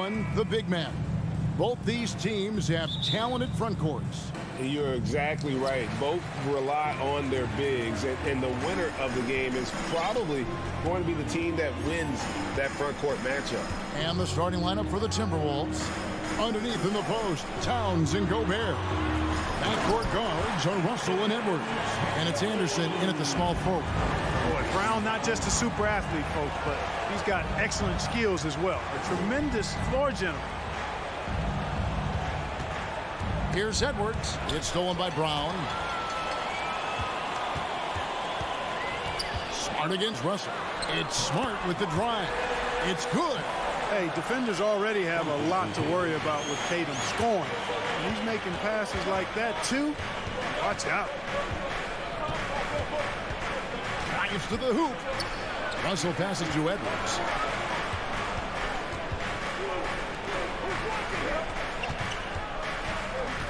one, the big man. Both these teams have talented front courts. You're exactly right. Both rely on their bigs, and the winner of the game is probably going to be the team that wins that front court matchup. And the starting lineup for the Timberwolves. Underneath in the post, Towns and Gobert. Backcourt guards are Russell and Edwards. And it's Anderson in at the small forward. Boy, Brown not just a super athlete, folks, but he's got excellent skills as well. A tremendous floor general. Here's Edwards. It's stolen by Brown. Smart against Russell. It's Smart with the drive. It's good. Hey, defenders already have a lot to worry about with Tatum scoring. And he's making passes like that, too. Watch out. Drives to the hoop. Russell passes to Edwards.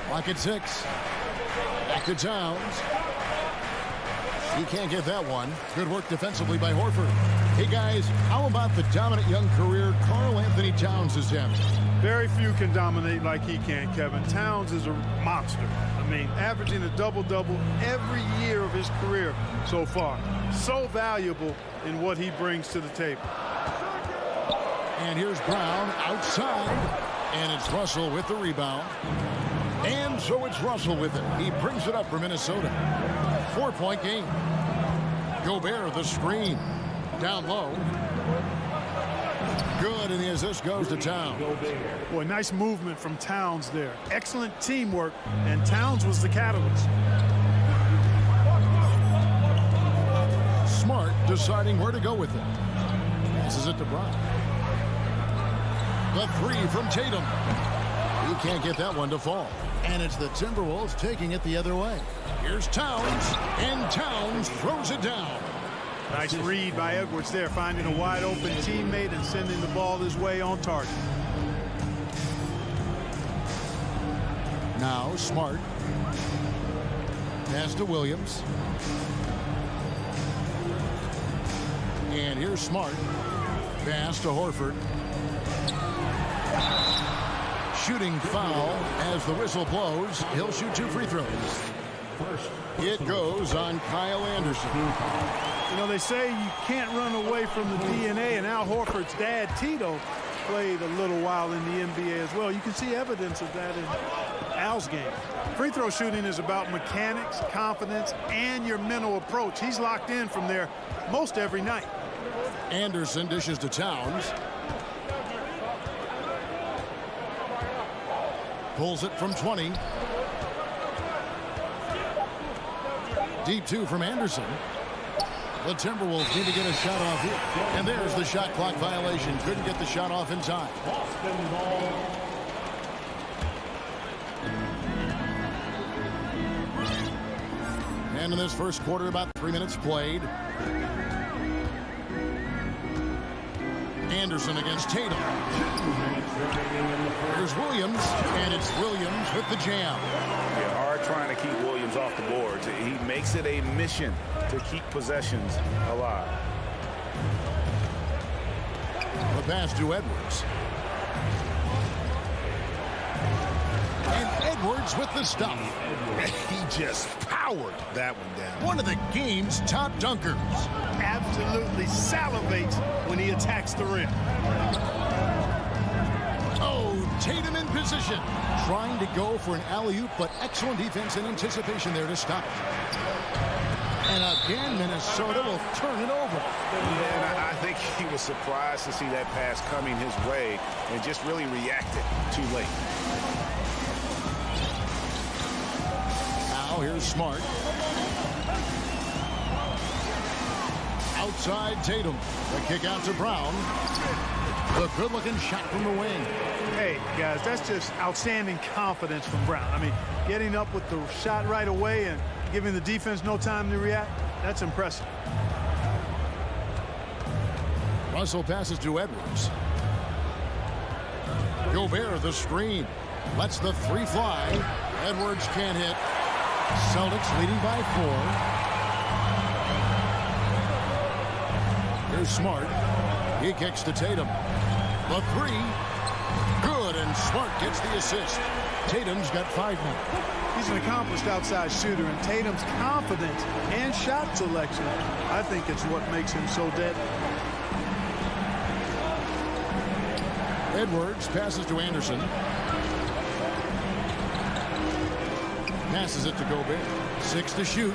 Clock at 6. Back to Towns. He can't get that one. Good work defensively by Horford. Hey, guys, how about the dominant young career Karl Anthony Towns is having? Very few can dominate like he can, Kevin. Towns is a monster. I mean, averaging a double-double every year of his career so far. So valuable in what he brings to the table. And here's Brown outside. And it's Russell with the rebound. And so it's Russell with it. He brings it up for Minnesota. 4-point game. Gobert, the screen. Down low. Good, and the assist goes to Towns. Boy, nice movement from Towns there. Excellent teamwork, and Towns was the catalyst. Smart deciding where to go with it. Passes it to Brown. The three from Tatum. He can't get that one to fall. And it's the Timberwolves taking it the other way. Here's Towns, and Towns throws it down. Nice read by Edwards there, finding a wide-open teammate and sending the ball his way on target. Now Smart. Pass to Williams. And here's Smart. Pass to Horford. Shooting foul as the whistle blows. He'll shoot 2 free throws. It goes on Kyle Anderson. You know, they say you can't run away from the DNA, and Al Horford's dad, Tito, played a little while in the NBA as well. You can see evidence of that in Al's game. Free throw shooting is about mechanics, confidence, and your mental approach. He's locked in from there most every night. Anderson dishes to Towns. Pulls it from 20. Deep 2 from Anderson. The Timberwolves need to get a shot off here. And there's the shot clock violation. Couldn't get the shot off in time. And in this first quarter, about 3 minutes played. Anderson against Tatum. Here's Williams, and it's Williams with the jam. Yeah, hard trying to keep Williams off the boards. He makes it a mission to keep possessions alive. The pass to Edwards. And Edwards with the stop. He just powered that one down. One of the game's top dunkers. Absolutely salivates when he attacks the rim. Oh, Tatum in position. Trying to go for an alley-oop, but excellent defense and anticipation there to stop it. And again, Minnesota will turn it over. And I think he was surprised to see that pass coming his way and just really reacted too late. Now here's Smart. Outside Tatum. The kick out to Brown. The good-looking shot from the wing. Hey, guys, that's just outstanding confidence from Brown. I mean, getting up with the shot right away and giving the defense no time to react, that's impressive. Russell passes to Edwards. Gobert, the screen. Lets the three fly. Edwards can't hit. Celtics leading by 4. Here's Smart. He kicks to Tatum. The three. Good, and Smart gets the assist. Tatum's got 5 now. He's an accomplished outside shooter, and Tatum's confidence and shot selection, I think it's what makes him so deadly. Edwards passes to Anderson. Passes it to Gobert. 6 to shoot.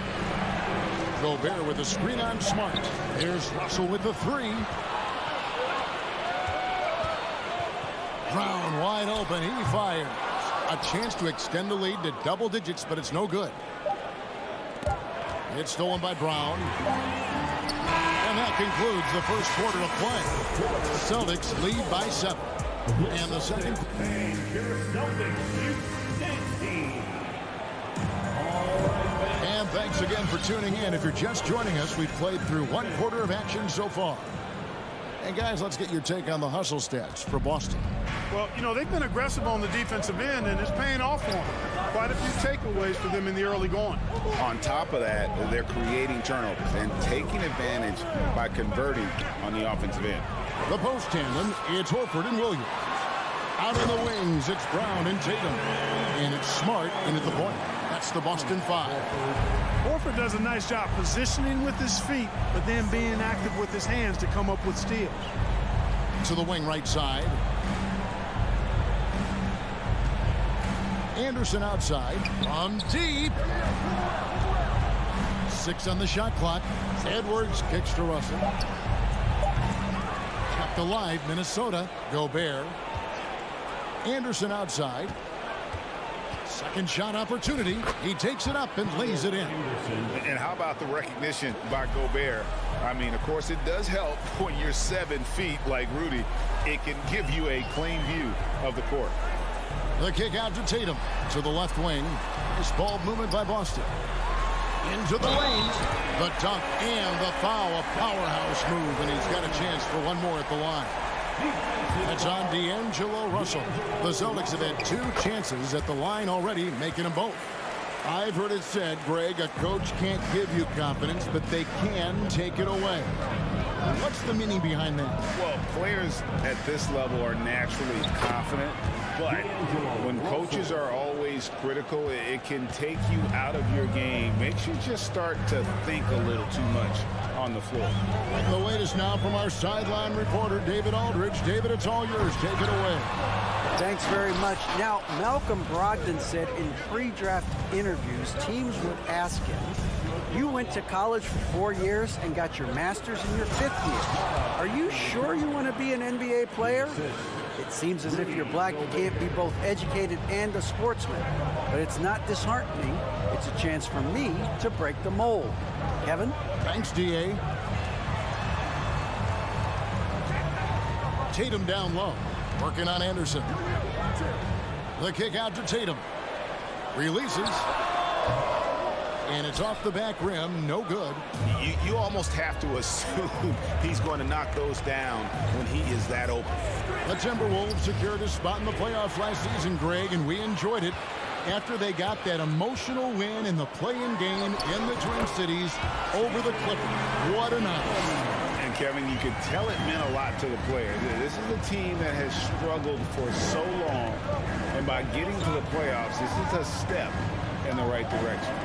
Gobert with a screen on Smart. Here's Russell with the 3. Brown wide open. He fires. A chance to extend the lead to double digits, but it's no good. It's stolen by Brown. And that concludes the first quarter of play. The Celtics lead by 7. And the second. And thanks again for tuning in. If you're just joining us, we've played through 1 quarter of action so far. And guys, let's get your take on the hustle stats for Boston. Well, you know, they've been aggressive on the defensive end, and it's paying off for them. Quite a few takeaways for them in the early going. On top of that, they're creating turnovers and taking advantage by converting on the offensive end. The post tandem, it's Horford and Williams. Out on the wings, it's Brown and Tatum. And it's Smart in at the point. That's the Boston 5. Horford does a nice job positioning with his feet, but then being active with his hands to come up with steals. To the wing right side. Anderson outside. From deep. 6 on the shot clock. Edwards kicks to Russell. Kept alive, Minnesota. Gobert. Anderson outside. Second shot opportunity. He takes it up and lays it in. And how about the recognition by Gobert? I mean, of course, it does help when you're 7 feet like Rudy. It can give you a clean view of the court. The kick out to Tatum. To the left wing. Nice ball movement by Boston. Into the lane. The dunk and the foul. A powerhouse move, and he's got a chance for one more at the line. That's on D'Angelo Russell. The Celtics have had 2 chances at the line already, making them both. I've heard it said, Greg, a coach can't give you confidence, but they can take it away. What's the meaning behind that? Well, players at this level are naturally confident, but when coaches are always critical, it can take you out of your game. Makes you just start to think a little too much on the floor. And the latest now from our sideline reporter, David Aldridge. David, it's all yours. Take it away. Thanks very much. Now, Malcolm Brogdon said in pre-draft interviews, teams would ask him, you went to college for 4 years and got your master's in your 5th year. Are you sure you want to be an NBA player? It seems as if you're black, you can't be both educated and a sportsman. But it's not disheartening. It's a chance for me to break the mold. Kevin? Thanks, D.A. Tatum down low. Working on Anderson. The kick out to Tatum. Releases. And it's off the back rim. No good. You almost have to assume he's going to knock those down when he is that open. The Timberwolves secured a spot in the playoffs last season, Greg, and we enjoyed it after they got that emotional win in the play-in game in the Twin Cities over the Clippers. What a night. And Kevin, you could tell it meant a lot to the players. This is a team that has struggled for so long, and by getting to the playoffs, this is a step in the right direction.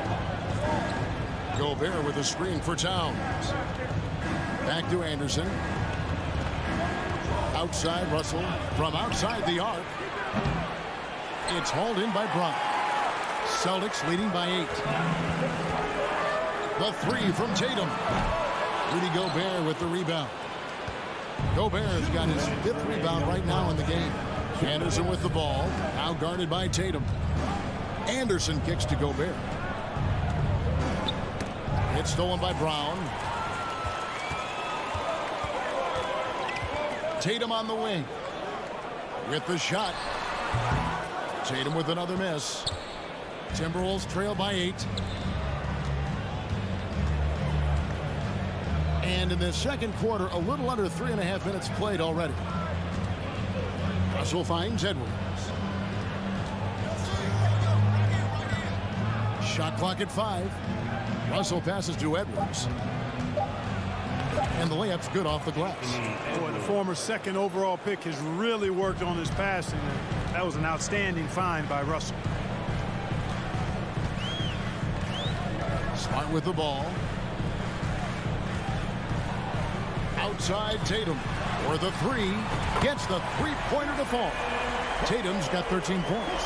Gobert with a screen for Towns. Back to Anderson. Outside Russell. From outside the arc. It's hauled in by Brown. Celtics leading by 8. The 3 from Tatum. Rudy Gobert with the rebound. Gobert has got his 5th rebound right now in the game. Anderson with the ball. Now guarded by Tatum. Anderson kicks to Gobert. It's stolen by Brown. Tatum on the wing. With the shot. Tatum with another miss. Timberwolves trail by 8. And in the second quarter, a little under 3.5 minutes played already. Russell finds Edwards. Shot clock at 5. Russell passes to Edwards. And the layup's good off the glass. Boy, the former second overall pick has really worked on his passing. That was an outstanding find by Russell. Smart with the ball. Outside Tatum for the three. Gets the three-pointer to fall. Tatum's got 13 points.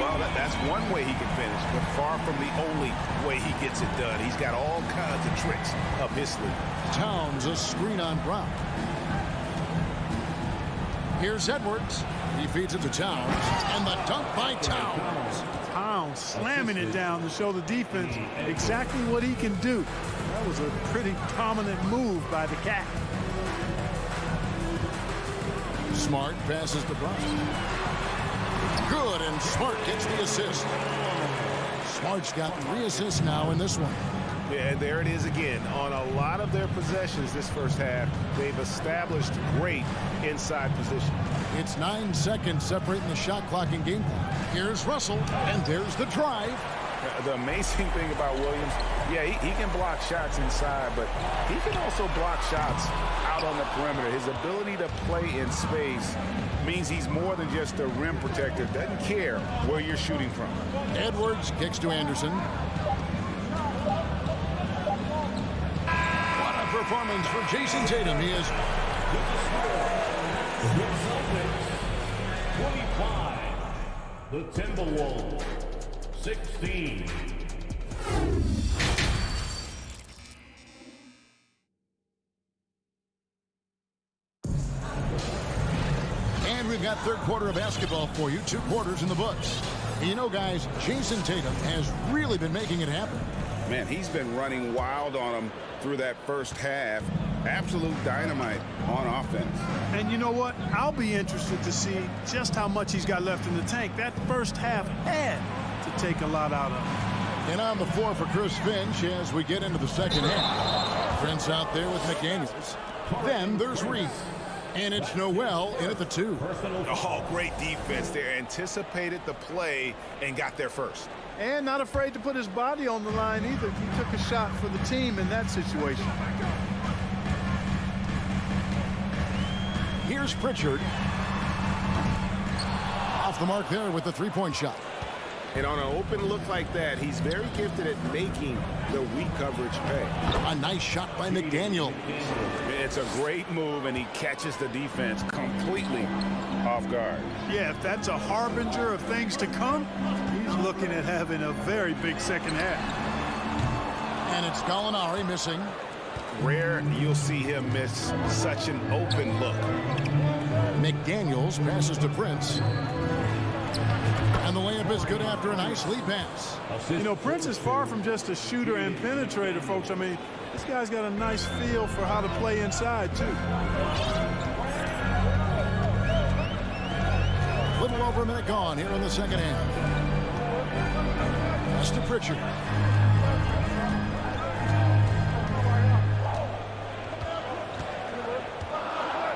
Well, that's one way he can finish, but far from the only way he gets it done. He's got all kinds of tricks up his sleeve. Towns a screen on Brown. Here's Edwards. He feeds it to Towns. And the dunk by Towns. Towns slamming it down to show the defense exactly what he can do. That was a pretty dominant move by the Cat. Smart passes to Brown. Good, and Smart gets the assist. Smart's got 3 assists now in this one. Yeah, there it is again. On a lot of their possessions this first half, they've established great inside position. It's 9 seconds separating the shot clock and game clock. Here's Russell, and there's the drive. The amazing thing about Williams, yeah, he can block shots inside, but he can also block shots out on the perimeter. His ability to play in space means he's more than just a rim protector. Doesn't care where you're shooting from. Edwards kicks to Anderson. What a performance for Jason Tatum. He is 25. The Timberwolves 16. And we've got third quarter of basketball for you. 2 quarters in the books. And you know, guys, Jason Tatum has really been making it happen. Man, he's been running wild on them through that first half. Absolute dynamite on offense. And you know what? I'll be interested to see just how much he's got left in the tank. That first half had to take a lot out of him. And on the floor for Chris Finch as we get into the second half. Prince out there with McDaniels. Then there's Reed. And it's Noel in at the 2. Oh, great defense there. Anticipated the play and got there first. And not afraid to put his body on the line either. He took a shot for the team in that situation. Here's Pritchard. Off the mark there with the 3-point shot. And on an open look like that, he's very gifted at making the weak coverage pay. A nice shot by McDaniel. It's a great move, and he catches the defense completely off guard. Yeah, if that's a harbinger of things to come, he's looking at having a very big second half. And it's Gallinari missing. Rare you'll see him miss such an open look. McDaniels passes to Prince. And the layup is good after a nice lead pass. You know, Prince is far from just a shooter and penetrator, folks. I mean, this guy's got a nice feel for how to play inside, too. A little over a minute gone here in the second half. Pass to Pritchard.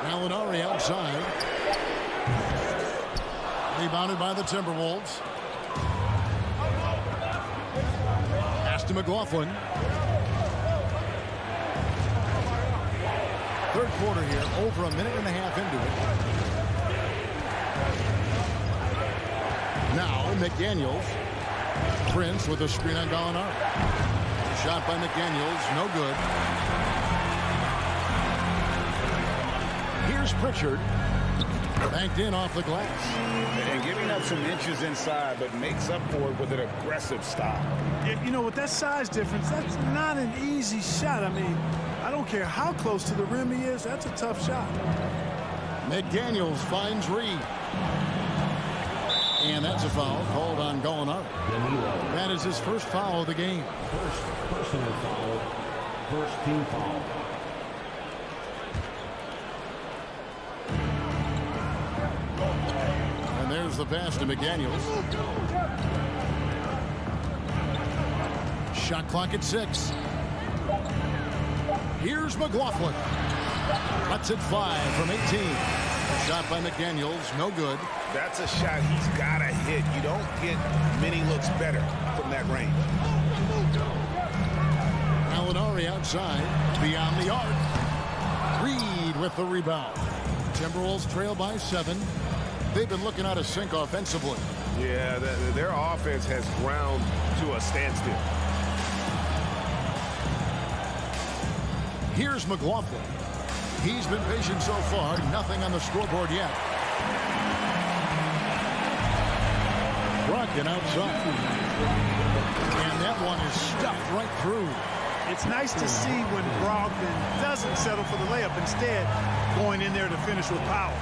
Gallinari outside. Rebounded by the Timberwolves. Pass to McLaughlin. Third quarter here, over a minute and a half into it. Now McDaniels. Prince with a screen on Gallinari. Shot by McDaniels, no good. Here's Pritchard. Banked in off the glass. And giving up some inches inside, but makes up for it with an aggressive stop. You know, with that size difference, that's not an easy shot. I mean, I don't care how close to the rim he is, that's a tough shot. McDaniels finds Reed. And that's a foul called on Gallinari. That is his first foul of the game. First personal foul. First team foul. And there's the pass to McDaniels. Shot clock at 6. Here's McLaughlin. Cuts it 5 from 18. Shot by McDaniels, no good. That's a shot he's got to hit. You don't get many looks better from that range. Gallinari outside, beyond the arc. with the rebound. Timberwolves trail by 7. They've been looking out of sync offensively. Yeah, their offense has ground to a standstill. Here's McLaughlin. He's been patient so far. Nothing on the scoreboard yet. Brogdon outside. And that one is stuffed right through. It's nice to see when Brogdon doesn't settle for the layup, instead going in there to finish with power.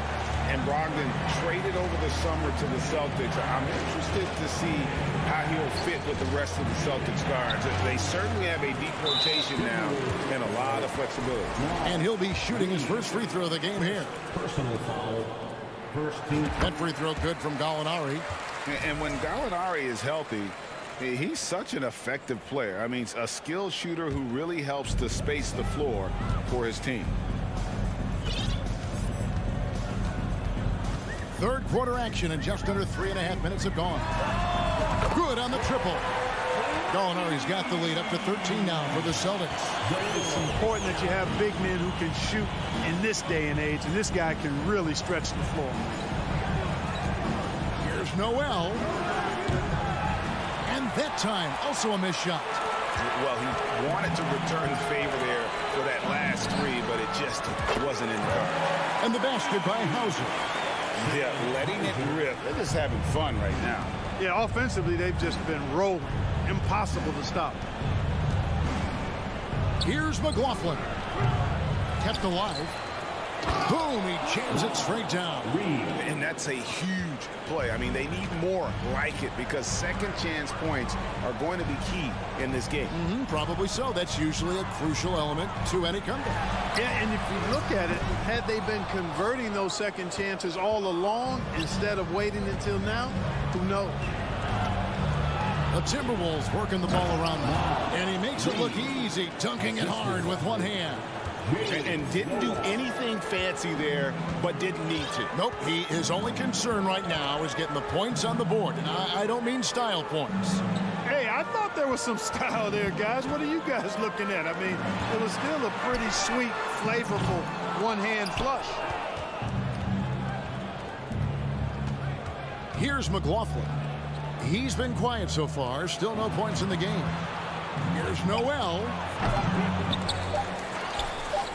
And Brogdon traded over the summer to the Celtics. I'm interested to see how he'll fit with the rest of the Celtics guards. They certainly have a deep rotation now and a lot of flexibility. And he'll be shooting his first free throw of the game here. Personal foul. First team. That free throw good from Gallinari. And when Gallinari is healthy, he's such an effective player. I mean, a skilled shooter who really helps to space the floor for his team. Third quarter action and just under 3.5 minutes have gone. Good on the triple. Gallinari's got the lead up to 13 now for the Celtics. It's important that you have big men who can shoot in this day and age, and this guy can really stretch the floor. Here's Noel. And that time, also a missed shot. Well, he wanted to return the favor there for that last three, but it just wasn't in the cards. And the basket by Hauser. Yeah, letting it rip. They're just having fun right now. Yeah, offensively, they've just been rolling. Impossible to stop. Here's McLaughlin. Kept alive. Boom, he jams it straight down. And that's a huge play. I mean, they need more like it because second chance points are going to be key in this game. Probably so. That's usually a crucial element to any comeback. Yeah, and if you look at it, had they been converting those second chances all along instead of waiting until now, who knows? The Timberwolves working the ball around now. And he makes it look easy, dunking it hard with one hand. And didn't do anything fancy there, but didn't need to. Nope, his only concern right now is getting the points on the board. And I don't mean style points. Hey, I thought there was some style there, guys. What are you guys looking at? I mean, it was still a pretty sweet, flavorful one-hand flush. Here's McLaughlin. He's been quiet so far. Still no points in the game. Here's Noel.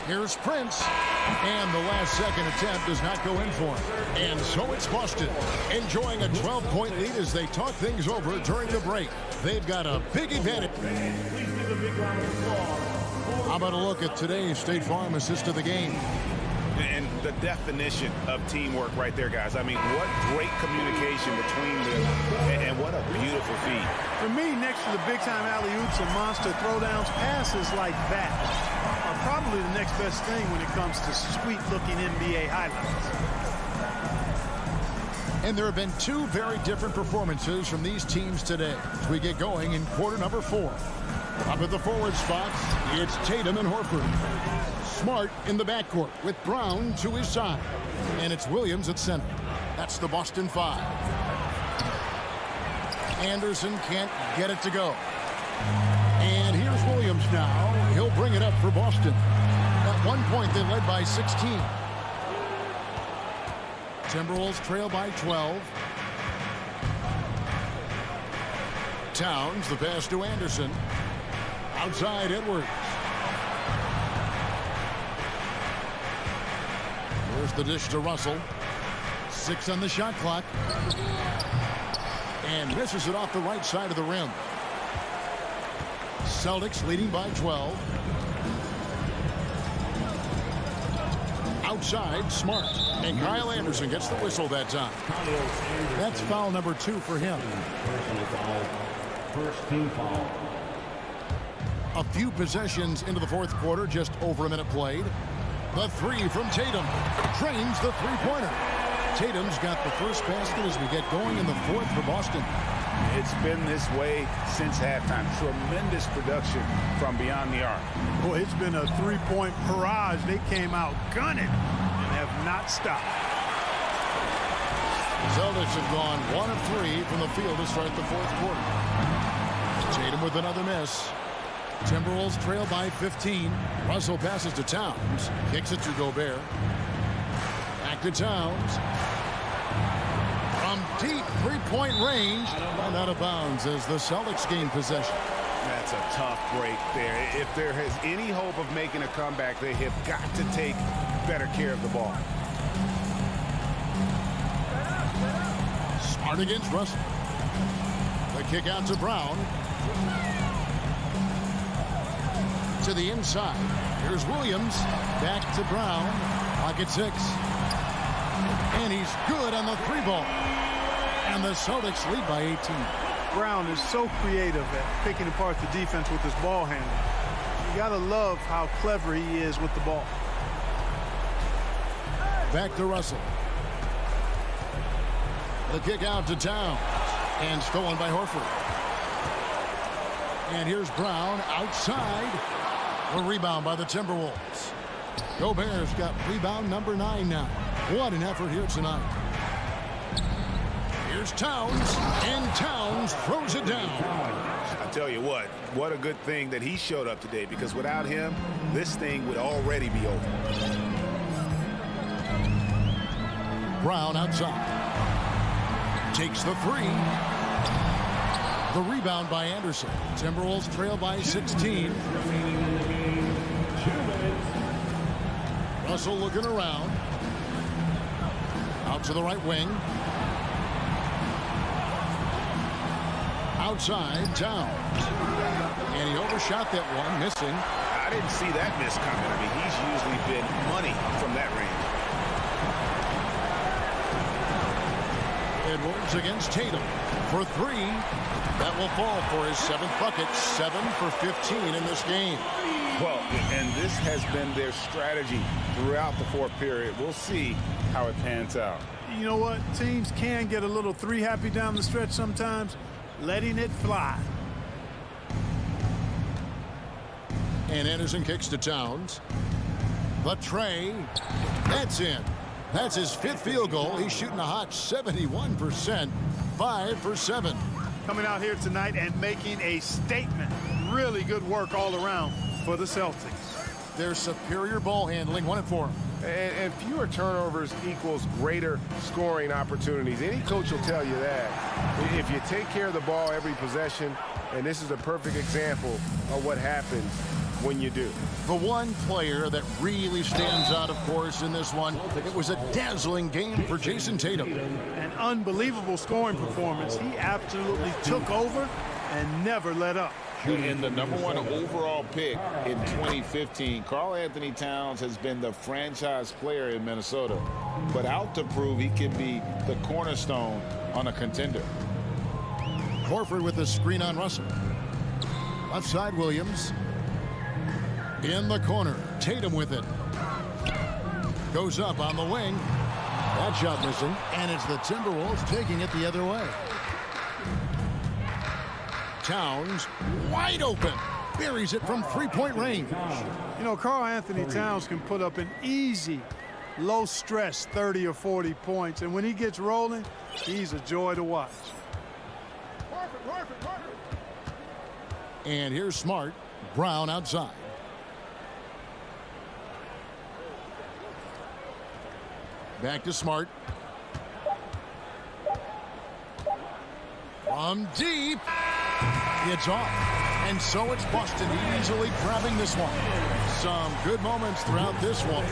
Here's Prince. And the last-second attempt does not go in for him. And so it's Boston, enjoying a 12-point lead as they talk things over during the break. They've got a big advantage. How about a look at today's State Farm assist of the game? And the definition of teamwork right there, guys. I mean, what great communication between them, and what a beautiful feed. For me, next to the big-time alley-oops and monster throwdowns, passes like that are probably the next best thing when it comes to sweet-looking NBA highlights. And there have been two very different performances from these teams today as we get going in quarter number 4. Up at the forward spots, it's Tatum and Horford. Smart in the backcourt with Brown to his side. And it's Williams at center. That's the Boston 5. Anderson can't get it to go. And here's Williams now. He'll bring it up for Boston. At one point, they led by 16. Timberwolves trail by 12. Towns, the pass to Anderson. Outside, Edwards. Here's the dish to Russell. 6 on the shot clock. And misses it off the right side of the rim. Celtics leading by 12. Outside, Smart. And Kyle Anderson gets the whistle that time. That's foul number 2 for him. First team foul. A few possessions into the fourth quarter, just over a minute played. The 3 from Tatum drains the three-pointer. Tatum's got the first basket as we get going in the fourth for Boston. It's been this way since halftime. Tremendous production from beyond the arc. Boy, it's been a three-point barrage. They came out gunning and have not stopped. Celtics have gone 1 of 3 from the field to start the fourth quarter. Tatum with another miss. Timberwolves trail by 15. Russell passes to Towns. Kicks it to Gobert. Back to Towns. From deep three-point range. And out of bounds as the Celtics gain possession. That's a tough break there. If there is any hope of making a comeback, they have got to take better care of the ball. Smart against Russell. The kick out to Brown. To the inside. Here's Williams. Back to Brown. Pocket 6. And he's good on the 3-ball. And the Celtics lead by 18. Brown is so creative at picking apart the defense with his ball handling. You got to love how clever he is with the ball. Back to Russell. The kick out to Towns. And stolen by Horford. And here's Brown outside. A rebound by the Timberwolves. Gobert's got rebound number 9 now. What an effort here tonight. Here's Towns, and Towns throws it down. I tell you what a good thing that he showed up today, because without him, this thing would already be over. Brown outside. Takes the 3. The rebound by Anderson. Timberwolves trail by 16. Russell looking around. Out to the right wing. Outside, Towns. And he overshot that one, missing. I didn't see that miss coming. I mean, he's usually been money from that range. Edwards against Tatum for 3. That will fall for his 7th bucket. 7 for 15 in this game. Well, and this has been their strategy throughout the fourth period. We'll see how it pans out. You know what? Teams can get a little 3 happy down the stretch sometimes, letting it fly. And Anderson kicks to Towns. The tray. That's in. That's his 5th field goal. He's shooting a hot 71%. 5 for 7. Coming out here tonight and making a statement. Really good work all around for the Celtics. Their superior ball handling. 1 and 4. And fewer turnovers equals greater scoring opportunities. Any coach will tell you that. If you take care of the ball every possession, and this is a perfect example of what happens when you do. The one player that really stands out, of course, in this one, it was a dazzling game for Jason Tatum. An unbelievable scoring performance. He absolutely took over and never let up. And the #1 overall pick in 2015, Karl Anthony Towns has been the franchise player in Minnesota, but out to prove he can be the cornerstone on a contender. Horford with the screen on Russell. Left side, Williams. In the corner, Tatum with it. Goes up on the wing. That shot missing, and it's the Timberwolves taking it the other way. Towns wide open. Buries it from 3-point range. You know, Karl Anthony Towns can put up an easy, low-stress 30 or 40 points. And when he gets rolling, he's a joy to watch. And here's Smart. Brown outside. Back to Smart. From deep. It's off. And so it's Boston easily grabbing this one. Some good moments throughout this one.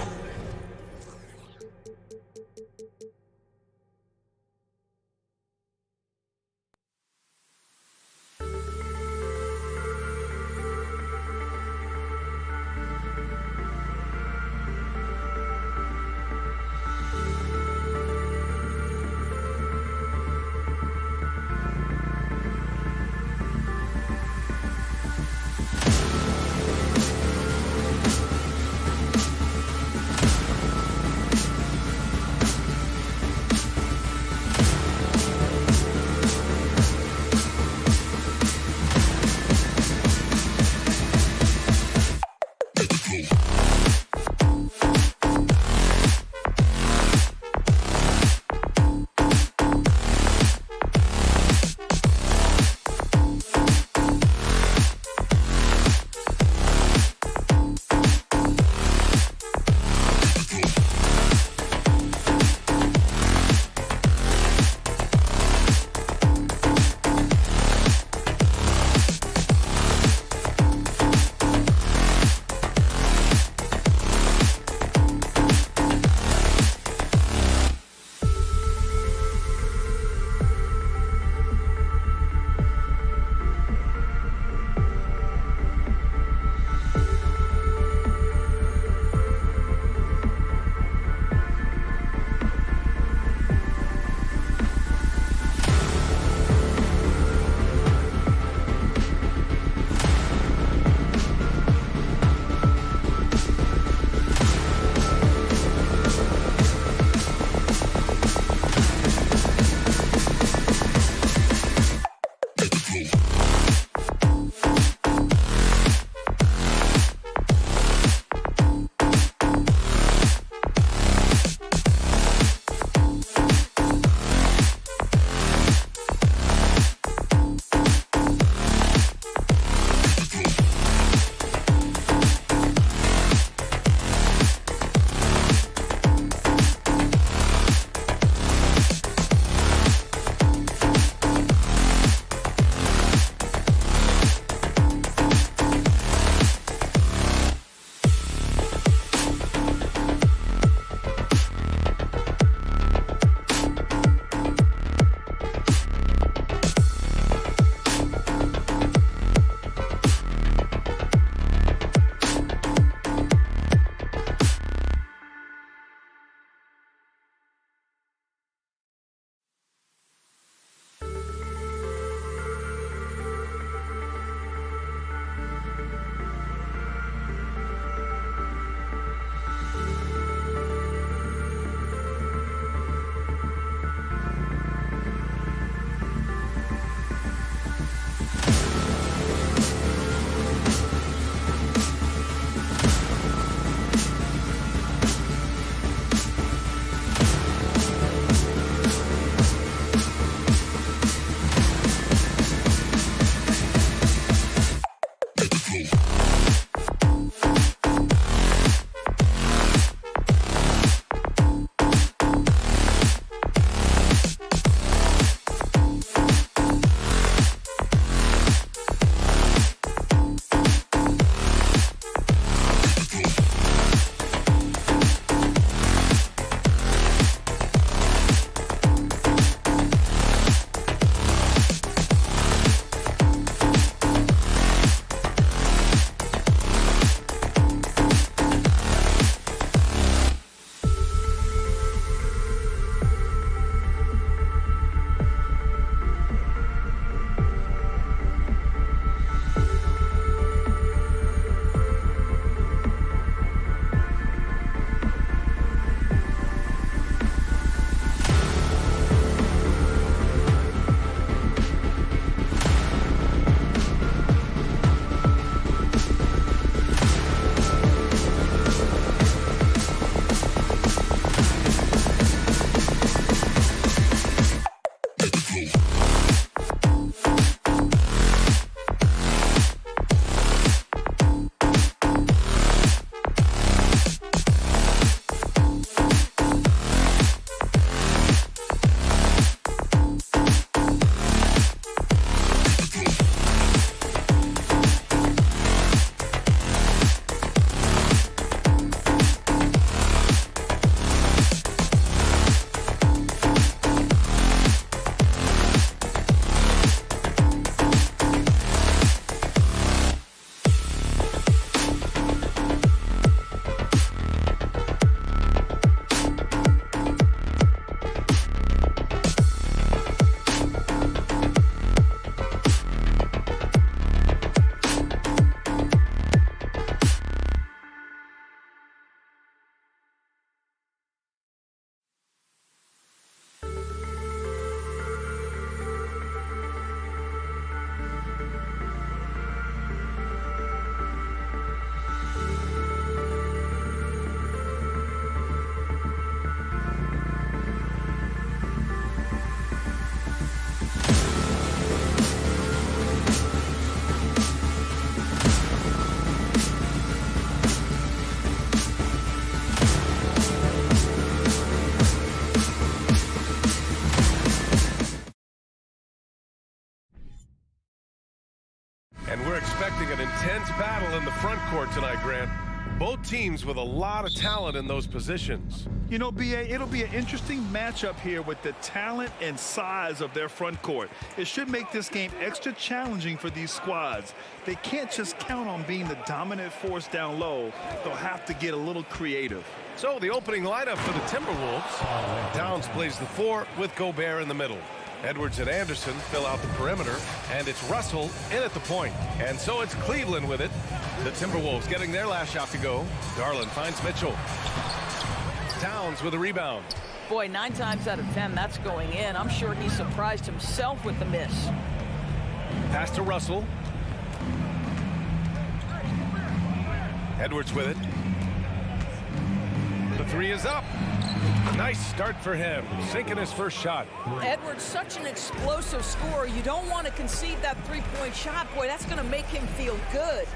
front court tonight, Grant. Both teams with a lot of talent in those positions. You know, B.A., it'll be an interesting matchup here with the talent and size of their front court. It should make this game extra challenging for these squads. They can't just count on being the dominant force down low. They'll have to get a little creative. So the opening lineup for the Timberwolves. Towns plays the 4 with Gobert in the middle. Edwards and Anderson fill out the perimeter, and it's Russell in at the point. And so it's Cleveland with it. The Timberwolves getting their last shot to go. Garland finds Mitchell. Towns with a rebound. Boy, 9 times out of 10, that's going in. I'm sure he surprised himself with the miss. Pass to Russell. Edwards with it. The 3 is up. Nice start for him, sinking his first shot. Edwards, such an explosive scorer. You don't want to concede that 3-point shot. Boy, that's going to make him feel good.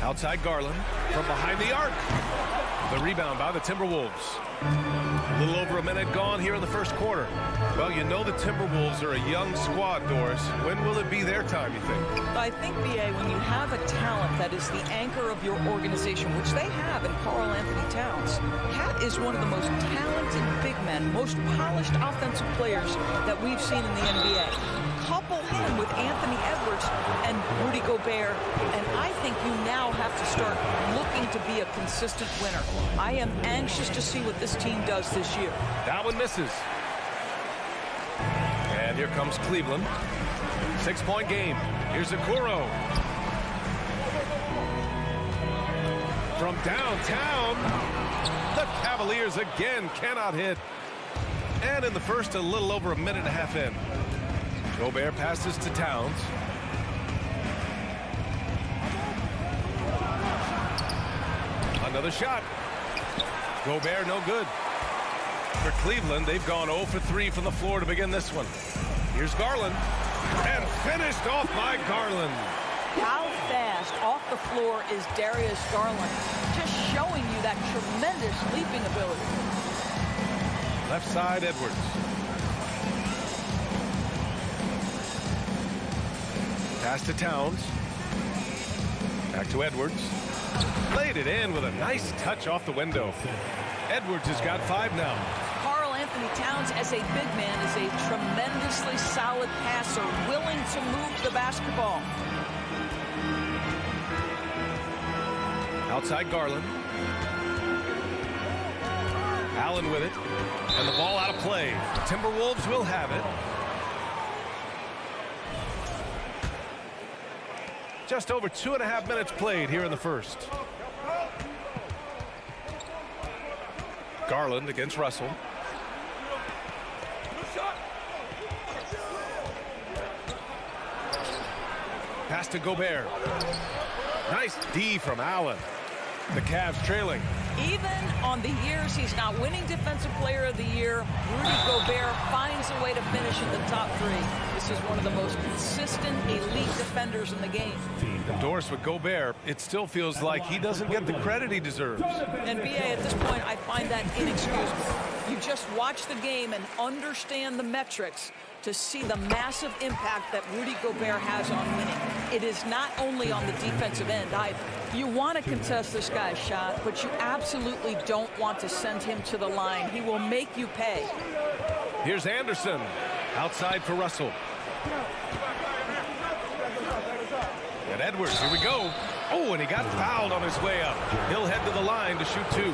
Outside Garland from behind the arc. The rebound by the Timberwolves. A little over a minute gone here in the first quarter. Well, you know the Timberwolves are a young squad, Doris. When will it be their time, you think? I think, B.A., when you have a talent that is the anchor of your organization, which they have in Karl Anthony Towns, Cat is one of the most talented big men, most polished offensive players that we've seen in the NBA. Couple him with Anthony Edwards and Rudy Gobert, and I think you now have to start looking to be a consistent winner. I am anxious to see what this team does this year. That one misses. And here comes Cleveland. 6-point game. Here's Okoro. From downtown, the Cavaliers again cannot hit. And in the first, a little over a minute and a half in. Gobert passes to Towns. Another shot. Gobert no good. For Cleveland, they've gone 0 for 3 from the floor to begin this one. Here's Garland. And finished off by Garland. How fast off the floor is Darius Garland? Just showing you that tremendous leaping ability. Left side, Edwards. Pass to Towns. Back to Edwards. Laid it in with a nice touch off the window. Edwards has got 5 now. Karl Anthony Towns, as a big man, is a tremendously solid passer, willing to move the basketball. Outside Garland. Allen with it. And the ball out of play. The Timberwolves will have it. Just over 2.5 minutes played here in the first. Garland against Russell. Pass to Gobert. Nice D from Allen. The Cavs trailing. Even on the years he's not winning Defensive Player of the Year, Rudy Gobert finds a way to finish in the top 3. This is one of the most consistent elite defenders in the game. Endorsed with Gobert, it still feels like he doesn't get the credit he deserves. And B.A., at this point, I find that inexcusable. You just watch the game and understand the metrics to see the massive impact that Rudy Gobert has on winning. It is not only on the defensive end either. You want to contest this guy's shot, but you absolutely don't want to send him to the line. He will make you pay. Here's Anderson. Outside for Russell. And Edwards, here we go. Oh, and he got fouled on his way up. He'll head to the line to shoot 2. They'll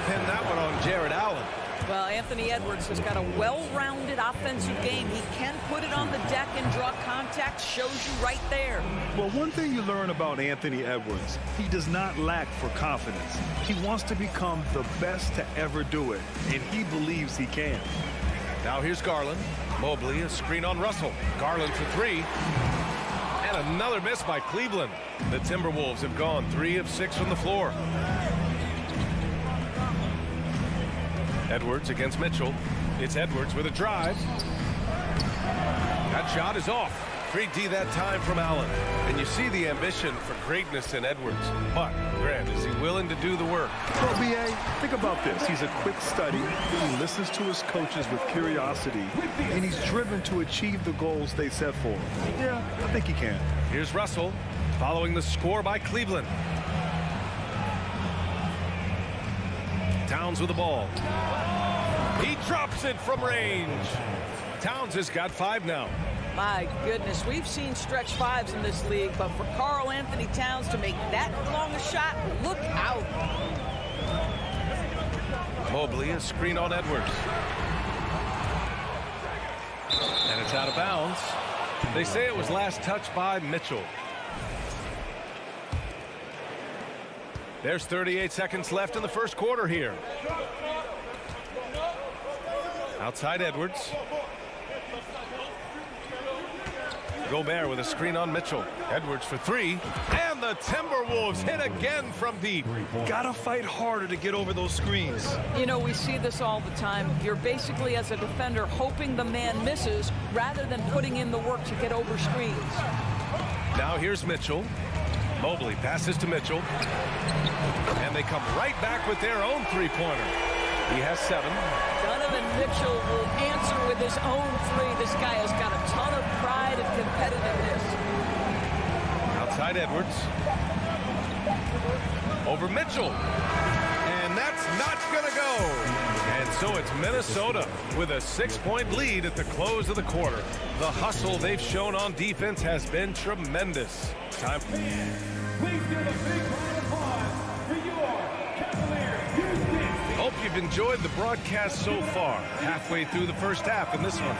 pin that one on Jared Allen. Well, Anthony Edwards has got a well-rounded offensive game. He can put it on the deck and draw contact. Shows you right there. Well, one thing you learn about Anthony Edwards, he does not lack for confidence. He wants to become the best to ever do it, and he believes he can. Now here's Garland. Mobley, a screen on Russell. Garland for 3. And another miss by Cleveland. The Timberwolves have gone 3 of 6 from the floor. Edwards against Mitchell. It's Edwards with a drive. That shot is off. Great D that time from Allen. And you see the ambition for greatness in Edwards. But, Grant, is he willing to do the work? Well, B.A., think about this. He's a quick study. He listens to his coaches with curiosity, and he's driven to achieve the goals they set for him. Yeah, I think he can. Here's Russell, following the score by Cleveland. Towns with the ball. He drops it from range. Towns has got 5 now. My goodness, we've seen stretch 5s in this league, but for Karl Anthony Towns to make that long a shot, look out. Mobley, a screen on Edwards. And it's out of bounds. They say it was last touched by Mitchell. There's 38 seconds left in the first quarter here. Outside Edwards. Gobert with a screen on Mitchell. Edwards for 3. And the Timberwolves hit again from deep. Gotta fight harder to get over those screens. You know, we see this all the time. You're basically, as a defender, hoping the man misses rather than putting in the work to get over screens. Now here's Mitchell. Mobley passes to Mitchell. And they come right back with their own three-pointer. He has 7. Donovan Mitchell will answer with his own 3. This guy has got a ton of pride and competitiveness. Outside Edwards. Over Mitchell. And that's not going to go. And so it's Minnesota with a 6-point lead at the close of the quarter. The hustle they've shown on defense has been tremendous. Time. Please give a big round of applause for your Cavaliers. Hope you've enjoyed the broadcast so far. Halfway through the first half in this one.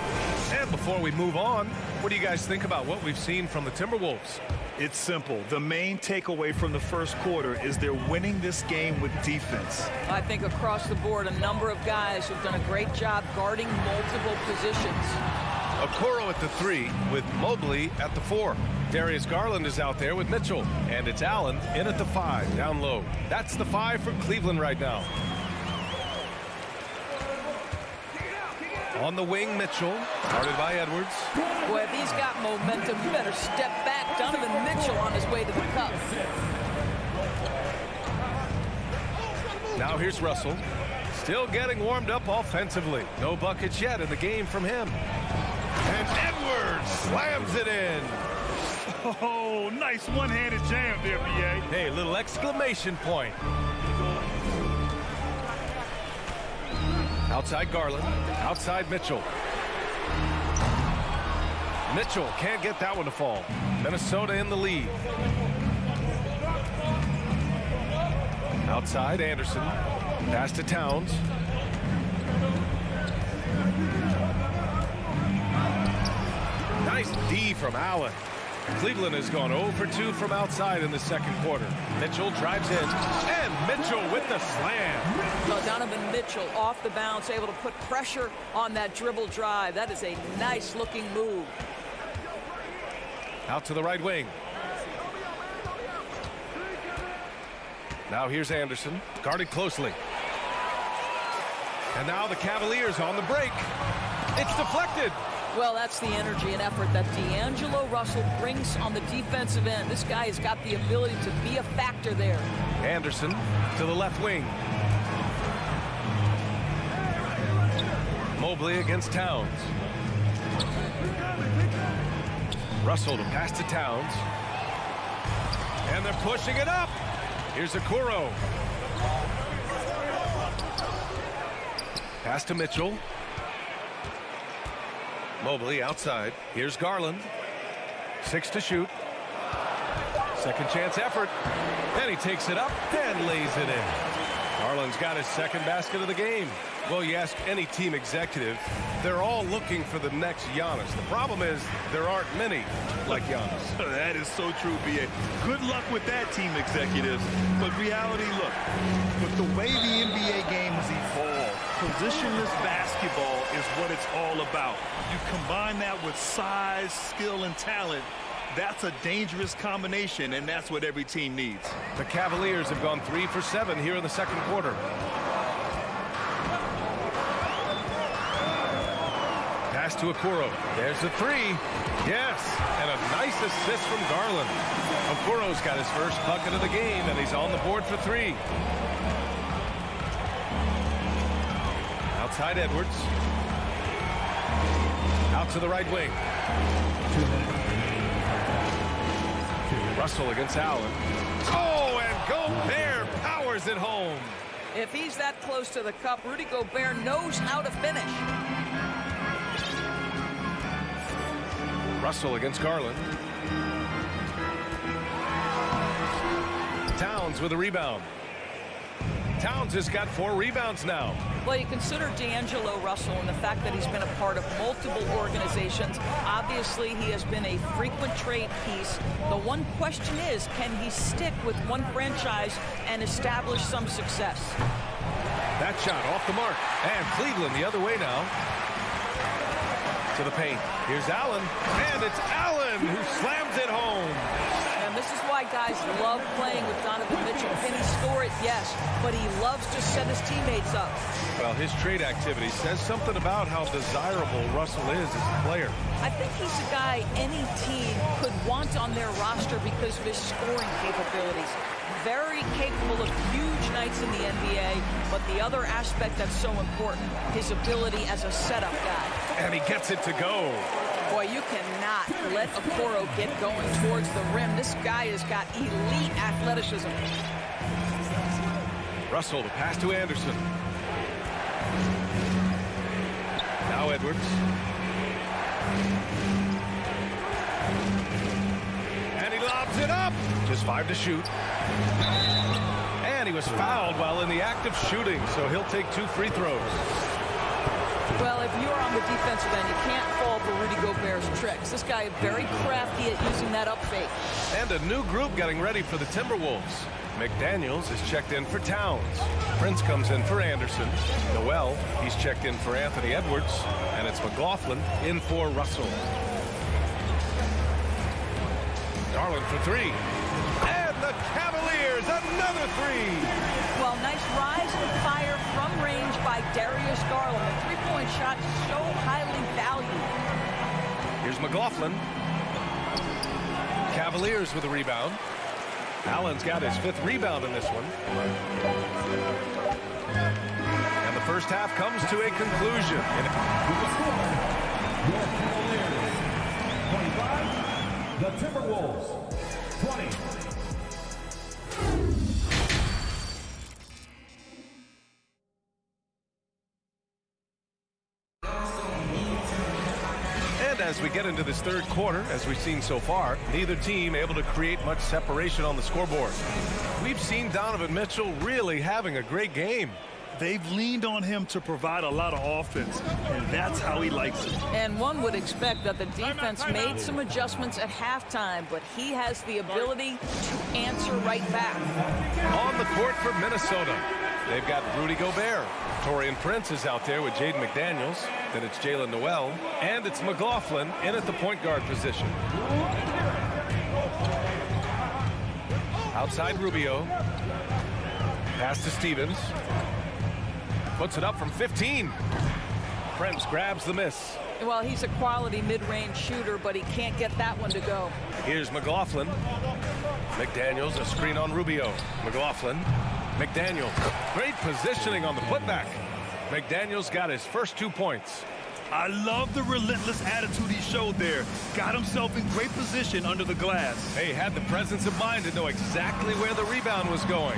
And before we move on, what do you guys think about what we've seen from the Timberwolves? It's simple. The main takeaway from the first quarter is they're winning this game with defense. I think across the board, a number of guys who've done a great job guarding multiple positions. Okoro at the 3 with Mobley at the 4. Darius Garland is out there with Mitchell. And it's Allen in at the 5, down low. That's the 5 for Cleveland right now. On the wing, Mitchell, guarded by Edwards. Boy, if he's got momentum, you better step back. Donovan Mitchell on his way to the cup. Now here's Russell. Still getting warmed up offensively. No buckets yet in the game from him. And Edwards slams it in. Oh, nice one-handed jam there, B.A. Hey, little exclamation point. Outside Garland. Outside Mitchell. Mitchell can't get that one to fall. Minnesota in the lead. Outside Anderson. Pass to Towns. Nice D from Allen. Cleveland has gone 0 for 2 from outside in the second quarter. Mitchell drives in, and Mitchell with the slam. Well, Donovan Mitchell off the bounce, able to put pressure on that dribble drive. That is a nice-looking move. Out to the right wing. Now here's Anderson, guarded closely. And now the Cavaliers on the break. It's deflected. Well, that's the energy and effort that D'Angelo Russell brings on the defensive end. This guy has got the ability to be a factor there. Anderson to the left wing. Mobley against Towns. Russell to pass to Towns. And they're pushing it up. Here's Okoro. Pass to Mitchell. Mobley outside. Here's Garland. 6 to shoot. Second chance effort. Then he takes it up and lays it in. Garland's got his second basket of the game. Well, you ask any team executive, they're all looking for the next Giannis. The problem is there aren't many like Giannis. That is so true, B.A. Good luck with that, team executives. But reality, look, with the way the NBA game has evolved, positionless basketball is what it's all about. You combine that with size, skill, and talent, that's a dangerous combination, and that's what every team needs. The Cavaliers have gone 3 for 7 here in the second quarter. Pass to Okoro. There's the three. Yes, and a nice assist from Garland. Okoro's got his first bucket of the game, and he's on the board for three. Outside Edwards. Out to the right wing. Russell against Allen. Oh, and Gobert powers it home. If he's that close to the cup, Rudy Gobert knows how to finish. Russell against Garland. Towns with a rebound. Towns has got 4 rebounds now. Well, you consider D'Angelo Russell and the fact that he's been a part of multiple organizations. Obviously, he has been a frequent trade piece. The one question is, can he stick with one franchise and establish some success? That shot off the mark. And Cleveland the other way now. To the paint. Here's Allen. And it's Allen who slams it home. And this is why guys love playing with Donovan Mitchell. Can he score it? Yes. But he loves to set his teammates up. Well, his trade activity says something about how desirable Russell is as a player. I think he's a guy any team could want on their roster because of his scoring capabilities. Very capable of huge nights in the NBA, but the other aspect that's so important, his ability as a setup guy. And he gets it to go. Boy, you cannot let Okoro get going towards the rim. This guy has got elite athleticism. Russell, the pass to Anderson. Now Edwards. And he lobs it up. Just 5 to shoot. And he was fouled while in the act of shooting, so he'll take 2 free throws. Well, if you're on the defensive end, you can't fall for Rudy Gobert's tricks. This guy is very crafty at using that up fake. And a new group getting ready for the Timberwolves. McDaniels is checked in for Towns. Prince comes in for Anderson. Noel, he's checked in for Anthony Edwards. And it's McLaughlin in for Russell. Garland for 3. And the Cavaliers, another 3. Well, nice rise and fire from range by Darius Garland. The three-point shot so highly valued. Here's McLaughlin. Cavaliers with a rebound. Allen's got his 5th rebound in this one. And the first half comes to a conclusion. The Timberwolves, 20. And as we get into this third quarter, as we've seen so far, neither team able to create much separation on the scoreboard. We've seen Donovan Mitchell really having a great game. They've leaned on him to provide a lot of offense, and that's how he likes it. And one would expect that the defense made some adjustments at halftime, but he has the ability to answer right back. On the court for Minnesota, they've got Rudy Gobert. Taurean Prince is out there with Jaden McDaniels. Then it's Jalen Noel, and it's McLaughlin in at the point guard position. Outside Rubio. Pass to Stevens. Puts it up from 15. Prince grabs the miss. Well, he's a quality mid-range shooter, but he can't get that one to go. Here's McLaughlin. McDaniels, a screen on Rubio. McLaughlin. McDaniels. Great positioning on the putback. McDaniels got his first 2 points. I love the relentless attitude he showed there. Got himself in great position under the glass. Hey, had the presence of mind to know exactly where the rebound was going.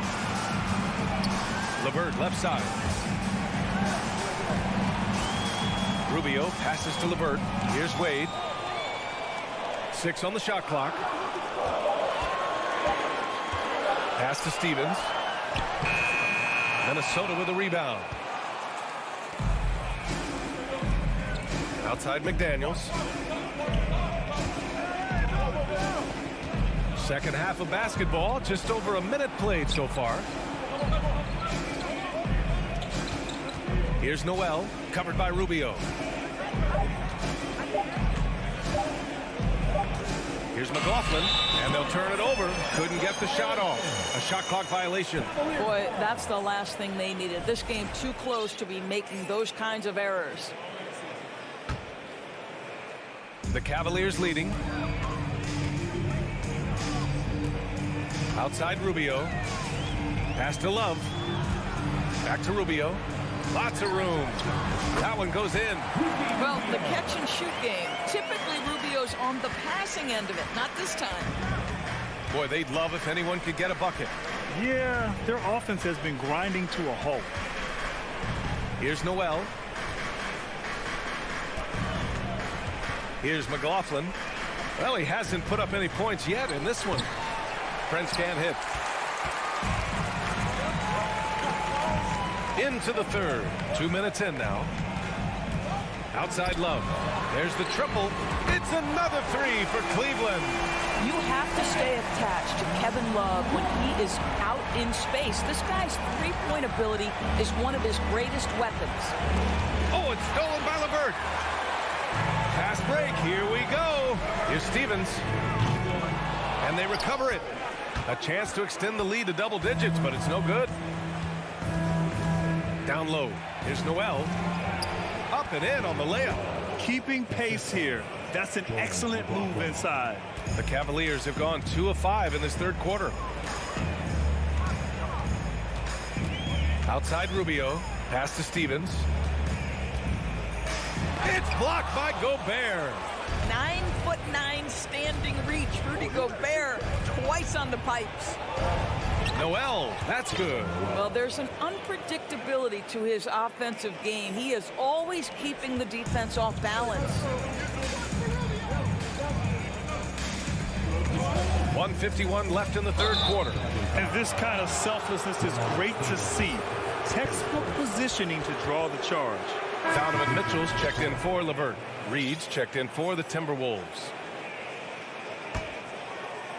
LeVert left side. Rubio passes to LeVert. Here's Wade. 6 on the shot clock. Pass to Stevens. Minnesota with a rebound. Outside McDaniels. Second half of basketball, just over a minute played so far. Here's Noel, covered by Rubio. Here's McLaughlin, and they'll turn it over. Couldn't get the shot off. A shot clock violation. Boy, that's the last thing they needed. This game too close to be making those kinds of errors. The Cavaliers leading. Outside Rubio. Pass to Love. Back to Rubio. Lots of room. That one goes in. Well, the catch and shoot game. Typically, Rubio's on the passing end of it. Not this time. Boy, they'd love if anyone could get a bucket. Yeah, their offense has been grinding to a halt. Here's Noel. Here's McLaughlin. Well, he hasn't put up any points yet in this one. Prince can't hit. Into the third. 2 minutes in now. Outside Love. There's the triple. It's another three for Cleveland. You have to stay attached to Kevin Love when he is out in space. This guy's three-point ability is one of his greatest weapons. Oh, it's stolen by LeVert. Fast break. Here we go. Here's Stevens. And they recover it. A chance to extend the lead to double digits, but it's no good. Down low. Here's Noel. Up and in on the layup. Keeping pace here. That's an excellent move inside. The Cavaliers have gone 2 of 5 in this third quarter. Outside Rubio. Pass to Stevens. It's blocked by Gobert. 9'9" standing reach. Rudy Gobert twice on the pipes. Noel, that's good. Well, there's an unpredictability to his offensive game. He is always keeping the defense off balance. 1:51 left in the third quarter. And this kind of selflessness is great to see. Textbook positioning to draw the charge. Donovan Mitchell's checked in for LeVert. Reed's checked in for the Timberwolves.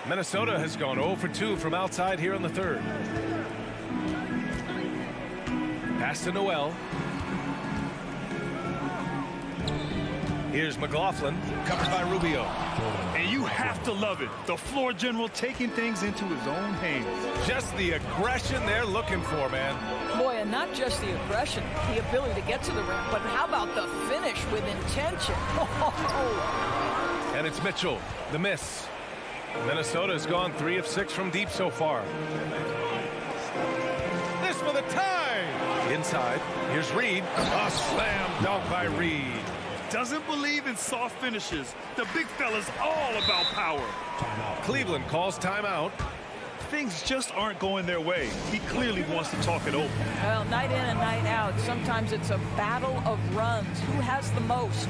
Minnesota has gone 0 for 2 from outside here in the third. Pass to Noel. Here's McLaughlin, covered by Rubio. And you have to love it. The floor general taking things into his own hands. Just the aggression they're looking for, man. Boy, and not just the aggression, the ability to get to the rim, but how about the finish with intention? And it's Mitchell, the miss. Minnesota's gone 3 of 6 from deep so far. This for the tie. Inside, here's Reed. A slam dunk by Reed. Doesn't believe in soft finishes. The big fella's all about power. Cleveland calls timeout. Things just aren't going their way. He clearly wants to talk it over. Well, night in and night out, sometimes it's a battle of runs. Who has the most?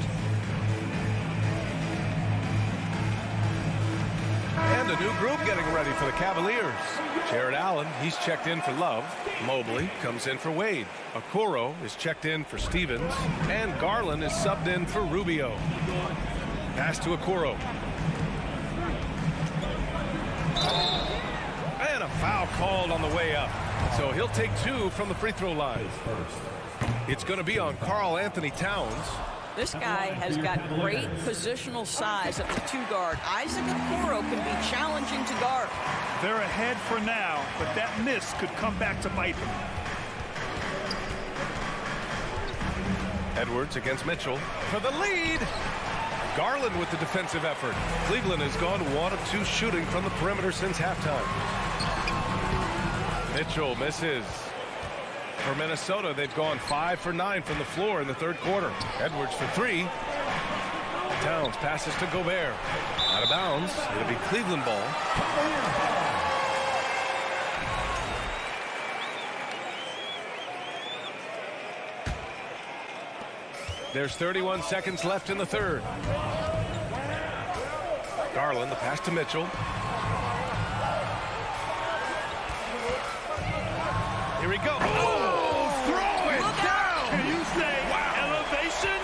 And a new group getting ready for the Cavaliers. Jared Allen, he's checked in for Love. Mobley comes in for Wade. Okoro is checked in for Stevens. And Garland is subbed in for Rubio. Pass to Okoro. And a foul called on the way up. So he'll take 2 from the free throw line. It's going to be on Karl Anthony Towns. This guy has got great positional size at the 2 guard. Isaac Okoro can be challenging to guard. They're ahead for now, but that miss could come back to bite them. Edwards against Mitchell for the lead. Garland with the defensive effort. Cleveland has gone 1 of 2 shooting from the perimeter since halftime. Mitchell misses. For Minnesota, they've gone 5 for 9 from the floor in the third quarter. Edwards for 3. Towns passes to Gobert. Out of bounds. It'll be Cleveland ball. There's 31 seconds left in the third. Garland, the pass to Mitchell. Here we go. Oh, throw it down. Can you say elevation?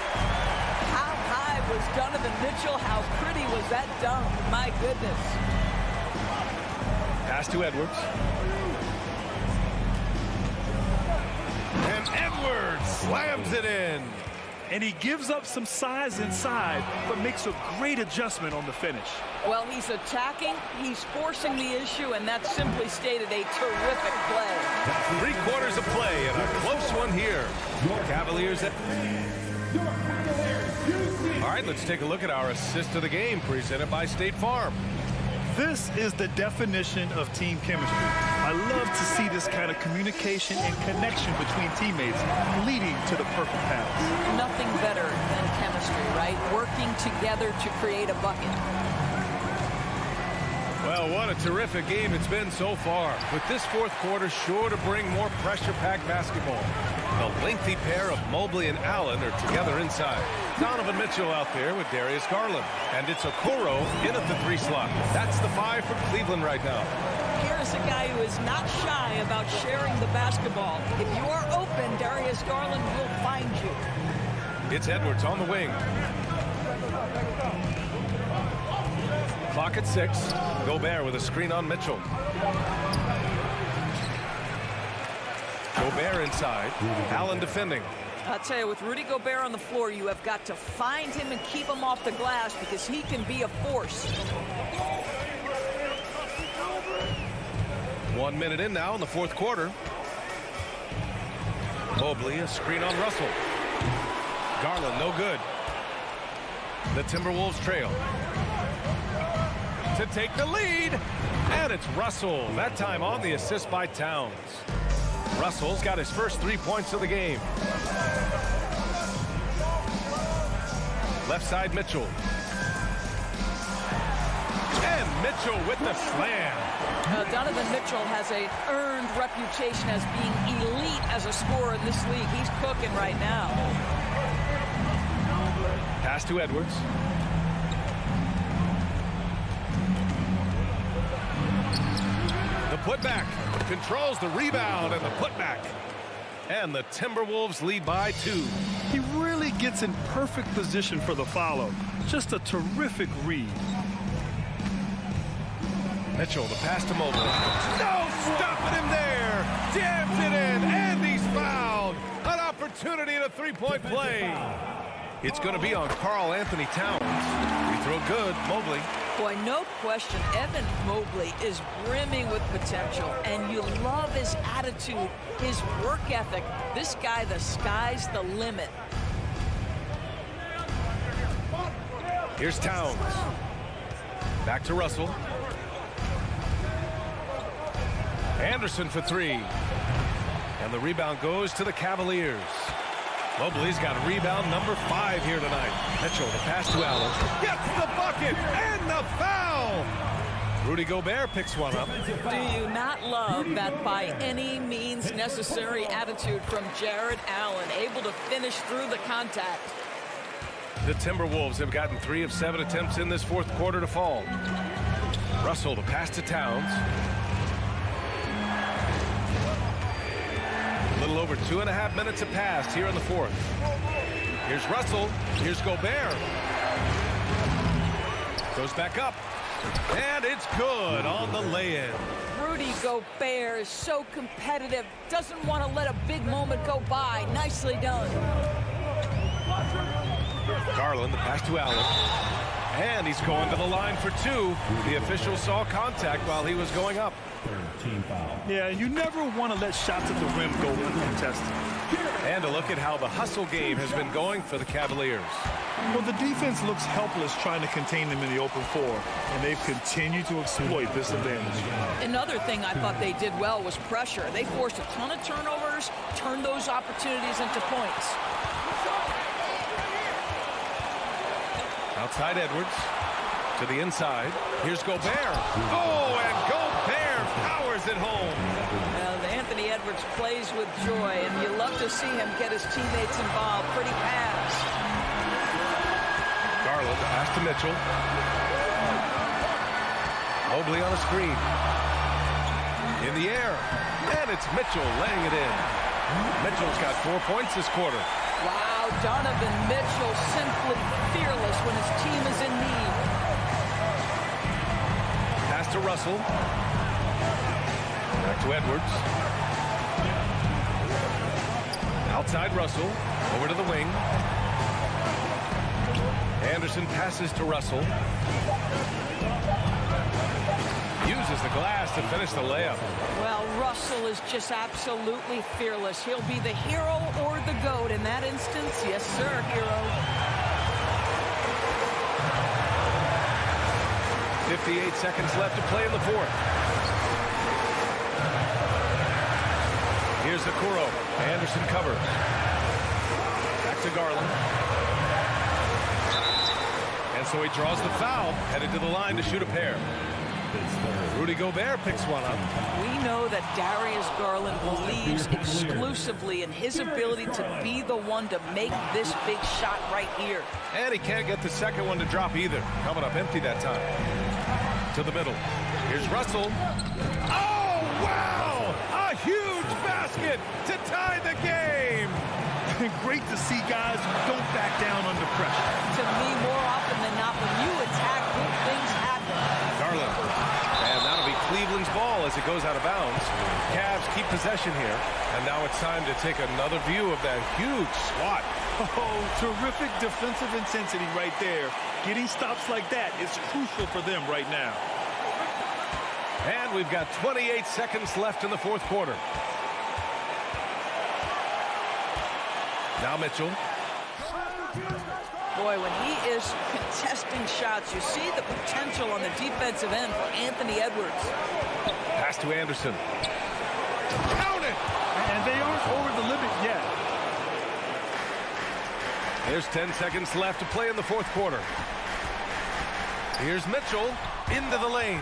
How high was Donovan Mitchell? How pretty was that dunk? My goodness. Pass to Edwards. And Edwards slams it in. And he gives up some size inside, but makes a great adjustment on the finish. Well, he's attacking, he's forcing the issue, and that's simply stated a terrific play. 3 quarters of play and a close one here. Cavaliers at All right, let's take a look at our assist of the game presented by State Farm. This is the definition of team chemistry. I love to see this kind of communication and connection between teammates leading to the perfect pass. Nothing better than chemistry, right? Working together to create a bucket. Well, what a terrific game it's been so far, with this fourth quarter sure to bring more pressure-packed basketball. The lengthy pair of Mobley and Allen are together inside. Donovan Mitchell out there with Darius Garland. And it's Okoro in at the 3 slot. That's the 5 for Cleveland right now. Here's a guy who is not shy about sharing the basketball. If you are open, Darius Garland will find you. It's Edwards on the wing. Clock at 6. Gobert with a screen on Mitchell. Gobert inside. Allen defending. I'll tell you, with Rudy Gobert on the floor, you have got to find him and keep him off the glass because he can be a force. 1 minute in now in the fourth quarter. Mobley, a screen on Russell. Garland, no good. The Timberwolves trail. To take the lead, and it's Russell, that time on the assist by Towns. Russell's got his first 3 points of the game. Left side, Mitchell. And Mitchell with the slam. Donovan Mitchell has an earned reputation as being elite as a scorer in this league. He's cooking right now. Pass to Edwards. The putback controls the rebound and the putback. And the Timberwolves lead by 2. He really gets in perfect position for the follow. Just a terrific read. Mitchell, the pass to Mobley. No stopping him there. Jams it in, and he's fouled. An opportunity in a 3-point play. It's going to be on Karl Anthony Towns. Free throw good, Mobley. Boy, no question, Evan Mobley is brimming with potential, and you love his attitude, his work ethic. This guy, the sky's the limit. Here's Towns. Back to Russell. Anderson for 3. And the rebound goes to the Cavaliers. Mobley's got rebound number 5 here tonight. Mitchell, the pass to Allen. Gets the bucket and the foul. Rudy Gobert picks one up. Do you not love that by any means necessary attitude from Jared Allen, able to finish through the contact? The Timberwolves have gotten 3 of 7 attempts in this fourth quarter to fall. Russell, the pass to Towns. A little over 2.5 minutes have passed here in the fourth. Here's Russell. Here's Gobert. Goes back up. And it's good on the lay-in. Rudy Gobert is so competitive. Doesn't want to let a big moment go by. Nicely done. Garland, the pass to Allen. And he's going to the line for 2. The official saw contact while he was going up. Yeah, you never want to let shots at the rim go uncontested. And a look at how the hustle game has been going for the Cavaliers. Well, the defense looks helpless trying to contain them in the open floor, and they've continued to exploit this advantage. Another thing I thought they did well was pressure. They forced a ton of turnovers, turned those opportunities into points. Outside Edwards to the inside. Here's Gobert. Oh, and Gobert powers it home. Well, Anthony Edwards plays with joy, and you love to see him get his teammates involved. Pretty pass. Garland, the pass to Mitchell. Mobley on a screen. In the air. And it's Mitchell laying it in. Mitchell's got 4 points this quarter. Wow, Donovan Mitchell simply fearless when his team is in need. Pass to Russell. Back to Edwards. Outside Russell. Over to the wing. Anderson passes to Russell. Uses the glass to finish the layup. Well, Russell is just absolutely fearless. He'll be the hero or the GOAT in that instance. Yes, sir, hero. 58 seconds left to play in the fourth. Here's Okoro. Anderson covers. Back to Garland. And so he draws the foul, headed to the line to shoot a pair. Rudy Gobert picks one up. We know that Darius Garland believes exclusively in his ability to be the one to make this big shot right here. And he can't get the second one to drop either. Coming up empty that time. To the middle. Here's Russell. Oh, wow! A huge basket to tie the game. Great to see guys who don't back down under pressure. To me, more often than not, when you attack, good things happen. Garland. And that'll be Cleveland's ball as it goes out of bounds. Cavs keep possession here. And now it's time to take another view of that huge swat. Oh, terrific defensive intensity right there. Getting stops like that is crucial for them right now. And we've got 28 seconds left in the fourth quarter. Now Mitchell. Boy, when he is contesting shots, you see the potential on the defensive end for Anthony Edwards. Pass to Anderson. Count it! And they aren't over the limit yet. There's 10 seconds left to play in the fourth quarter. Here's Mitchell into the lane.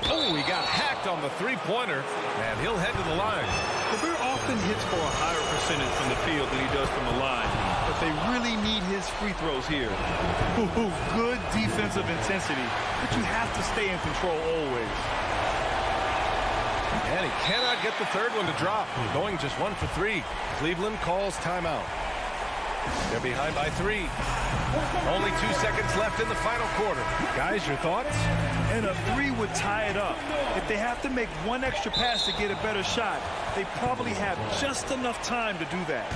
Oh, he got hacked on the three-pointer, and he'll head to the line. Gobert often hits for a higher percentage from the field than he does from the line, but they really need his free throws here. Ooh, good defensive intensity, but you have to stay in control always. And he cannot get the third one to drop. Going just 1 for 3. Cleveland calls timeout. They're behind by 3. Only 2 seconds left in the final quarter. Guys, your thoughts? And a 3 would tie it up. If they have to make one extra pass to get a better shot, they probably have just enough time to do that.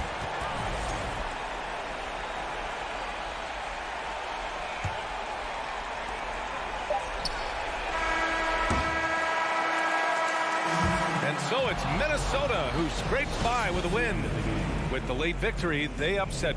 And so it's Minnesota who scrapes by with a win. With the late victory, they upset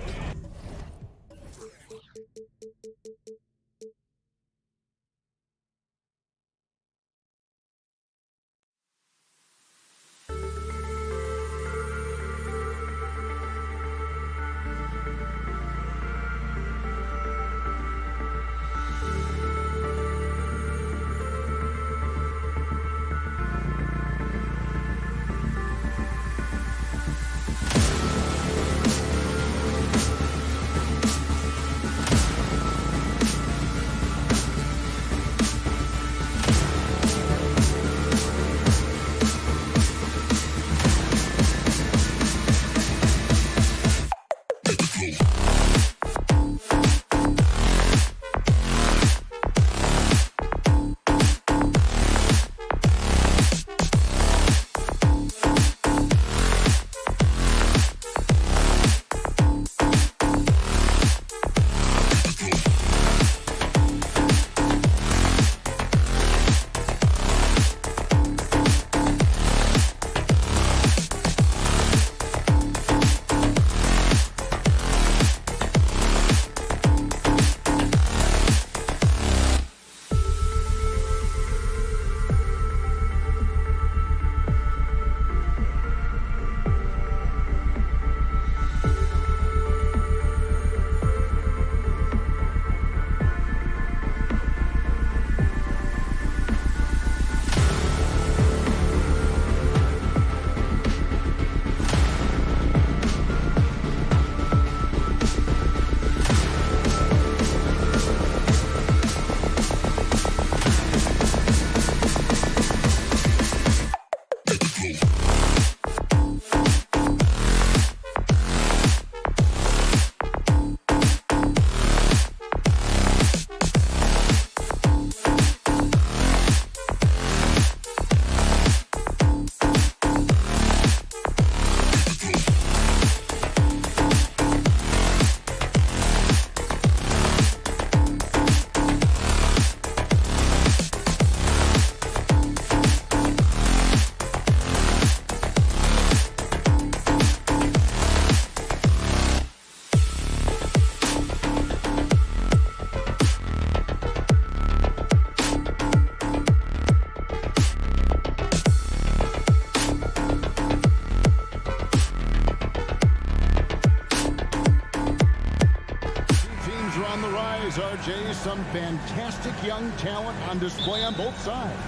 RJ, some fantastic young talent on display on both sides.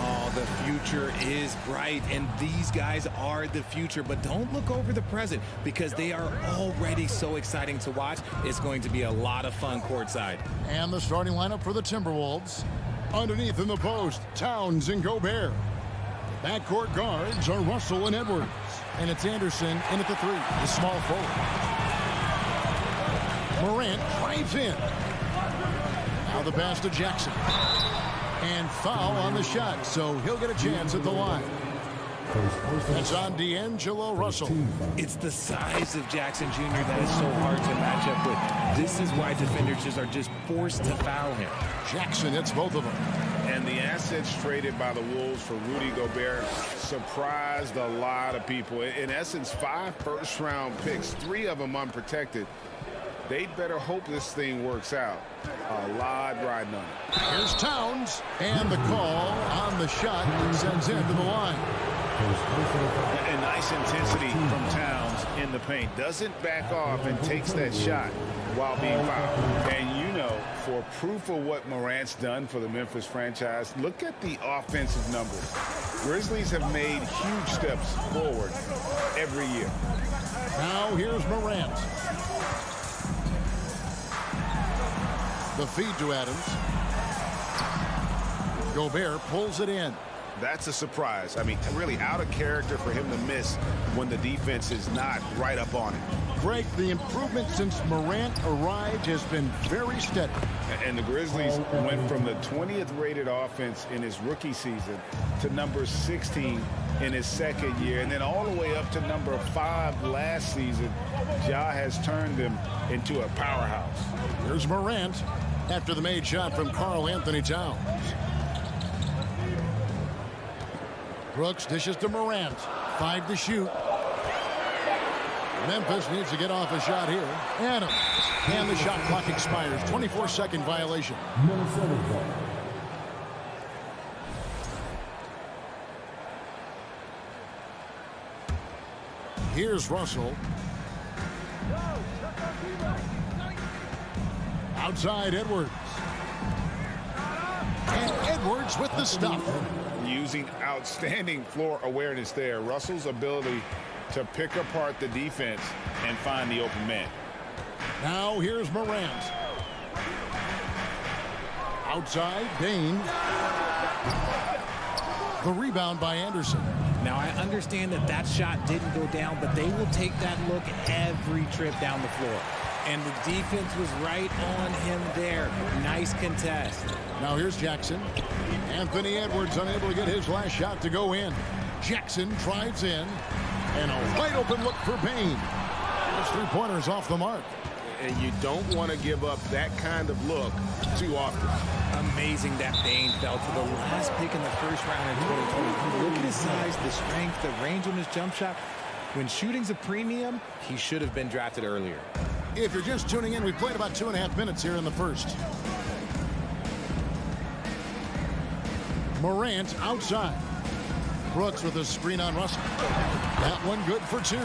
Oh, the future is bright, and these guys are the future. But don't look over the present, because they are already so exciting to watch. It's going to be a lot of fun courtside. And the starting lineup for the Timberwolves. Underneath in the post, Towns and Gobert. Backcourt guards are Russell and Edwards. And it's Anderson in at the 3, the small forward. Morant drives in. Now the pass to Jackson. And foul on the shot, so he'll get a chance at the line. That's on D'Angelo Russell. It's the size of Jackson Jr. that is so hard to match up with. This is why defenders just are just forced to foul him. Jackson hits both of them. And the assets traded by the Wolves for Rudy Gobert surprised a lot of people. In essence, 5 first-round picks, 3 of them unprotected. They'd better hope this thing works out. A lot riding on it. Here's Towns, and the call on the shot sends him to the line. And nice intensity from Towns in the paint. Doesn't back off and takes that shot while being fouled. And you know, for proof of what Morant's done for the Memphis franchise, look at the offensive numbers. Grizzlies have made huge steps forward every year. Now here's Morant. The feed to Adams. Gobert pulls it in. That's a surprise. I mean, really out of character for him to miss when the defense is not right up on him. Greg, the improvement since Morant arrived has been very steady. And the Grizzlies went from the 20th rated offense in his rookie season to number 16 in his second year, and then all the way up to number 5 last season. Ja has turned them into a powerhouse. Here's Morant after the made shot from Karl Anthony Towns. Brooks dishes to Morant. 5 to shoot. Memphis needs to get off a shot here. Adams. And the shot clock expires. 24-second violation. Here's Russell. Outside Edwards. And Edwards with the stuff. Using outstanding floor awareness there. Russell's ability to pick apart the defense and find the open man. Now here's Morant. Outside, Dane. The rebound by Anderson. Now, I understand that that shot didn't go down, but they will take that look every trip down the floor. And the defense was right on him there. Nice contest. Now here's Jackson. Anthony Edwards unable to get his last shot to go in. Jackson drives in. And a wide open look for Bane. Those 3-pointers off the mark. And you don't want to give up that kind of look too often. Amazing that Bane fell to the last pick in the first round in 2020. Look at his size, the strength, the range on his jump shot. When shooting's a premium, he should have been drafted earlier. If you're just tuning in, we played about 2.5 minutes here in the first. Morant outside. Brooks with a screen on Russell. That one good for 2.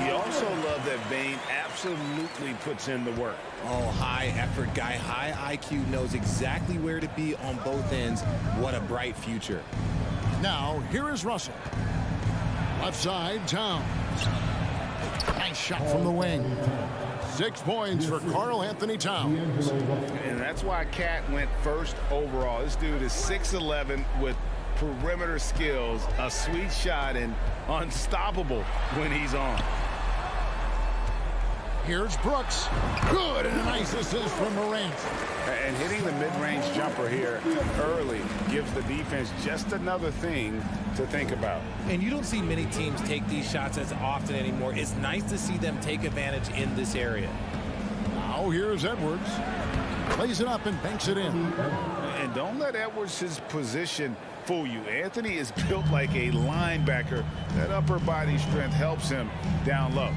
You also love that Bane absolutely puts in the work. Oh, high effort guy, high IQ, knows exactly where to be on both ends. What a bright future. Now, here is Russell. Left side, Towns. Nice shot from the wing. 6 points for Karl Anthony Towns. And that's why Cat went first overall. This dude is 6'11" with perimeter skills, a sweet shot, and unstoppable when he's on. Here's Brooks. Good, and a nice assist from Morant. And hitting the mid-range jumper here early gives the defense just another thing to think about. And you don't see many teams take these shots as often anymore. It's nice to see them take advantage in this area. Now here's Edwards. Plays it up and banks it in. And don't let Edwards' position fool you. Anthony is built like a linebacker. That upper body strength helps him down low.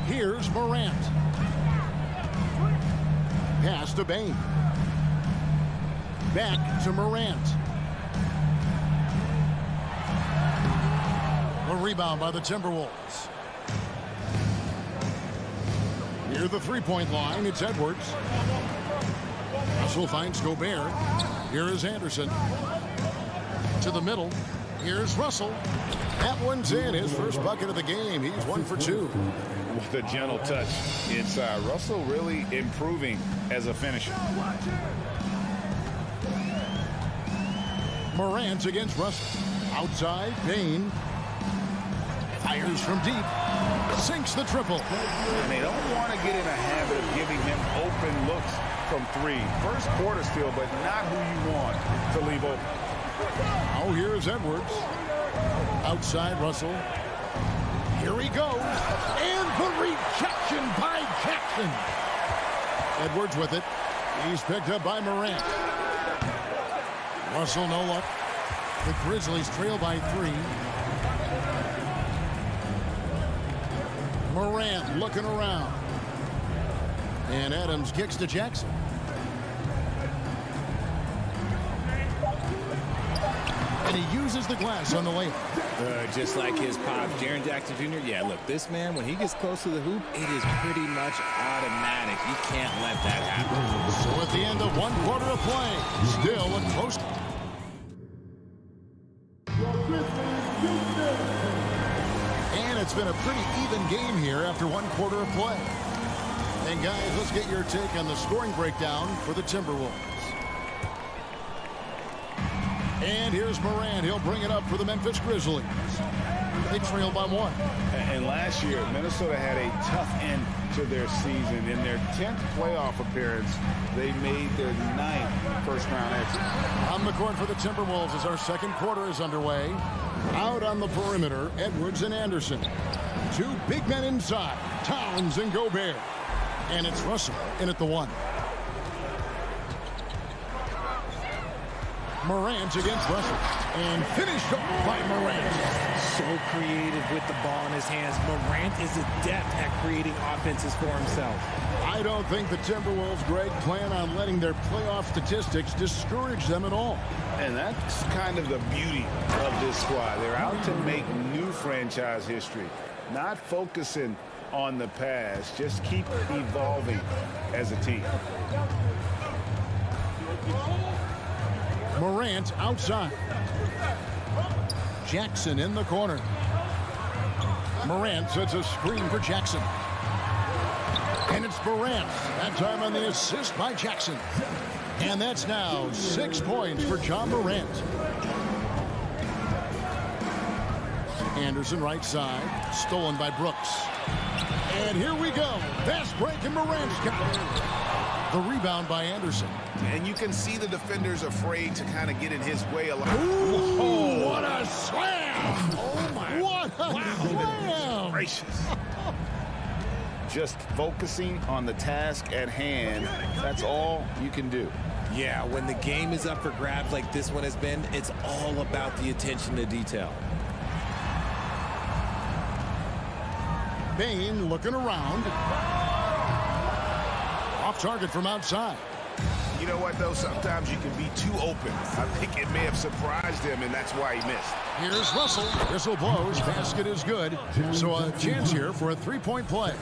Here's Morant. Pass to Bane. Back to Morant. A rebound by the Timberwolves. Near the 3-point line, it's Edwards. Russell finds Gobert. Here is Anderson. To the middle. Here's Russell. That one's in. His first bucket of the game. He's 1 for 2. With a gentle touch inside. Russell really improving as a finisher. Morant against Russell. Outside, Payne. Fires from deep. Sinks the triple. And they don't want to get in a habit of giving him open looks from 3. First quarter still, but not who you want to leave open. Oh, here's Edwards. Outside, Russell. Here he goes. And the rejection by Jackson. Edwards with it. He's picked up by Morant. Russell no luck. The Grizzlies trail by 3. Morant looking around. And Adams kicks to Jackson. And he uses the glass on the layup. Just like his pop, Jaren Jackson Jr. Yeah, look, this man, when he gets close to the hoop, it is pretty much automatic. You can't let that happen. So at the end of 1 quarter of play, still a close. And it's been a pretty even game here after 1 quarter of play. And guys, let's get your take on the scoring breakdown for the Timberwolves. And here's Morant. He'll bring it up for the Memphis Grizzlies. They trail by 1. And last year, Minnesota had a tough end to their season. In their 10th playoff appearance, they made their 9th first-round exit. On the court for the Timberwolves as our second quarter is underway. Out on the perimeter, Edwards and Anderson. 2 big men inside, Towns and Gobert. And it's Russell in at the 1. Morant against Russell. And finished off by Morant. So creative with the ball in his hands. Morant is adept at creating offenses for himself. I don't think the Timberwolves, Greg, plan on letting their playoff statistics discourage them at all. And that's kind of the beauty of this squad. They're out to make new franchise history, not focusing on the past. Just keep evolving as a team. Morant outside. Jackson in the corner. Morant sets a screen for Jackson. And it's Morant. That time on the assist by Jackson. And that's now 6 points for John Morant. Anderson right side. Stolen by Brooks. And here we go. Fast break and Morant's got the rebound by Anderson. And you can see the defenders afraid to kind of get in his way a lot. Ooh, what a slam! Oh, my. What a slam! Gracious. Just focusing on the task at hand. That's all you can do. Yeah, when the game is up for grabs like this one has been, it's all about the attention to detail. Payne looking around. Off target from outside. You know what, though? Sometimes you can be too open. I think it may have surprised him, and that's why he missed. Here's Russell. Whistle blows. Basket is good. So a chance here for a 3-point play.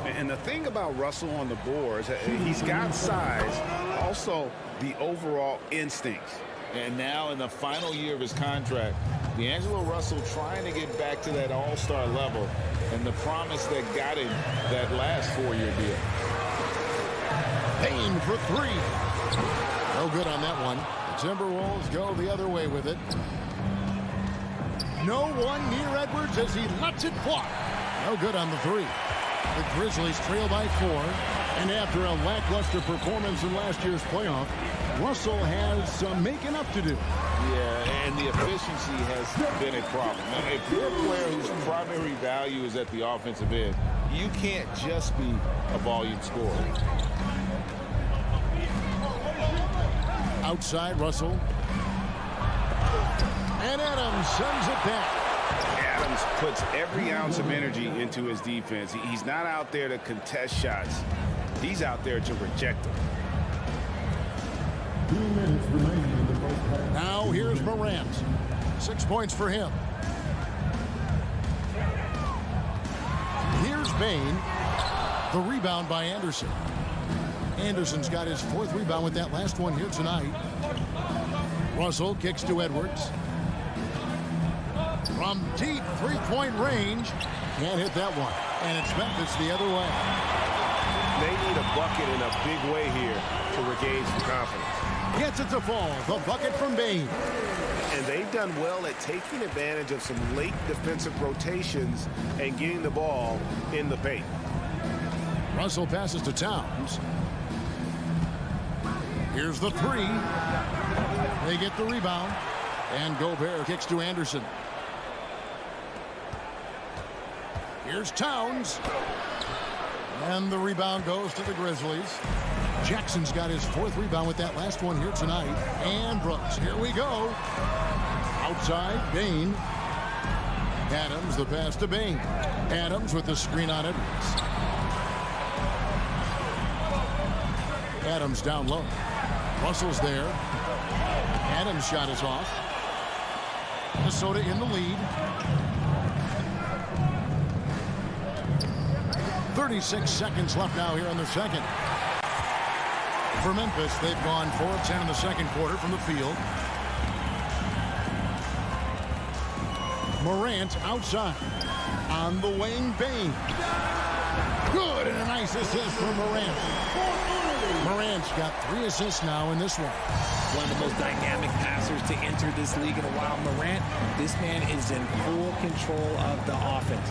And the thing about Russell on the boards, he's got size, also the overall instincts. And now in the final year of his contract, D'Angelo Russell trying to get back to that all-star level and the promise that got him that last 4-year deal. Payne for 3. No good on that one. The Timberwolves go the other way with it. No one near Edwards as he lets it fly. No good on the 3. The Grizzlies trail by 4. And after a lackluster performance in last year's playoff, Russell has some making up to do. Yeah, and the efficiency has been a problem. Now, if you're a player whose primary value is at the offensive end, you can't just be a volume scorer. Outside, Russell. And Adams sends it back. Adams puts every ounce of energy into his defense. He's not out there to contest shots. He's out there to reject them. Now here's Morant. 6 points for him. Here's Payne. The rebound by Anderson. Anderson's got his 4th rebound with that last one here tonight. Russell kicks to Edwards. From deep 3-point range. Can't hit that one. And it's Memphis the other way. They need a bucket in a big way here to regain some confidence. Gets it to fall. The bucket from Bain. And they've done well at taking advantage of some late defensive rotations and getting the ball in the paint. Russell passes to Towns. Here's the 3. They get the rebound. And Gobert kicks to Anderson. Here's Towns. And the rebound goes to the Grizzlies. Jackson's got his 4th rebound with that last one here tonight. And Brooks, here we go. Outside, Bain. Adams, the pass to Bain. Adams with the screen on Edwards. Adams down low. Russell's there. Adams' shot is off. Minnesota in the lead. 36 seconds left now here in the second. For Memphis, they've gone 4 of 10 in the second quarter from the field. Morant outside. On the wing, Bain. Good, and a nice assist from Morant. Morant's got 3 assists now in this one. One of the most dynamic passers to enter this league in a while. Morant, this man is in full control of the offense.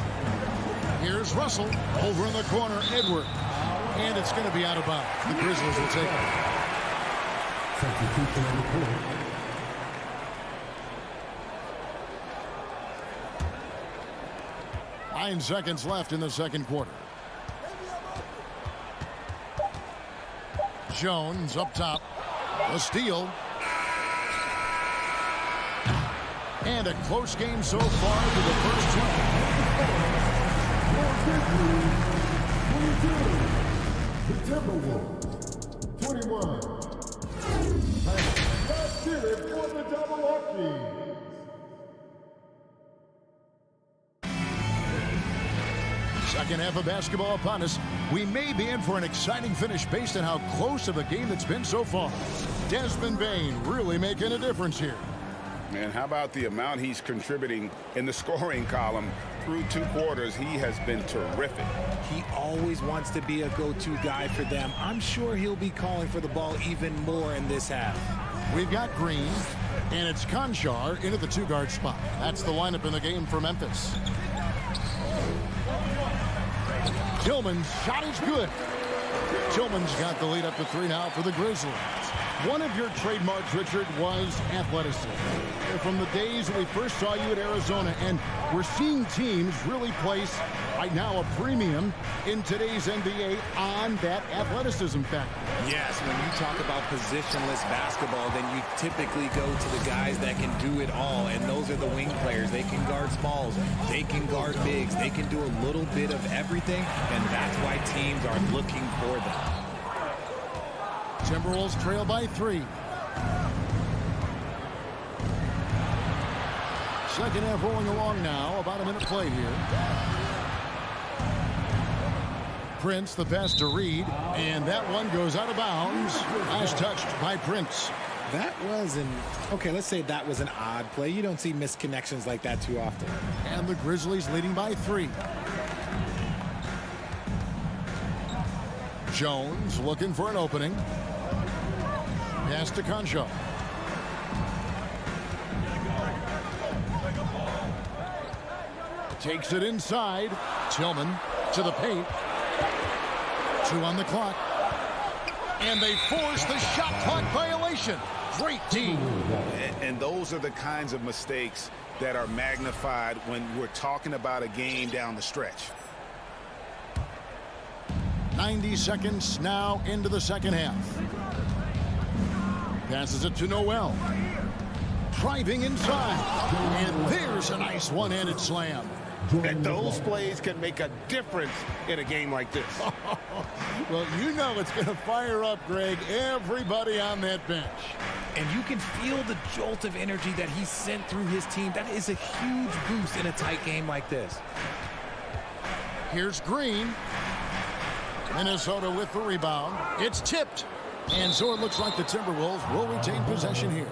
Here's Russell over in the corner, Edward. And it's going to be out of bounds. The Grizzlies will take it. 9 seconds left in the second quarter. Jones up top. A steal. And a close game so far to the first 20. The Timberwolves, 21. Let's hear it for the Milwaukee. Second half of basketball upon us. We may be in for an exciting finish based on how close of a game it's been so far. Desmond Bain really making a difference here. And how about the amount he's contributing in the scoring column? Through 2 quarters, he has been terrific. He always wants to be a go-to guy for them. I'm sure he'll be calling for the ball even more in this half. We've got Green, and it's Conchar into the 2-guard spot. That's the lineup in the game for Memphis. Tillman's shot is good. Tillman's got the lead up to 3 now for the Grizzlies. One of your trademarks, Richard, was athleticism. From the days when we first saw you at Arizona, and we're seeing teams really place, right now, a premium in today's NBA on that athleticism factor. Yes, when you talk about positionless basketball, then you typically go to the guys that can do it all, and those are the wing players. They can guard smalls, they can guard bigs, they can do a little bit of everything, and that's why teams are looking for them. Timberwolves trail by 3. Second half rolling along now. About a minute play here. Prince, the pass to Reed, and that one goes out of bounds. Last touched by Prince. That was let's say that was an odd play. You don't see misconnections like that too often. And the Grizzlies leading by 3. Jones looking for an opening. Pass to Concho. Takes it inside. Tillman to the paint. 2 on the clock. And they force the shot clock violation. Great team. And those are the kinds of mistakes that are magnified when we're talking about a game down the stretch. 90 seconds now into the second half. Passes it to Noel. Driving inside. And there's a nice one-handed slam. And those plays can make a difference in a game like this. Well, you know it's going to fire up, Greg, everybody on that bench. And you can feel the jolt of energy that he sent through his team. That is a huge boost in a tight game like this. Here's Green. Minnesota with the rebound. It's tipped. And so it looks like the Timberwolves will retain possession here.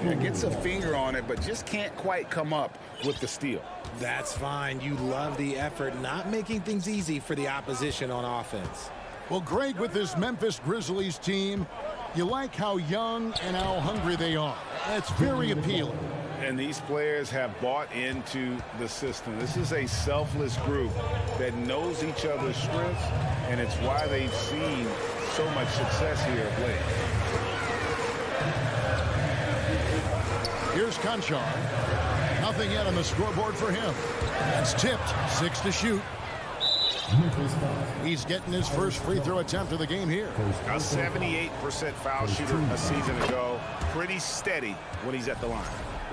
Yeah, gets a finger on it, but just can't quite come up with the steal. That's fine. You love the effort, not making things easy for the opposition on offense. Well, Greg, with this Memphis Grizzlies team, you like how young and how hungry they are. That's very appealing. And these players have bought into the system. This is a selfless group that knows each other's strengths, and it's why they've seen so much success here of late. Here's Conchar. Nothing yet on the scoreboard for him. That's tipped. 6 to shoot. He's getting his first free throw attempt of the game here. A 78% foul shooter a season ago. Pretty steady when he's at the line.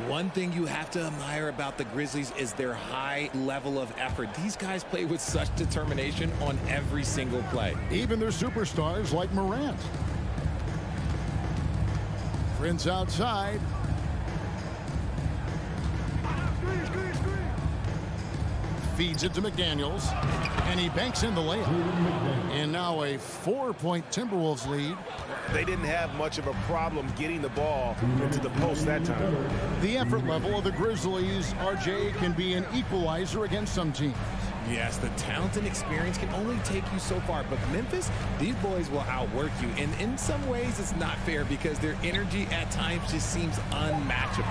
One thing you have to admire about the Grizzlies is their high level of effort. These guys play with such determination on every single play. Even their superstars like Morant. Prince outside. Feeds it to McDaniels, and he banks in the layup. And now a 4-point Timberwolves lead. They didn't have much of a problem getting the ball into the post that time. The effort level of the Grizzlies, RJ, can be an equalizer against some teams. Yes, the talent and experience can only take you so far, but Memphis, these boys will outwork you. And in some ways, it's not fair because their energy at times just seems unmatchable.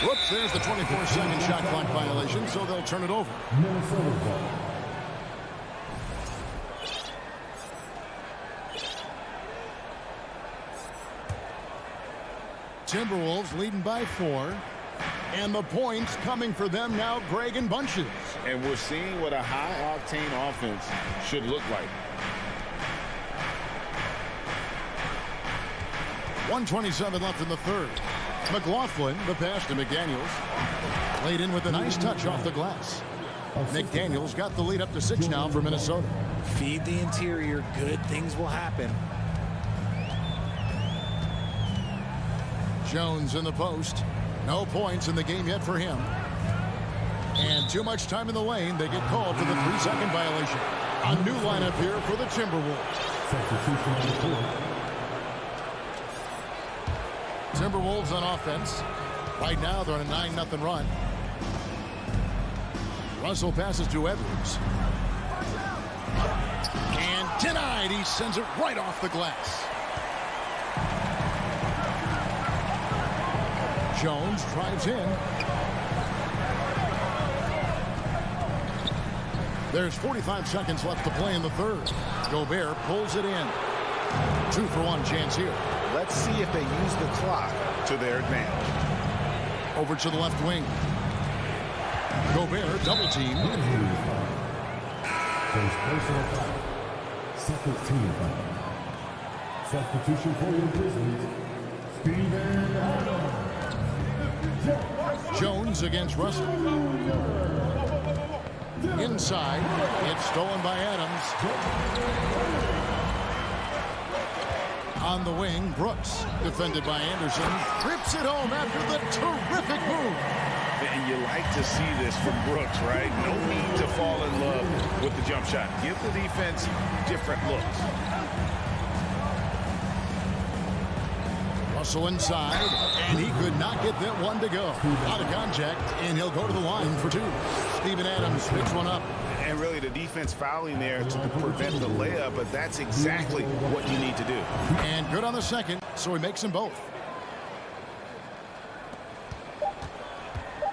Whoops, there's the 24-second shot clock violation, so they'll turn it over. Timberwolves leading by 4. And the points coming for them now, Greg, in bunches. And we're seeing what a high-octane offense should look like. 1:27 left in the third. McLaughlin, the pass to McDaniels. Laid in with a nice touch off the glass. McDaniels got the lead up to 6 now for Minnesota. Feed the interior. Good things will happen. Jones in the post. No points in the game yet for him. And too much time in the lane. They get called for the 3-second violation. A new lineup here for the Timberwolves. Timberwolves on offense. Right now they're on a 9-0 run. Russell passes to Edwards. And denied. He sends it right off the glass. Jones drives in. There's 45 seconds left to play in the third. Gobert pulls it in. 2-for-1 chance here. Let's see if they use the clock to their advantage. Over to the left wing. Gobert double team. Second team foul. Substitution for your Grizzlies, Steven Adams. Jones against Russell. Inside. It's stolen by Adams. On the wing, Brooks, defended by Anderson, rips it home after the terrific move. And you like to see this from Brooks, right? No need to fall in love with the jump shot. Give the defense different looks. Russell inside, and he could not get that one to go. Out of contact, and he'll go to the line for 2. Steven Adams picks one up. And really the defense fouling there to prevent the layup, but that's exactly what you need to do. And good on the second, so he makes them both.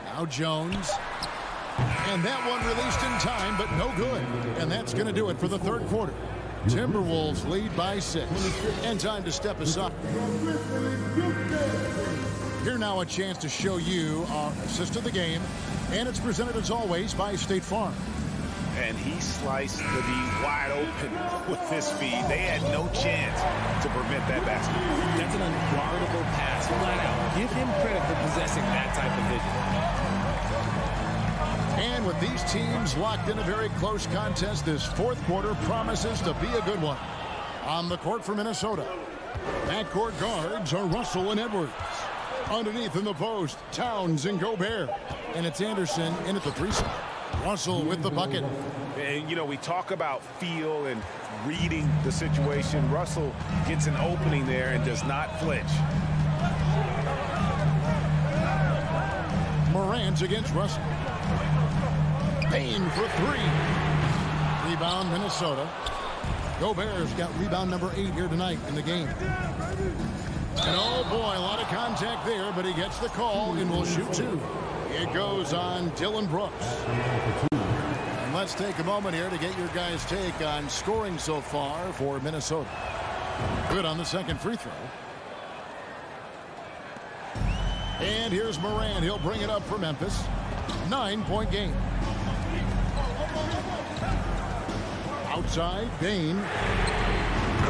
Now Jones. And that one released in time, but no good. And that's going to do it for the third quarter. Timberwolves lead by 6. And time to step aside. Here now a chance to show you our assist of the game. And it's presented as always by State Farm. And he sliced the D wide open with this feed. They had no chance to prevent that basket. That's an unguardable pass, flat out. Give him credit for possessing that type of vision. And with these teams locked in a very close contest, this fourth quarter promises to be a good one. On the court for Minnesota, backcourt guards are Russell and Edwards. Underneath in the post, Towns and Gobert. And it's Anderson in at the 3 spot. Russell with the bucket. And, you know, we talk about feel and reading the situation. Russell gets an opening there and does not flinch. Morant against Russell. Payne for three. Rebound, Minnesota. Gobert's got rebound number 8 here tonight in the game. And oh boy, a lot of contact there, but he gets the call and will shoot 2. It goes on Dillon Brooks. And let's take a moment here to get your guys' take on scoring so far for Minnesota. Good on the second free throw. And here's Morant. He'll bring it up for Memphis. 9-point game. Outside, Bain.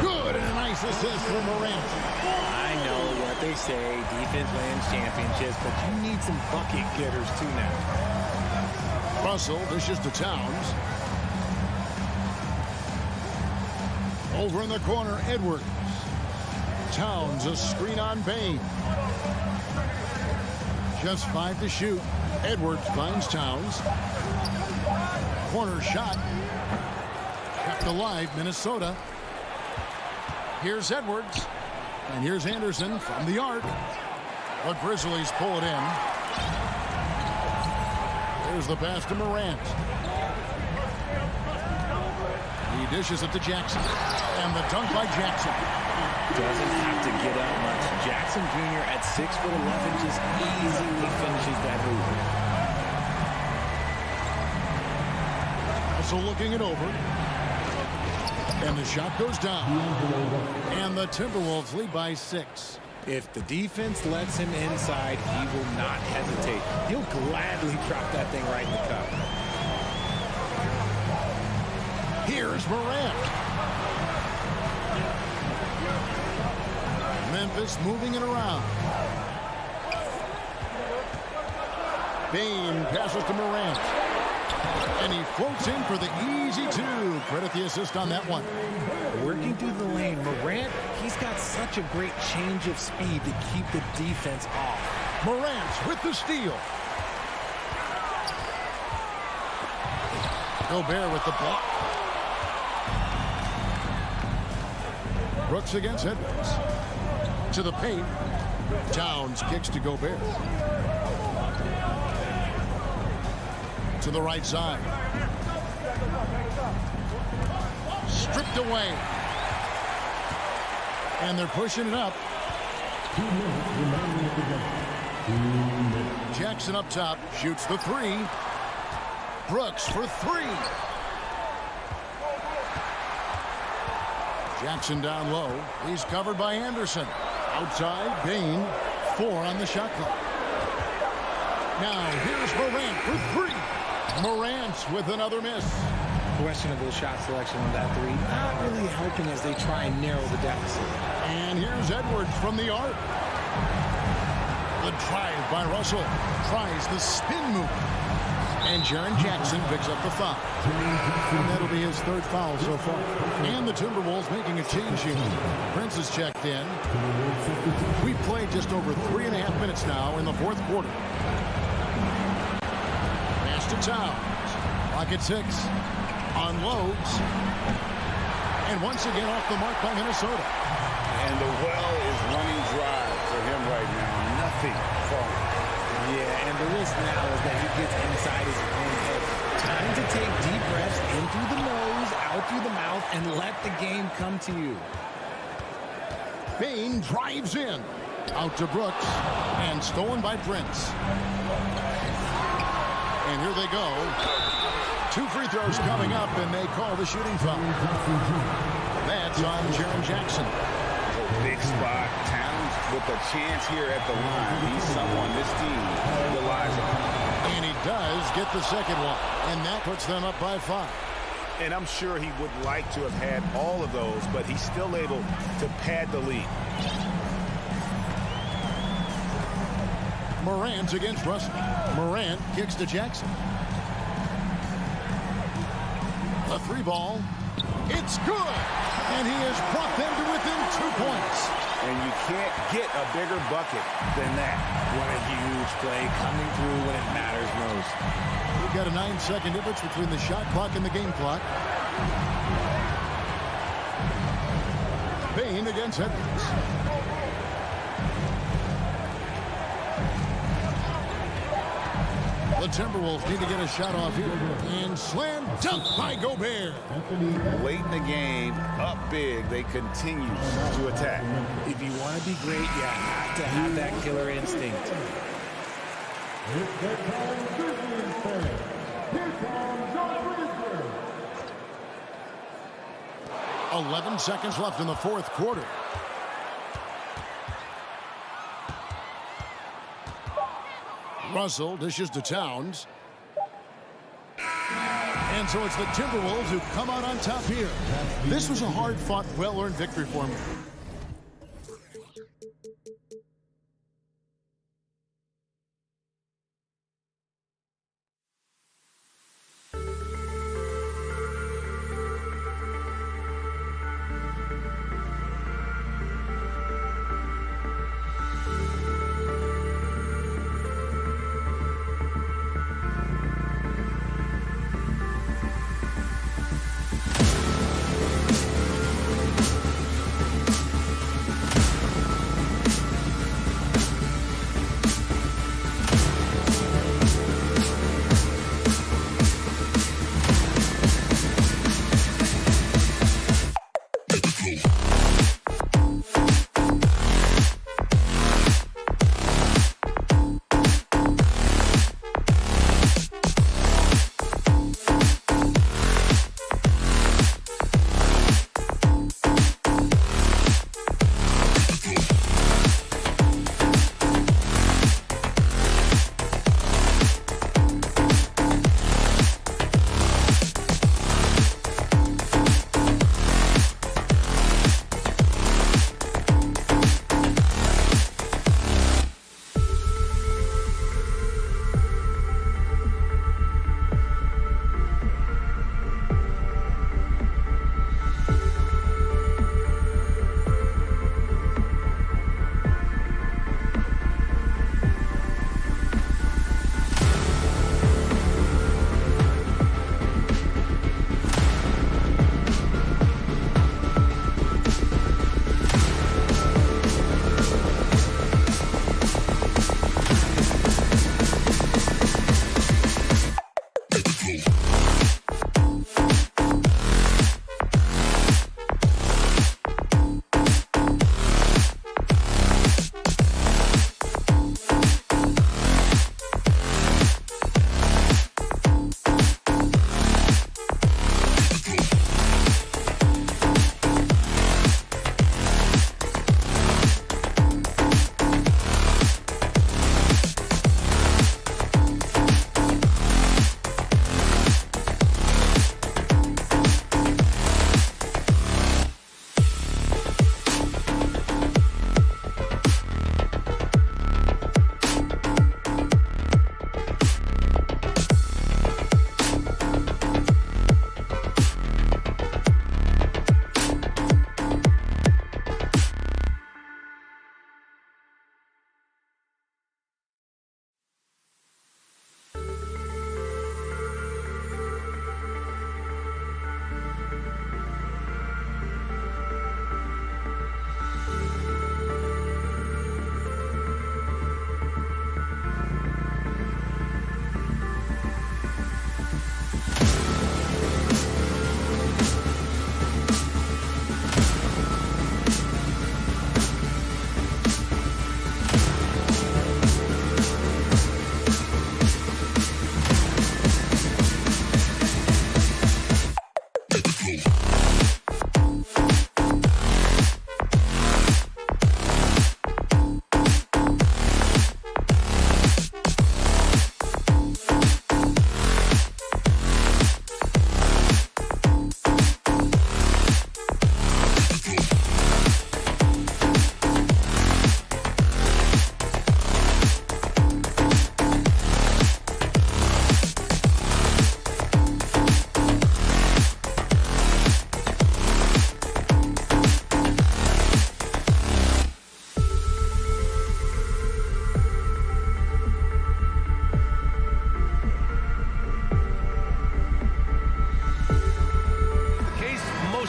Good, and a nice assist for Morant. I know what they say, defense wins championships, but you need some bucket getters too now. Russell dishes to Towns. Over in the corner, Edwards. Towns, a screen on Bain. Just 5 to shoot. Edwards finds Towns. Corner shot. Kept alive, Minnesota. Here's Edwards. And here's Anderson from the arc. The Grizzlies pull it in. There's the pass to Morant. He dishes it to Jackson. And the dunk by Jackson. Doesn't have to get up much. Jackson Jr. at 6'11" just easily finishes that move. Also looking it over. And the shot goes down. And the Timberwolves lead by 6. If the defense lets him inside, he will not hesitate. He'll gladly drop that thing right in the cup. Here's Morant. Memphis moving it around. Bain passes to Morant. And he floats in for the easy 2. Credit the assist on that one. Working through the lane, Morant, he's got such a great change of speed to keep the defense off. Morant with the steal. Gobert with the block. Brooks against Edwards. To the paint. Towns kicks to Gobert. To the right side. Stripped away. And they're pushing it up. 2 minutes remaining at the game. Jackson up top. Shoots the 3. Brooks for 3. Jackson down low. He's covered by Anderson. Outside, Bain. 4 on the shot clock. Now here's Morant for 3. Morant with another miss. Questionable shot selection on that 3. Not really helping as they try and narrow the deficit. And here's Edwards from the arc. The drive by Russell. Tries the spin move. And Jaren Jackson picks up the foul. And that'll be his 3rd foul so far. And the Timberwolves making a change here. Prince has checked in. We've played just over 3.5 minutes now in the 4th quarter. Pass to Towns. Clock at 6. Unloads. And once again off the mark by Minnesota. And the well is running dry for him right now. Nothing falling. Yeah, and the risk now is that he gets inside his own head. Time to take deep breaths in through the nose, out through the mouth, and let the game come to you. Bain drives in. Out to Brooks. And stolen by Prince. And here they go. 2 free throws coming up, and they call the shooting foul. That's on Jaren Jackson. Big spot. Towns with a chance here at the line. He's someone this team relies on. And he does get the second one. And that puts them up by 5. And I'm sure he would like to have had all of those, but he's still able to pad the lead. Morant against Russell. Morant kicks to Jackson. A 3 ball. It's good. And he has brought them to within 2 points. And you can't get a bigger bucket than that. What a huge play coming through when it matters most. We've got a 9-second difference between the shot clock and the game clock. Payne against Edwards. The Timberwolves need to get a shot off here. And slam dunk by Gobert. Late in the game, up big, they continue to attack. If you want to be great, you have to have that killer instinct. It's the time Grizzlies fan. Here comes the Grizzlies. 11 seconds left in the fourth quarter. Russell dishes to Towns. And so it's the Timberwolves who come out on top here. This was a hard-fought, well-earned victory for them.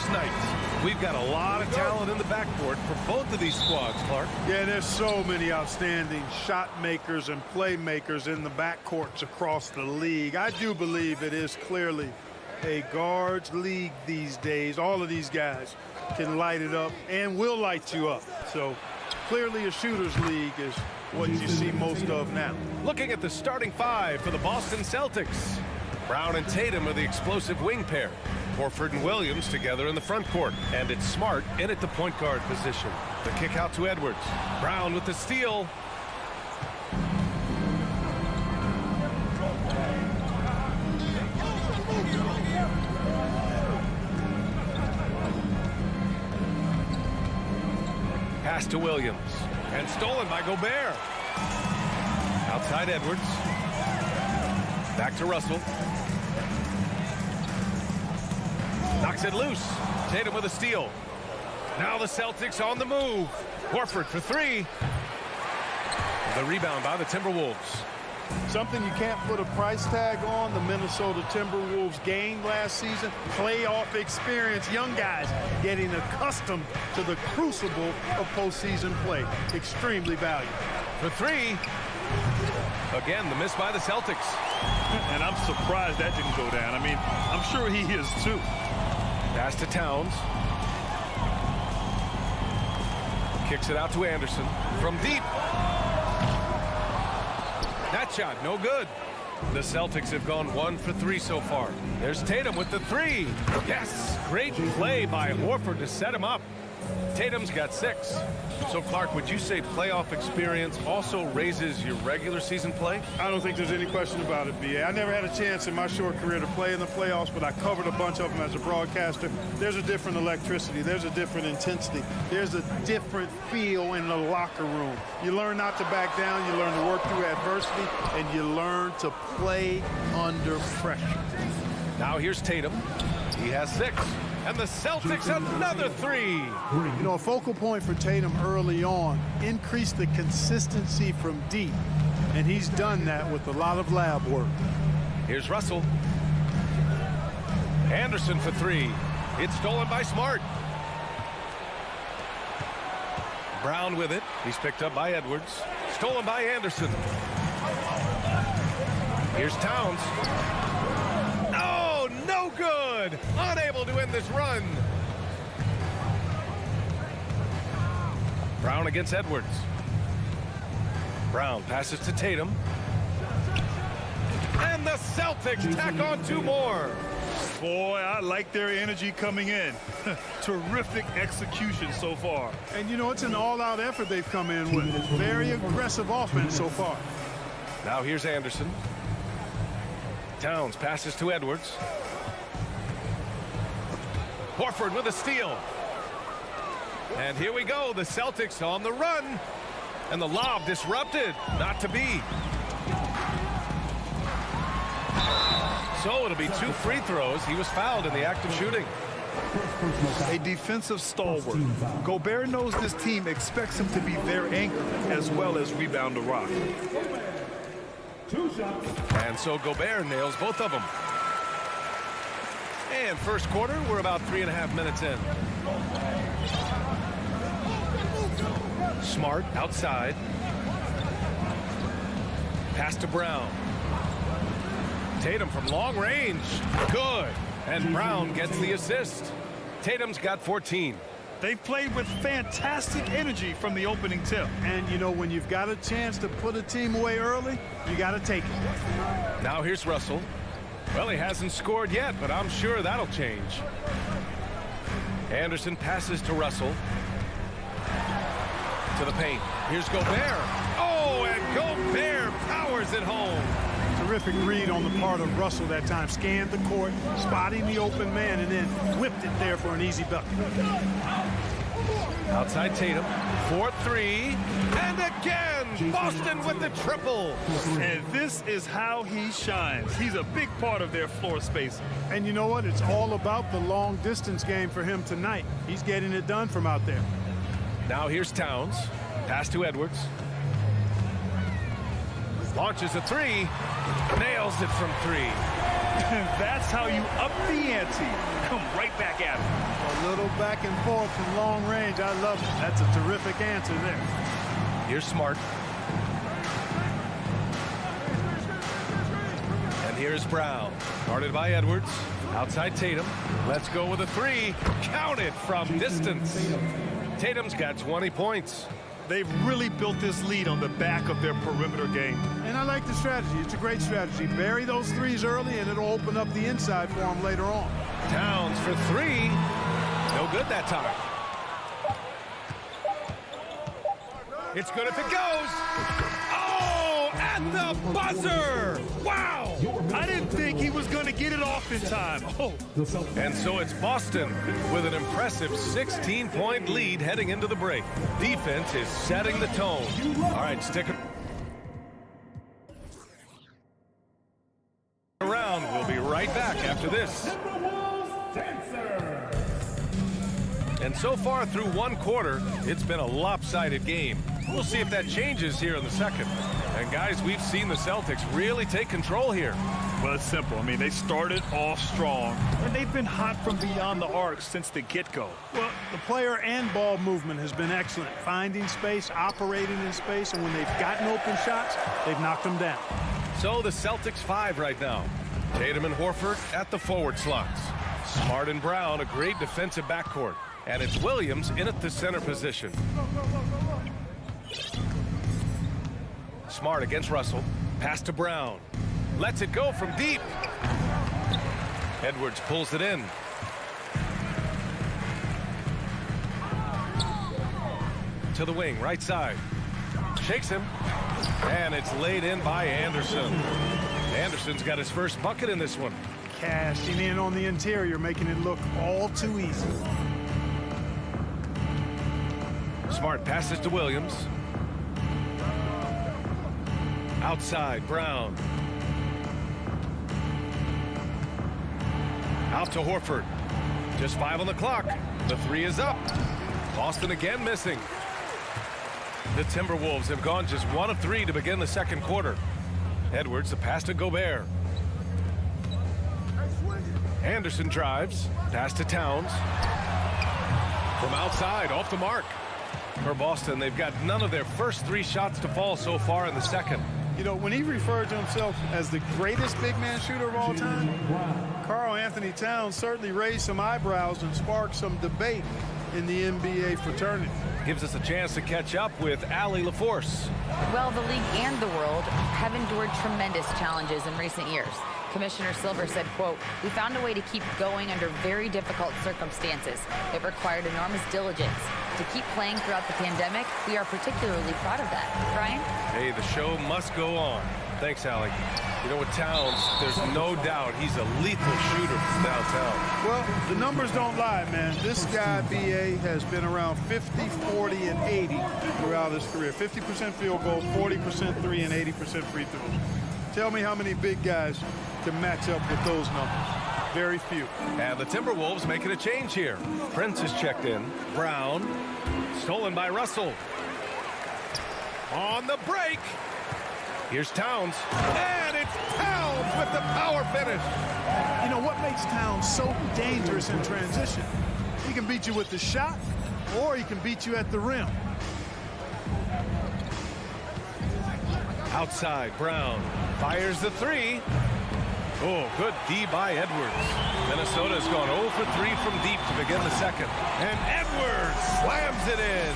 first night. We've got a lot of talent in the backcourt for both of these squads, Clark. Yeah, there's so many outstanding shot makers and playmakers in the backcourts across the league. I do believe it is clearly a guards league these days. All of these guys can light it up and will light you up. So clearly a shooters league is what you see most of now. Looking at the starting five for the Boston Celtics. Brown and Tatum are the explosive wing pair. Horford and Williams together in the front court. And it's Smart in at the point guard position. The kick out to Edwards. Brown with the steal. Pass to Williams. And stolen by Gobert. Outside Edwards. Back to Russell. Knocks it loose. Tatum with a steal. Now the Celtics on the move. Horford for three. The rebound by the Timberwolves. Something you can't put a price tag on, the Minnesota Timberwolves gained last season. Playoff experience, young guys getting accustomed to the crucible of postseason play. Extremely valuable. For three. Again, the miss by the Celtics. And I'm surprised that didn't go down. I mean, I'm sure he is too. Pass to Towns. Kicks it out to Anderson. From deep. That shot, no good. The Celtics have gone 1 for 3 so far. There's Tatum with the three. Yes, great play by Horford to set him up. Tatum's got 6. So, Clark, would you say playoff experience also raises your regular season play? I don't think there's any question about it, B.A. I never had a chance in my short career to play in the playoffs, but I covered a bunch of them as a broadcaster. There's a different electricity. There's a different intensity. There's a different feel in the locker room. You learn not to back down. You learn to work through adversity, and you learn to play under pressure. Now here's Tatum. He has 6. And the Celtics another 3. You know, a focal point for Tatum early on, increase the consistency from deep. And he's done that with a lot of lab work. Here's Russell. Anderson for 3. It's stolen by Smart. Brown with it. He's picked up by Edwards. Stolen by Anderson. Here's Towns. Oh, no good. Unable to end this run. Brown against Edwards. Brown passes to Tatum. And the Celtics tack on 2 more. Boy, I like their energy coming in. Terrific execution so far. And, you know, it's an all-out effort they've come in with. Very aggressive offense so far. Now here's Anderson. Towns passes to Edwards. Horford with a steal. And here we go. The Celtics on the run. And the lob disrupted. Not to be. So it'll be 2 free throws. He was fouled in the act of shooting. A defensive stalwart. Gobert knows this team expects him to be their anchor as well as rebound the rock. And so Gobert nails both of them. And first quarter, we're about 3.5 minutes in. Smart outside. Pass to Brown. Tatum from long range. Good. And Brown gets the assist. Tatum's got 14. They've played with fantastic energy from the opening tip. And, you know, when you've got a chance to put a team away early, you got to take it. Now here's Russell. Well, he hasn't scored yet, but I'm sure that'll change. Anderson passes to Russell. To the paint. Here's Gobert. Oh, and Gobert powers it home. Terrific read on the part of Russell that time. Scanned the court, spotting the open man, and then whipped it there for an easy bucket. Outside Tatum. 4-3. And again, Boston with the triple. And this is how he shines. He's a big part of their floor space. And you know what? It's all about the long distance game for him tonight. He's getting it done from out there. Now here's Towns. Pass to Edwards. Launches a 3. Nails it from 3. And that's how you up the ante. Come right back at him. A little back and forth from long range. I love it. That's a terrific answer there. Here's Smart. And here's Brown. Guarded by Edwards. Outside Tatum. Let's go with a three. Count it from distance. Tatum's got 20 points. They've really built this lead on the back of their perimeter game. And I like the strategy. It's a great strategy. Bury those threes early, and it'll open up the inside for them later on. Towns for three. No good that time. It's good if it goes. Oh, at the buzzer. Wow. I didn't think he was going to get it off in time. Oh. And so it's Boston with an impressive 16-point lead heading into the break. Defense is setting the tone. All right, stick around. We'll be right back after this. And so far through one quarter, it's been a lopsided game. We'll see if that changes here in the second. And guys, we've seen the Celtics really take control here. Well, it's simple. I mean, they started off strong, and they've been hot from beyond the arc since the get-go. Well, the player and ball movement has been excellent. Finding space, operating in space, and when they've gotten open shots, they've knocked them down. So the Celtics 5 right now. Tatum and Horford at the forward slots. Smart and Brown, a great defensive backcourt. And it's Williams in at the center position. Smart against Russell. Pass to Brown. Lets it go from deep. Edwards pulls it in. To the wing, right side. Shakes him. And it's laid in by Anderson. Anderson's got his first bucket in this one. Cashing in on the interior, making it look all too easy. Smart passes to Williams. Outside, Brown. Out to Horford. Just 5 on the clock. The three is up. Boston again missing. The Timberwolves have gone just 1 of 3 to begin the second quarter. Edwards, the pass to Gobert. Anderson drives. Pass to Towns. From outside, off the mark. For Boston, they've got none of their first 3 shots to fall so far in the second. You know, when he referred to himself as the greatest big man shooter of all time, Karl Anthony Towns certainly raised some eyebrows and sparked some debate in the NBA fraternity. Gives us a chance to catch up with Allie LaForce. Well, the league and the world have endured tremendous challenges in recent years. Commissioner Silver said, quote, "We found a way to keep going under very difficult circumstances. It required enormous diligence. To keep playing throughout the pandemic, we are particularly proud of that." Brian? Hey, the show must go on. Thanks, Allie. You know, with Towns, there's no doubt he's a lethal shooter from downtown. Well, the numbers don't lie, man. This guy, B.A., has been around 50, 40, and 80 throughout his career. 50% field goal, 40% three, and 80% free throws. Tell me how many big guys can match up with those numbers. Very few. And the Timberwolves making a change here. Prince is checked in. Brown, stolen by Russell. On the break. Here's Towns. And it's Towns with the power finish. You know, what makes Towns so dangerous in transition? He can beat you with the shot, or he can beat you at the rim. Outside, Brown fires the three. Oh, good D by Edwards. Minnesota's gone 0 for 3 from deep to begin the second. And Edwards slams it in.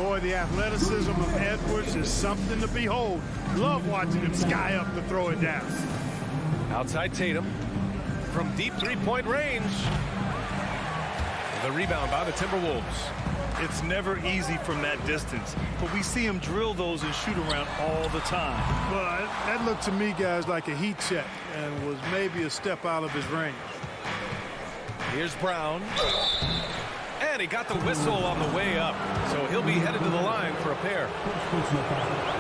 Boy, the athleticism of Edwards is something to behold. Love watching him sky up to throw it down. Outside Tatum from deep three-point range. The rebound by the Timberwolves. It's never easy from that distance, but we see him drill those and shoot around all the time. Well, that looked to me, guys, like a heat check and was maybe a step out of his range. Here's Brown. And he got the whistle on the way up, so he'll be headed to the line for a pair.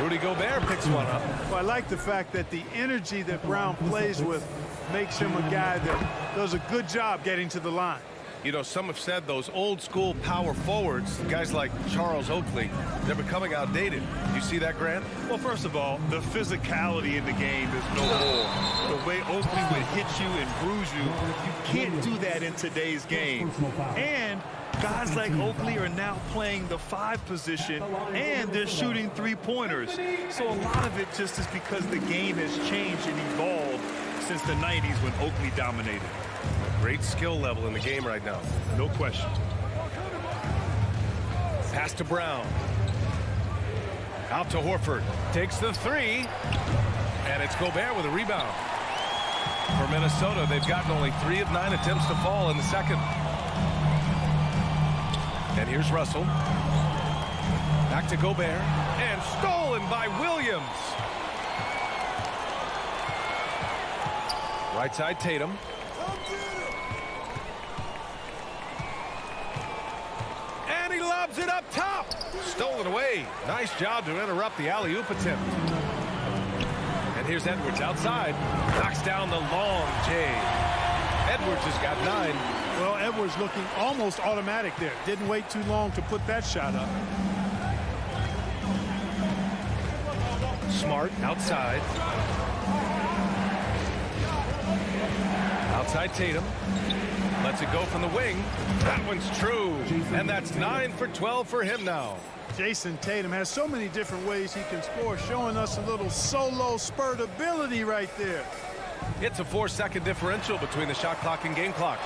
Rudy Gobert picks one up. Well, I like the fact that the energy that Brown plays with makes him a guy that does a good job getting to the line. You know, some have said those old school power forwards, guys like Charles Oakley, they're becoming outdated. You see that, Grant? Well, first of all, the physicality in the game is no more. The way Oakley would hit you and bruise you, you can't do that in today's game. And guys like Oakley are now playing the 5 position, and they're shooting 3-pointers. So a lot of it just is because the game has changed and evolved since the 90s when Oakley dominated. Great skill level in the game right now. No question. Pass to Brown. Out to Horford. Takes the 3. And it's Gobert with a rebound. For Minnesota, they've gotten only 3 of 9 attempts to fall in the second. And here's Russell. Back to Gobert. And stolen by Williams. Right side, Tatum. And he lobs it up top. Stolen away. Nice job to interrupt the alley-oop attempt. And here's Edwards outside. Knocks down the long J. Edwards has got 9. Well, Edwards looking almost automatic there. Didn't wait too long to put that shot up. Smart outside. Outside Tatum. Lets it go from the wing. That one's true. And that's 9 for 12 for him now. Jason Tatum has so many different ways he can score, showing us a little solo spurt ability right there. It's a 4-second differential between the shot clock and game clock.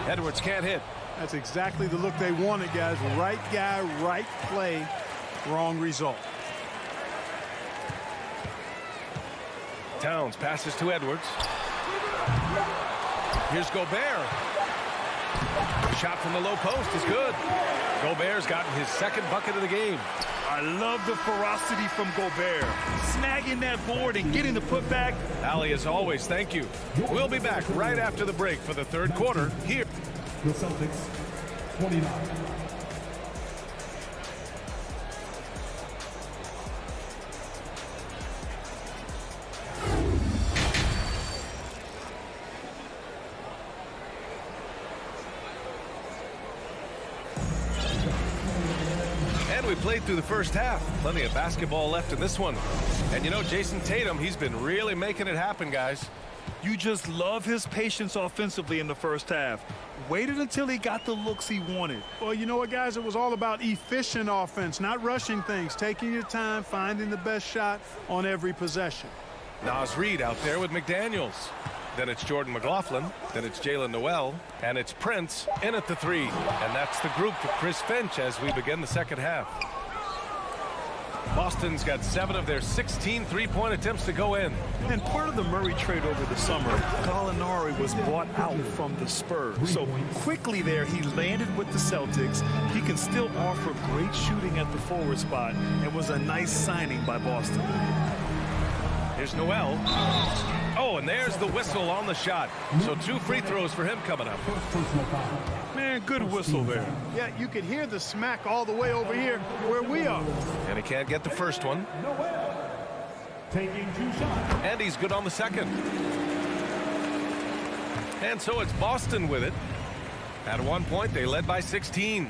Edwards can't hit. That's exactly the look they wanted, guys. Right guy, right play, wrong result. Towns passes to Edwards. Here's Gobert. Shot from the low post is good. Gobert's gotten his second bucket of the game. I love the ferocity from Gobert. Snagging that board and getting the putback. Ali, as always, thank you. We'll be back right after the break for the third quarter here. The Celtics, 29. We played through the first half. Plenty of basketball left in this one. And you know, Jason Tatum, he's been really making it happen, guys. You just love his patience offensively in the first half. Waited until he got the looks he wanted. Well, you know what, guys? It was all about efficient offense, not rushing things, taking your time, finding the best shot on every possession. Nas Reed out there with McDaniels. Then it's Jordan McLaughlin. Then it's Jalen Noel. And it's Prince in at the 3. And that's the group for Chris Finch as we begin the second half. Boston's got 7 of their 16 3-point attempts to go in. And part of the Murray trade over the summer, Gallinari was bought out from the Spurs. So quickly there, he landed with the Celtics. He can still offer great shooting at the forward spot and was a nice signing by Boston. Here's Noel. Oh, and there's the whistle on the shot. So 2 free throws for him coming up. Man, good whistle there. Yeah, you could hear the smack all the way over here where we are. And he can't get the first one. Taking 2 shots. And he's good on the second. And so it's Boston with it. At one point, they led by 16.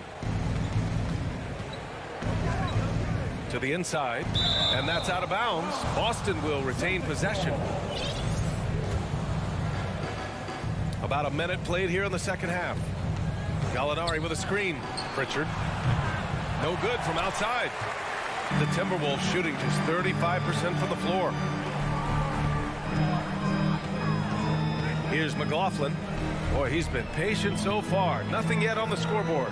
To the inside. And that's out of bounds. Boston will retain possession. About a minute played here in the second half. Gallinari with a screen. Pritchard. No good from outside. The Timberwolves shooting just 35% from the floor. Here's McLaughlin. Boy, he's been patient so far. Nothing yet on the scoreboard.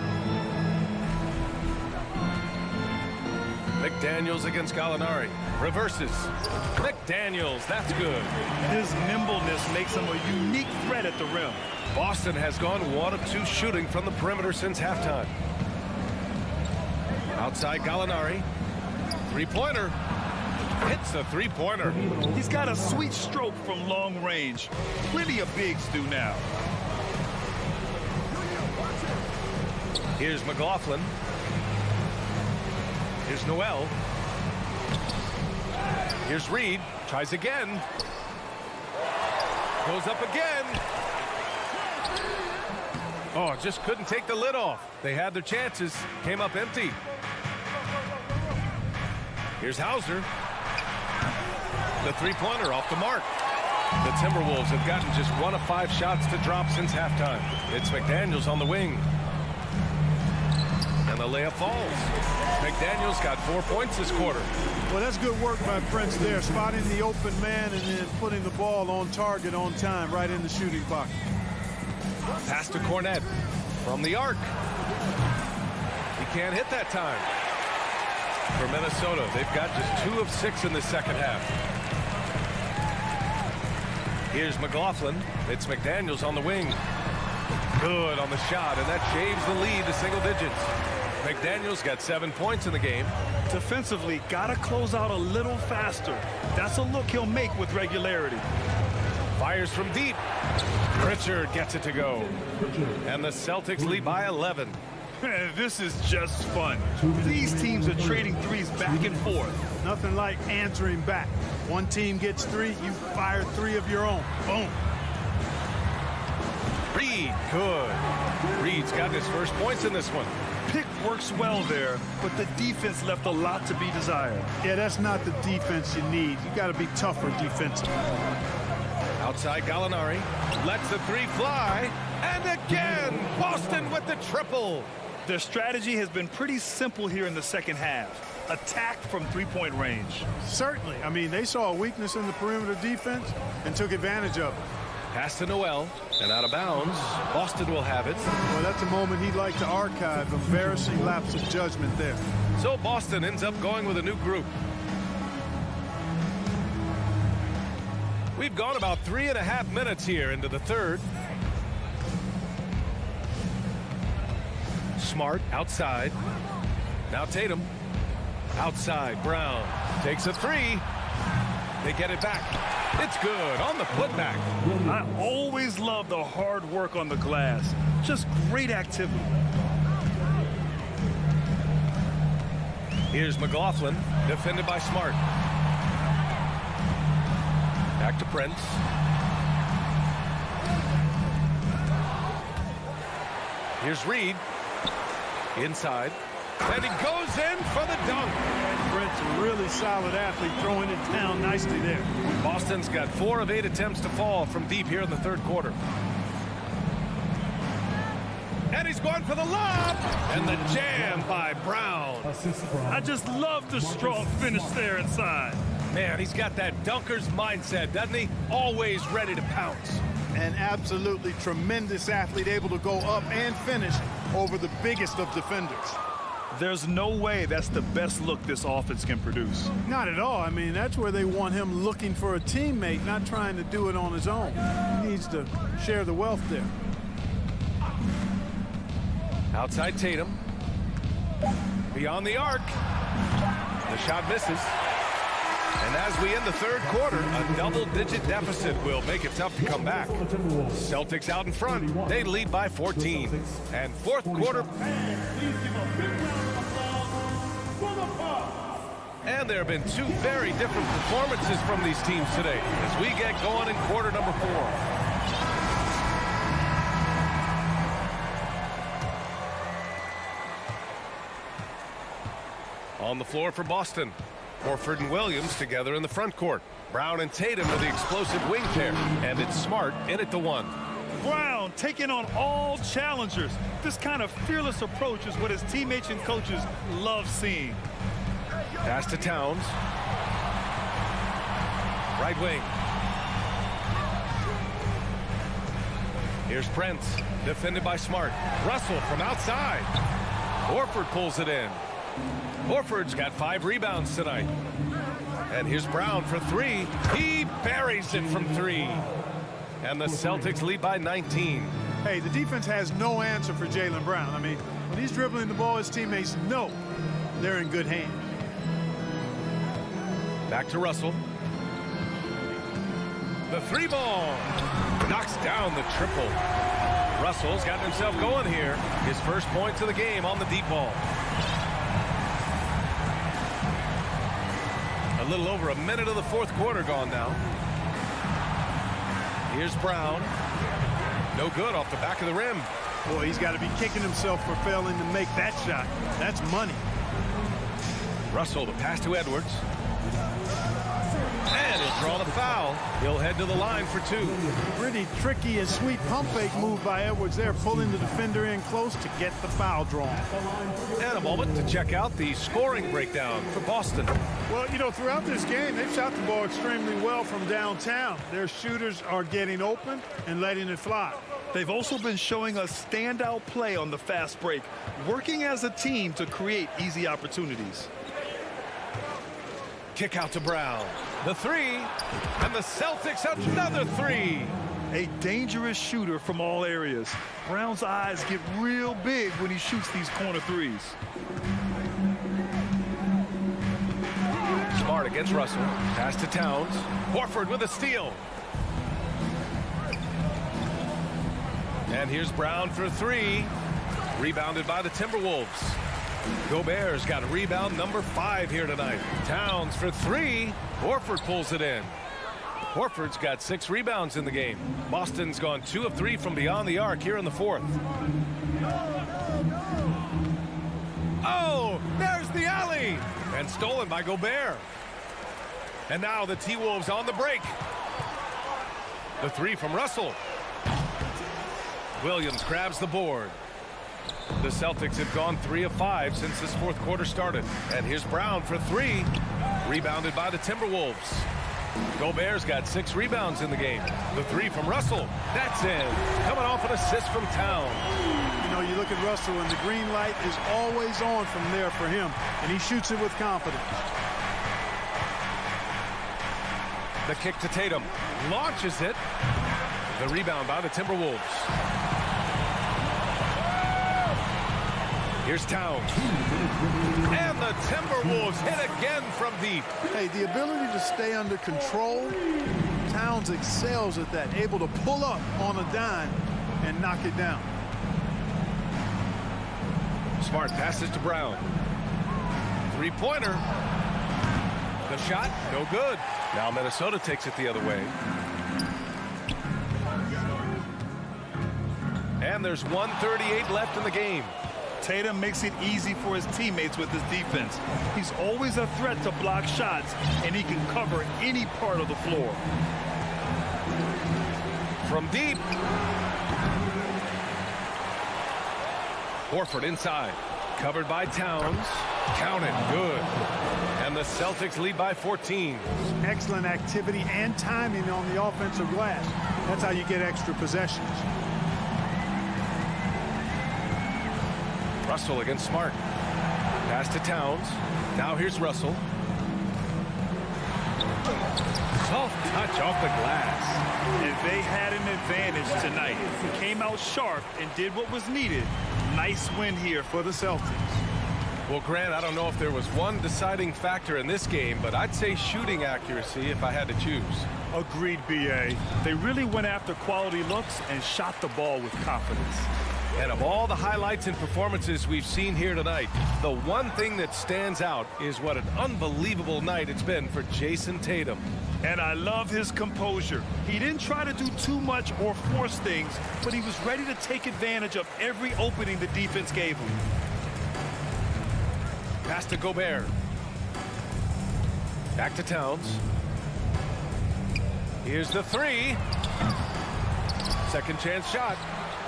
McDaniels against Gallinari. Reverses. McDaniels, that's good. His nimbleness makes him a unique threat at the rim. Boston has gone 1 of 2 shooting from the perimeter since halftime. Outside Gallinari. 3-pointer. Hits the 3-pointer. He's got a sweet stroke from long range. Plenty of bigs do now. Here's McLaughlin. Here's Noel. Here's Reed. Tries again. Goes up again. Oh, just couldn't take the lid off. They had their chances, came up empty. Here's Hauser. The three-pointer off the mark. The Timberwolves have gotten just 1 of 5 shots to drop since halftime. It's McDaniels on the wing. And the layup falls. McDaniels got 4 points this quarter. Well, that's good work by Prince there, spotting the open man and then putting the ball on target on time right in the shooting pocket. Pass to Cornette from the arc. He can't hit that time. For Minnesota, they've got just 2 of 6 in the second half. Here's McLaughlin. It's McDaniels on the wing. Good on the shot, and that shaves the lead to single digits. McDaniels got 7 points in the game. Defensively, got to close out a little faster. That's a look he'll make with regularity. Fires from deep. Pritchard gets it to go. And the Celtics lead by 11. This is just fun. These teams are trading threes back and forth. Nothing like answering back. One team gets 3, you fire 3 of your own. Boom. Reed, good. Reed's got his first points in this one. Pick works well there, but the defense left a lot to be desired. Yeah, that's not the defense you need. You got to be tougher defensively. Outside Gallinari lets the 3 fly, and again Boston with the triple. Their strategy has been pretty simple here in the second half. Attack from 3-point range. Certainly. I mean, they saw a weakness in the perimeter defense and took advantage of it. Pass to Noel, and out of bounds. Boston will have it. Well, that's a moment he'd like to archive. Embarrassing lapse of judgment there. So Boston ends up going with a new group. We've gone about 3.5 minutes here into the third. Smart outside. Now Tatum. Outside, Brown takes a 3. They get it back. It's good on the putback. I always love the hard work on the glass. Just great activity. Here's McLaughlin, defended by Smart. Back to Prince. Here's Reed. Inside. And he goes in for the dunk. Brent's a really solid athlete, throwing it down nicely there. Boston's got 4 of 8 attempts to fall from deep here in the third quarter. And he's going for the lob. And the jam by Brown. I just love the strong finish there inside. Man, he's got that dunker's mindset, doesn't he? Always ready to pounce. An absolutely tremendous athlete, able to go up and finish over the biggest of defenders. There's no way that's the best look this offense can produce. Not at all. I mean, that's where they want him looking for a teammate, not trying to do it on his own. He needs to share the wealth there. Outside Tatum. Beyond the arc. The shot misses. And as we end the third quarter, a double-digit deficit will make it tough to come back. Celtics out in front. They lead by 14. And fourth quarter. And there have been 2 very different performances from these teams today as we get going in quarter number 4. On the floor for Boston. Horford and Williams together in the front court. Brown and Tatum are the explosive wing pair. And it's Smart in at the 1. Brown taking on all challengers. This kind of fearless approach is what his teammates and coaches love seeing. Pass to Towns. Right wing. Here's Prince, defended by Smart. Russell from outside. Horford pulls it in. Horford's got 5 rebounds tonight. And here's Brown for 3. He buries it from 3. And the Celtics lead by 19. Hey, the defense has no answer for Jaylen Brown. I mean, when he's dribbling the ball, his teammates know they're in good hands. Back to Russell. The 3 ball. Knocks down the triple. Russell's got himself going here. His first points of the game on the deep ball. A little over a minute of the fourth quarter gone now. Here's Brown. No good off the back of the rim. Boy, he's got to be kicking himself for failing to make that shot. That's money. Russell, the pass to Edwards. And he'll draw the foul. He'll head to the line for two. Pretty tricky and sweet pump fake move by Edwards there, pulling the defender in close to get the foul drawn. And a moment to check out the scoring breakdown for Boston. Well, you know, throughout this game, they've shot the ball extremely well from downtown. Their shooters are getting open and letting it fly. They've also been showing us standout play on the fast break, working as a team to create easy opportunities. Kick out to Brown. The three, and the Celtics another three. A dangerous shooter from all areas. Brown's eyes get real big when he shoots these corner threes. Smart against Russell. Pass to Towns. Horford with a steal. And here's Brown for three. Rebounded by the Timberwolves. Gobert's got a rebound number 5 here tonight. Towns for three. Horford pulls it in. Horford's got 6 rebounds in the game. Boston's gone 2 of 3 from beyond the arc here in the fourth. Oh, there's the alley. And stolen by Gobert. And now the T-Wolves on the break. The three from Russell. Williams grabs the board. The Celtics have gone 3 of 5 since this fourth quarter started. And here's Brown for three. Rebounded by the Timberwolves. Gobert's got 6 rebounds in the game. The three from Russell. That's in. Coming off an assist from Towns. You know, you look at Russell, and the green light is always on from there for him. And he shoots it with confidence. The kick to Tatum. Launches it. The rebound by the Timberwolves. Here's Towns. And the Timberwolves hit again from deep. Hey, the ability to stay under control, Towns excels at that, able to pull up on a dime and knock it down. Smart passes to Brown. Three-pointer. The shot, no good. Now Minnesota takes it the other way. And there's 1:38 left in the game. Tatum makes it easy for his teammates with his defense. He's always a threat to block shots, and he can cover any part of the floor. From deep. Horford inside. Covered by Towns. Counted. Good. And the Celtics lead by 14. Excellent activity and timing on the offensive glass. That's how you get extra possessions. Russell against Smart. Pass to Towns. Now here's Russell. Soft touch off the glass. And they had an advantage tonight. Came out sharp and did what was needed. Nice win here for the Celtics. Well, Grant, I don't know if there was one deciding factor in this game, but I'd say shooting accuracy if I had to choose. Agreed, B.A. They really went after quality looks and shot the ball with confidence. And of all the highlights and performances we've seen here tonight, the one thing that stands out is what an unbelievable night it's been for Jason Tatum. And I love his composure. He didn't try to do too much or force things, but he was ready to take advantage of every opening the defense gave him. Pass to Gobert. Back to Towns. Here's the three. Second chance shot.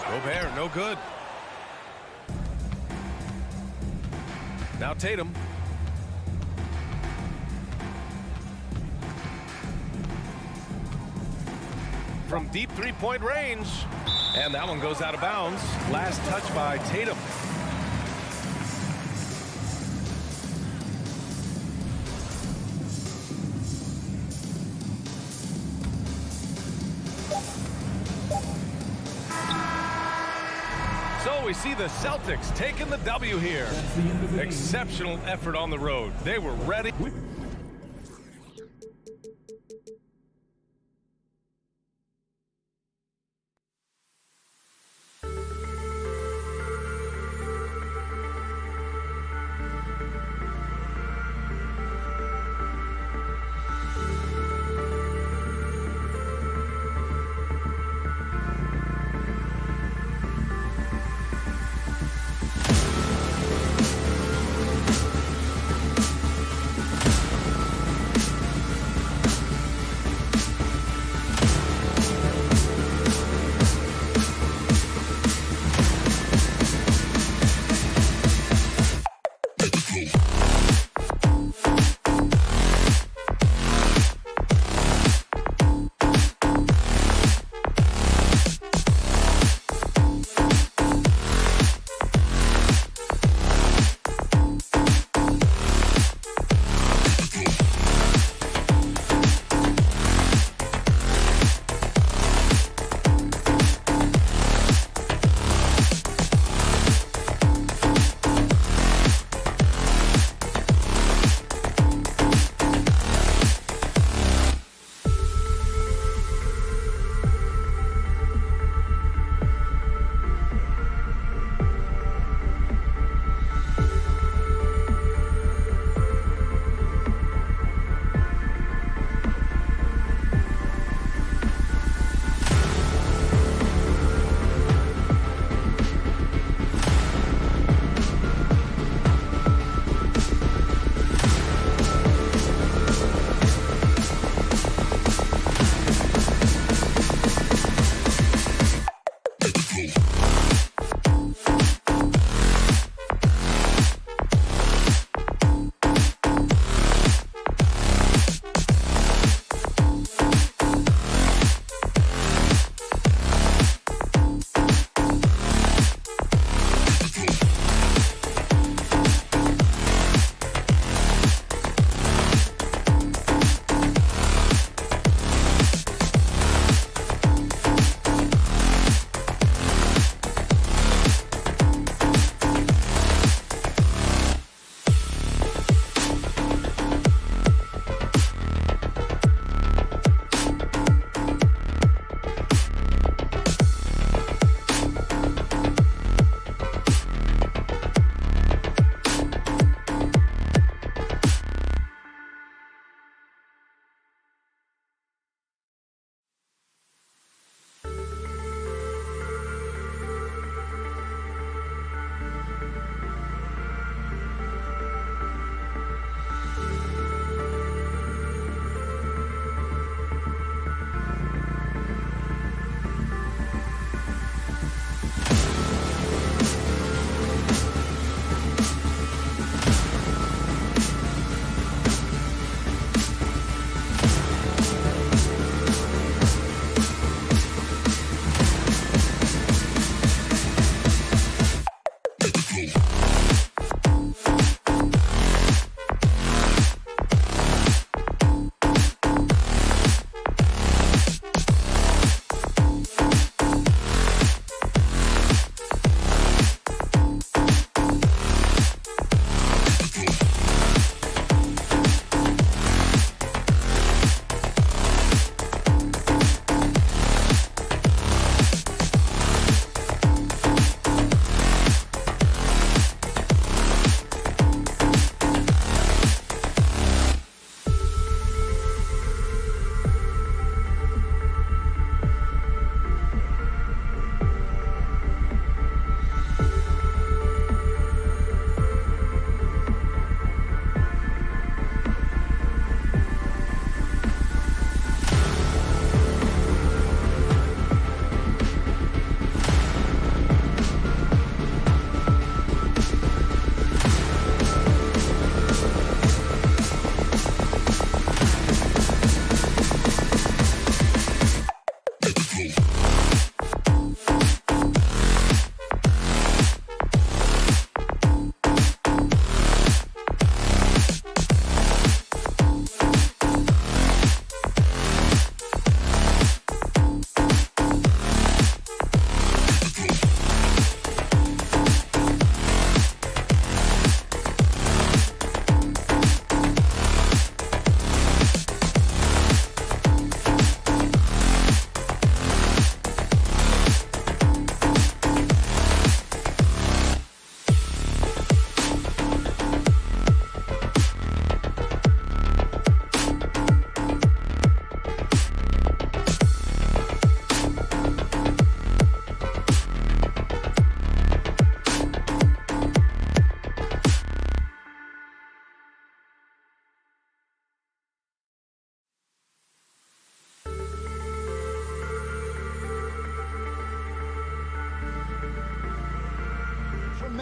Gobert, no good. Now Tatum. From deep three-point range. And that one goes out of bounds. Last touch by Tatum. So we see the Celtics taking the W here. Exceptional effort on the road. They were ready.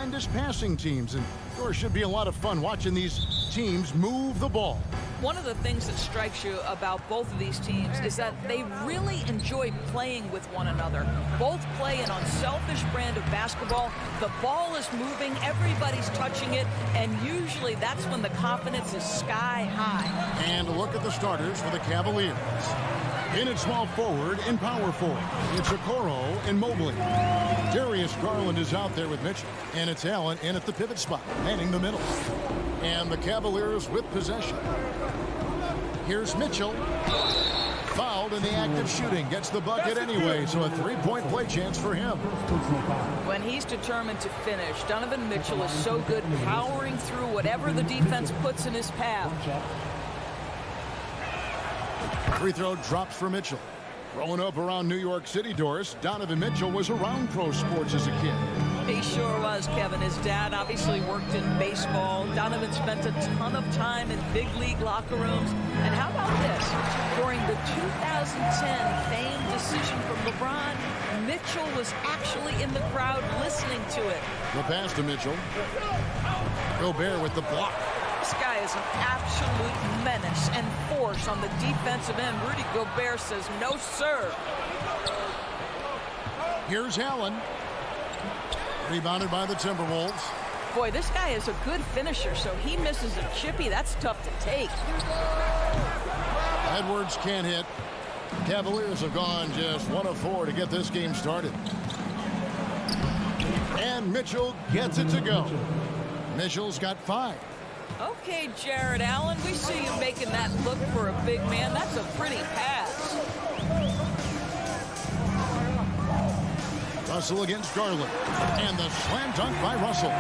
tremendous passing teams, and there should be a lot of fun watching these teams move the ball. One of the things that strikes you about both of these teams is that they really enjoy playing with one another. Both play an unselfish brand of basketball. The ball is moving, everybody's touching it, and usually that's when the confidence is sky high. And look at the starters for the Cavaliers. In at small forward and power forward, it's Okoro and Mobley. Darius Garland is out there with Mitchell, and it's Allen in at the pivot spot, manning the middle. And the Cavaliers with possession. Here's Mitchell. Fouled in the act of shooting. Gets the bucket anyway, so a three-point play chance for him. When he's determined to finish, Donovan Mitchell is so good powering through whatever the defense puts in his path. Free throw drops for Mitchell. Growing up around New York City, Doris, Donovan Mitchell was around pro sports as a kid. He sure was, Kevin. His dad obviously worked in baseball. Donovan spent a ton of time in big league locker rooms. And how about this? During the 2010 famed decision from LeBron, Mitchell was actually in the crowd listening to it. The pass to Mitchell. Gobert with the block. This guy is an absolute menace and force on the defensive end. Rudy Gobert says, no, sir. Here's Allen. Rebounded by the Timberwolves. Boy, this guy is a good finisher, so he misses a chippy. That's tough to take. Edwards can't hit. Cavaliers have gone just 1 of 4 to get this game started. And Mitchell gets it to go. Mitchell's got 5. Okay, Jared Allen, we see you making that look for a big man. That's a pretty pass. Russell against Garland. And the slam dunk by Russell.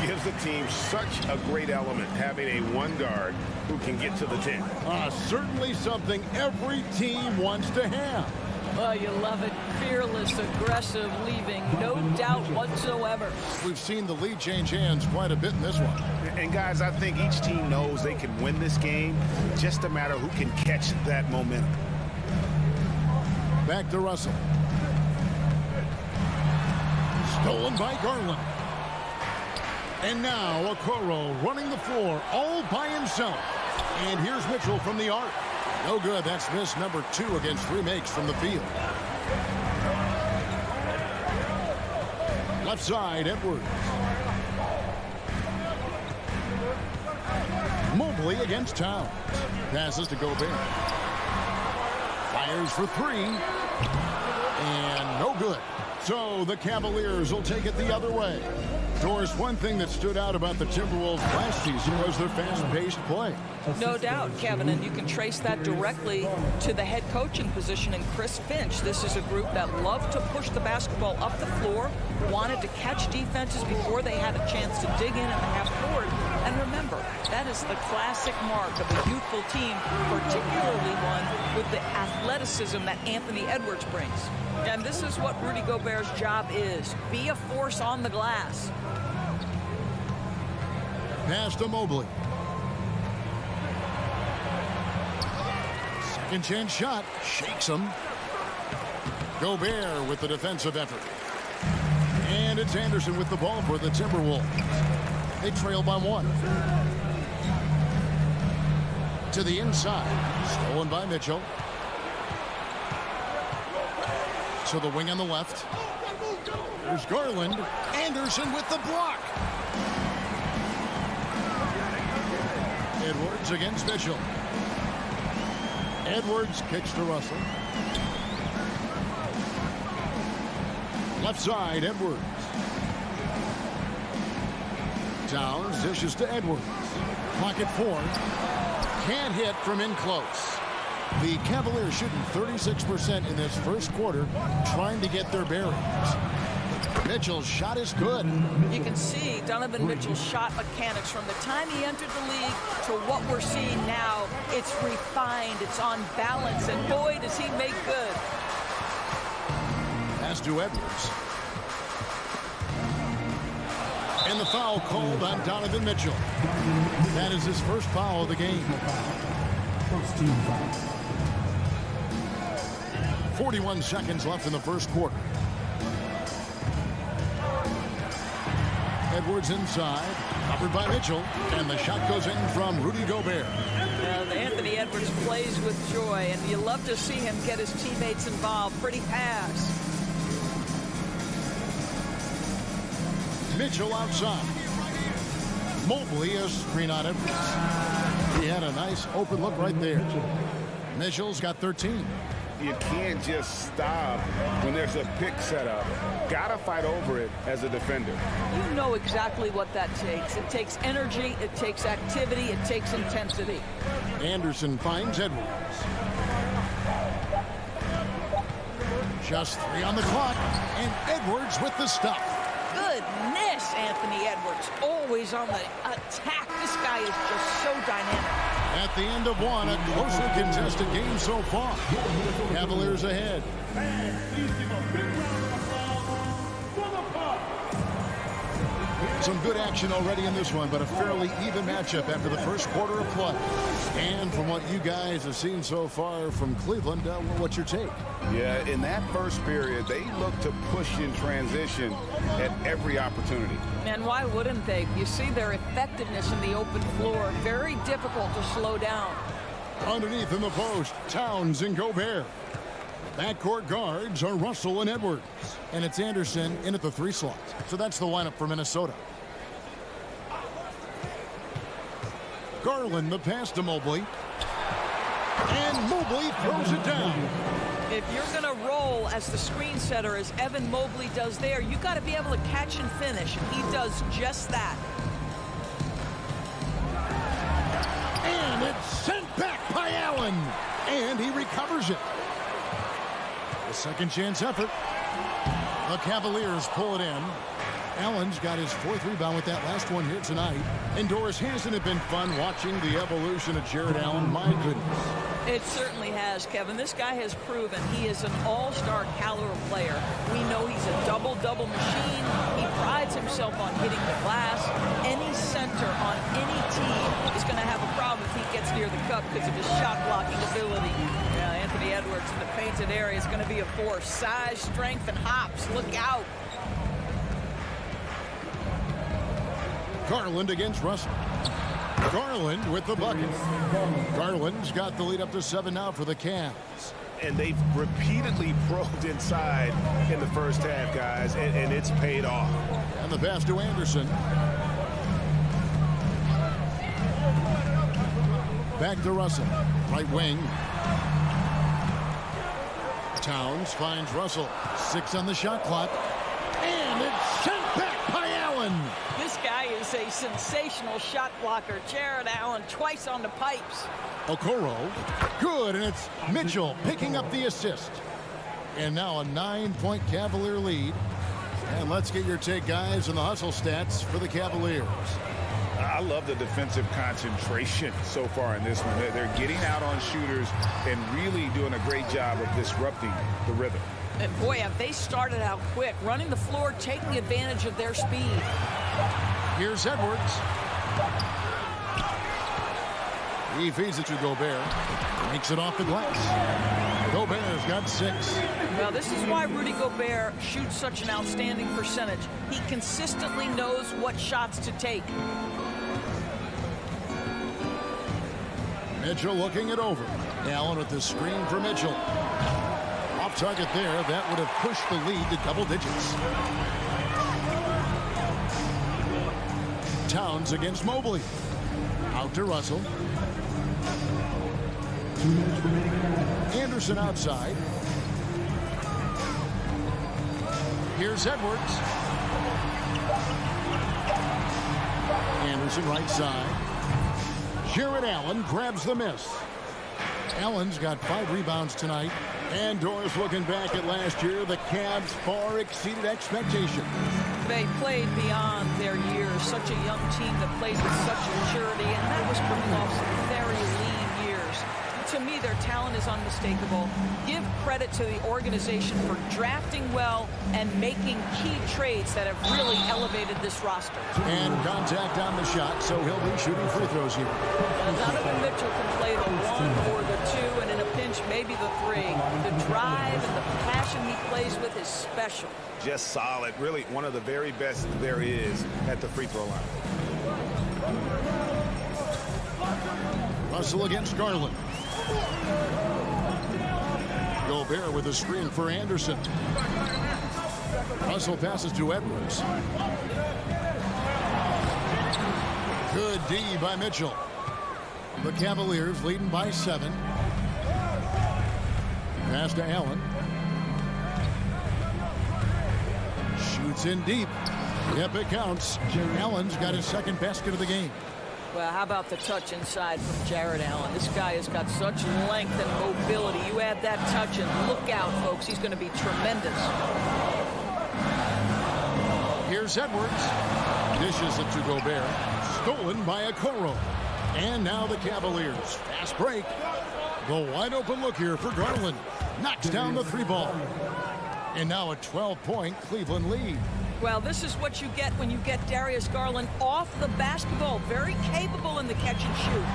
Gives the team such a great element, having a one guard who can get to the 10. Certainly something every team wants to have. Oh, you love it. Fearless, aggressive, leaving no doubt whatsoever. We've seen the lead change hands quite a bit in this one. And guys, I think each team knows they can win this game. Just a matter who can catch that momentum. Back to Russell. Stolen by Garland. And now Okoro running the floor all by himself. And here's Mitchell from the arc. No good. That's miss number 2 against 3 makes from the field. Left side, Edwards. Mobley against Towns. Passes to Gobert. Fires for 3. And no good. So the Cavaliers will take it the other way. Doris, one thing that stood out about the Timberwolves last season was their fast-paced play. No doubt, Kevin, and you can trace that directly to the head coaching position in Chris Finch. This is a group that loved to push the basketball up the floor, wanted to catch defenses before they had a chance to dig in at the half court. And remember, that is the classic mark of a youthful team, particularly one with the athleticism that Anthony Edwards brings. And this is what Rudy Gobert's job is. Be a force on the glass. Pass to Mobley. Second chance shot. Shakes him. Gobert with the defensive effort. And it's Anderson with the ball for the Timberwolves. They trail by 1. To the inside. Stolen by Mitchell. To the wing on the left. There's Garland. Anderson with the block. Edwards against Mitchell. Edwards kicks to Russell. Left side, Edwards. Towns dishes to Edwards. Clock at 4. Can't hit from in close. The Cavaliers shooting 36% in this first quarter, trying to get their bearings. Mitchell's shot is good. You can see Donovan Mitchell's shot mechanics from the time he entered the league to what we're seeing now. It's refined, it's on balance, and boy, does he make good. Pass to Edwards. And the foul called on Donovan Mitchell. That is his first foul of the game. First team foul. 41 seconds left in the first quarter. Edwards inside, covered by Mitchell, and the shot goes in from Rudy Gobert. Anthony Edwards plays with joy, and you love to see him get his teammates involved. Pretty pass. Mitchell outside. Mobley a screen on Edwards. He had a nice open look right there. Mitchell's got 13. You can't just stop when there's a pick set up. Gotta fight over it as a defender. You know exactly what that takes. It takes energy, it takes activity, it takes intensity. Anderson finds Edwards. Just 3 on the clock, and Edwards with the stuff. Goodness, Anthony Edwards, always on the attack. This guy is just so dynamic. At the end of one, a closely contested game so far. Cavaliers ahead. Some good action already in this one, but a fairly even matchup after the first quarter of play. And from what you guys have seen so far from Cleveland, what's your take? Yeah, in that first period, they looked to push in transition at every opportunity. And why wouldn't they? You see their effectiveness in the open floor. Very difficult to slow down. Underneath in the post, Towns and Gobert. Backcourt guards are Russell and Edwards. And it's Anderson in at the 3 slot. So that's the lineup for Minnesota. Garland the pass to Mobley. And Mobley throws it down. If you're going to roll as the screen setter as Evan Mobley does there, you got to be able to catch and finish. And he does just that. And it's sent back by Allen. And he recovers it. A second chance effort. The Cavaliers pull it in. Allen's got his 4th rebound with that last one here tonight. Indoors, hasn't it been fun watching the evolution of Jared Allen? My goodness. It certainly has, Kevin. This guy has proven he is an all-star caliber player. We know he's a double-double machine. He prides himself on hitting the glass. Any center on any team is going to have a problem if he gets near the cup because of his shot-blocking ability. Anthony Edwards in the painted area is going to be a force. Size, strength, and hops. Look out. Garland against Russell. Garland with the bucket. Garland's got the lead up to 7 now for the Cavs. And they've repeatedly probed inside in the first half, guys, and it's paid off. And the pass to Anderson. Back to Russell. Right wing. Towns finds Russell. 6 on the shot clock. And it's sent back by Allen. This guy is a sensational shot blocker. Jared Allen twice on the pipes. Okoro. Good, and it's Mitchell picking up the assist. And now a 9-point Cavalier lead. And let's get your take, guys, on the hustle stats for the Cavaliers. I love the defensive concentration so far in this one. They're getting out on shooters and really doing a great job of disrupting the rhythm. And boy, have they started out quick, running the floor, taking advantage of their speed. Here's Edwards. He feeds it to Gobert. Makes it off the glass. Gobert's got 6. Well, this is why Rudy Gobert shoots such an outstanding percentage. He consistently knows what shots to take. Mitchell looking it over. Allen with the screen for Mitchell. Off target there. That would have pushed the lead to double digits. Towns against Mobley. Out to Russell. Anderson outside. Here's Edwards. Anderson right side. Jared Allen grabs the miss. Allen's got 5 rebounds tonight. And Doris looking back at last year, the Cavs far exceeded expectations. They played beyond their years. Such a young team that played with such maturity, and that was coming off some very lean years. To me, their talent is unmistakable. Give credit to the organization for drafting well and making key trades that have really elevated this roster. And contact on the shot, so he'll be shooting free throws here. Donovan Mitchell can play the 1 or the 2, and in a pinch, maybe the 3. The drive and the passion he plays with is special. Just solid. Really one of the very best there is at the free throw line. Russell against Garland. Gobert with a screen for Anderson. Russell passes to Edwards. Good D by Mitchell. The Cavaliers leading by 7. Pass to Allen. Shoots in deep. Yep, it counts. Allen's got his second basket of the game. Well, how about the touch inside from Jared Allen? This guy has got such length and mobility. You add that touch and look out, folks. He's going to be tremendous. Here's Edwards. Dishes it to Gobert. Stolen by Okoro. And now the Cavaliers. Fast break. The wide open look here for Garland. Knocks down the 3-ball. And now a 12-point Cleveland lead. Well, this is what you get when you get Darius Garland off the basketball. Very capable in the catch and shoot.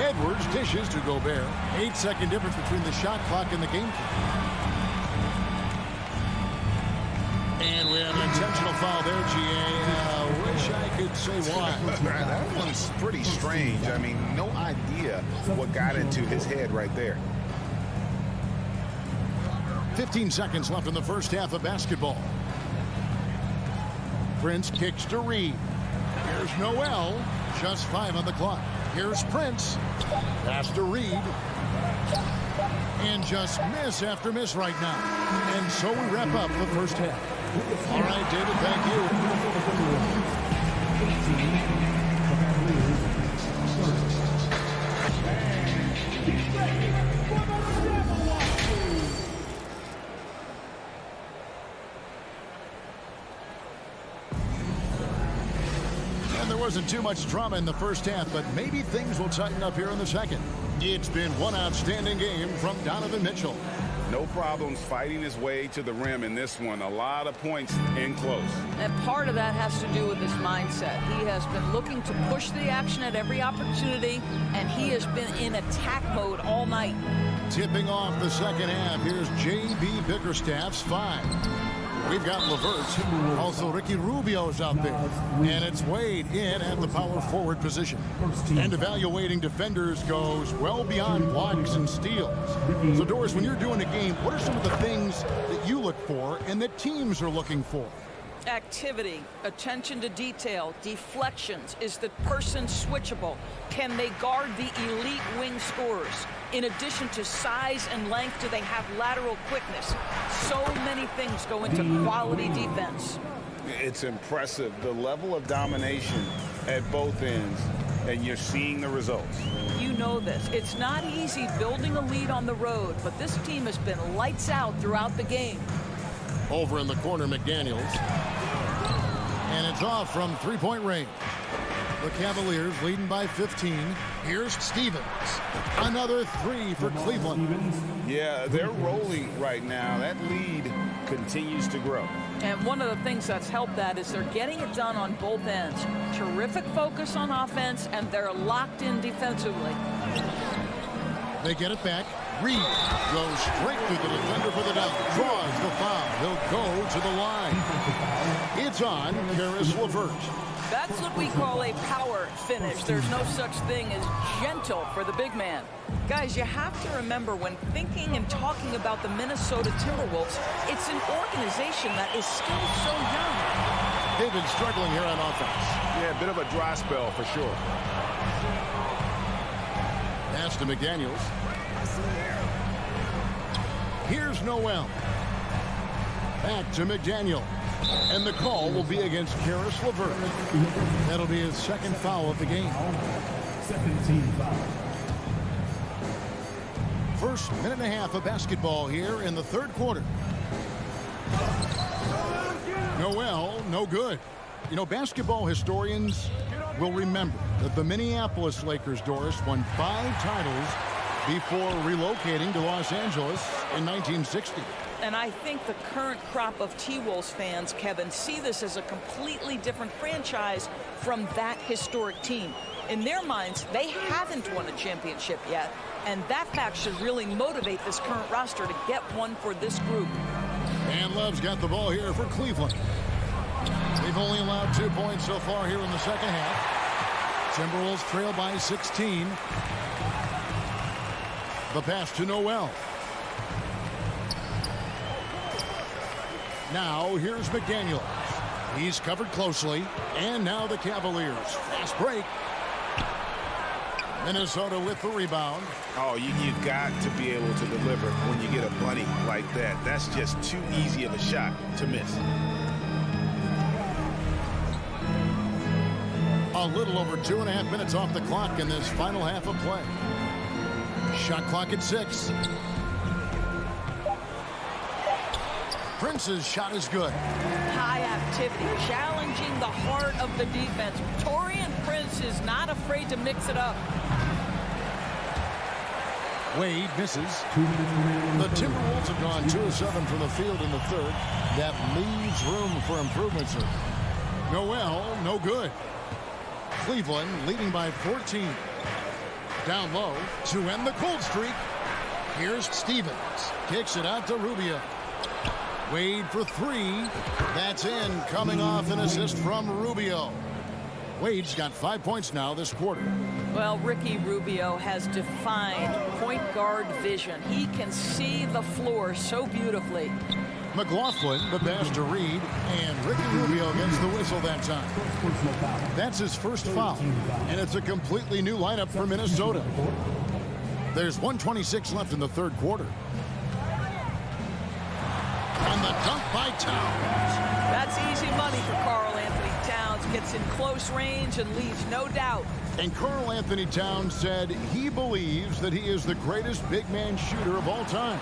Edwards dishes to Gobert. 8-second difference between the shot clock and the game clock. And we have an intentional foul there, GA. Wish I could say why. That one's pretty strange. I mean, no idea what got into his head right there. 15 seconds left in the first half of basketball. Prince kicks to Reed. Here's Noel. Just 5 on the clock. Here's Prince. Pass to Reed. And just miss after miss right now. And so we wrap up the first half. All right, David, thank you. And there wasn't too much drama in the first half, but maybe things will tighten up here in the second. It's been one outstanding game from Donovan Mitchell. No problems fighting his way to the rim in this one. A lot of points in close. And part of that has to do with his mindset. He has been looking to push the action at every opportunity, and he has been in attack mode all night. Tipping off the second half, here's J.B. Bickerstaff's 5. We've got LeVert. Also, Ricky Rubio's out there. And it's Wade in at the power forward position. And evaluating defenders goes well beyond blocks and steals. So, Doris, when you're doing a game, what are some of the things that you look for and that teams are looking for? Activity, attention to detail, deflections. Is the person switchable? Can they guard the elite wing scorers? In addition to size and length, do they have lateral quickness? So many things go into quality defense. It's impressive, the level of domination at both ends, and you're seeing the results. You know this. It's not easy building a lead on the road, but this team has been lights out throughout the game. Over in the corner, McDaniels. And it's off from three-point range. The Cavaliers leading by 15. Here's Stevens. Another 3 for Cleveland. Yeah, they're rolling right now. That lead continues to grow. And one of the things that's helped that is they're getting it done on both ends. Terrific focus on offense, and they're locked in defensively. They get it back. Reed goes straight through the defender for the dunk. Draws the foul. He'll go to the line. It's on Caris LeVert. That's what we call a power finish. There's no such thing as gentle for the big man. Guys, you have to remember when thinking and talking about the Minnesota Timberwolves, it's an organization that is still so young. They've been struggling here on offense. Yeah, a bit of a dry spell for sure. Pass to McDaniels. Here's Noel. Back to McDaniel. And the call will be against Caris LeVert. That'll be his second foul of the game. Second team foul. First minute and a half of basketball here in the third quarter. Noel, no good. You know, basketball historians will remember that the Minneapolis Lakers, Doris, won 5 titles before relocating to Los Angeles in 1960. And I think the current crop of T-Wolves fans, Kevin, see this as a completely different franchise from that historic team. In their minds, they haven't won a championship yet, and that fact should really motivate this current roster to get one for this group. And Love's got the ball here for Cleveland. They've only allowed 2 points so far here in the second half. Timberwolves trail by 16. The pass to Noel. Now here's McDaniels. He's covered closely. And now the Cavaliers. Fast break. Minnesota with the rebound. Oh, you've got to be able to deliver when you get a bunny like that. That's just too easy of a shot to miss. A little over 2.5 minutes off the clock in this final half of play. Shot clock at 6. Prince's shot is good. High activity, challenging the heart of the defense. Taurean Prince is not afraid to mix it up. Wade misses. The Timberwolves have gone 2 of 7 from the field in the third. That leaves room for improvement, sir. Noel, no good. Cleveland leading by 14. Down low to end the cold streak. Here's Stevens. Kicks it out to Rubio. Wade for 3. That's in, coming off an assist from Rubio. Wade's got 5 points now this quarter. Well, Ricky Rubio has defined point guard vision. He can see the floor so beautifully. McLaughlin, the pass to Reed, and Ricky Rubio gets the whistle that time. That's his first foul, and it's a completely new lineup for Minnesota. There's 1:26 left in the third quarter. And the dunk by Towns. That's easy money for Karl Anthony Towns. Gets in close range and leaves no doubt. And Karl Anthony Towns said he believes that he is the greatest big man shooter of all time.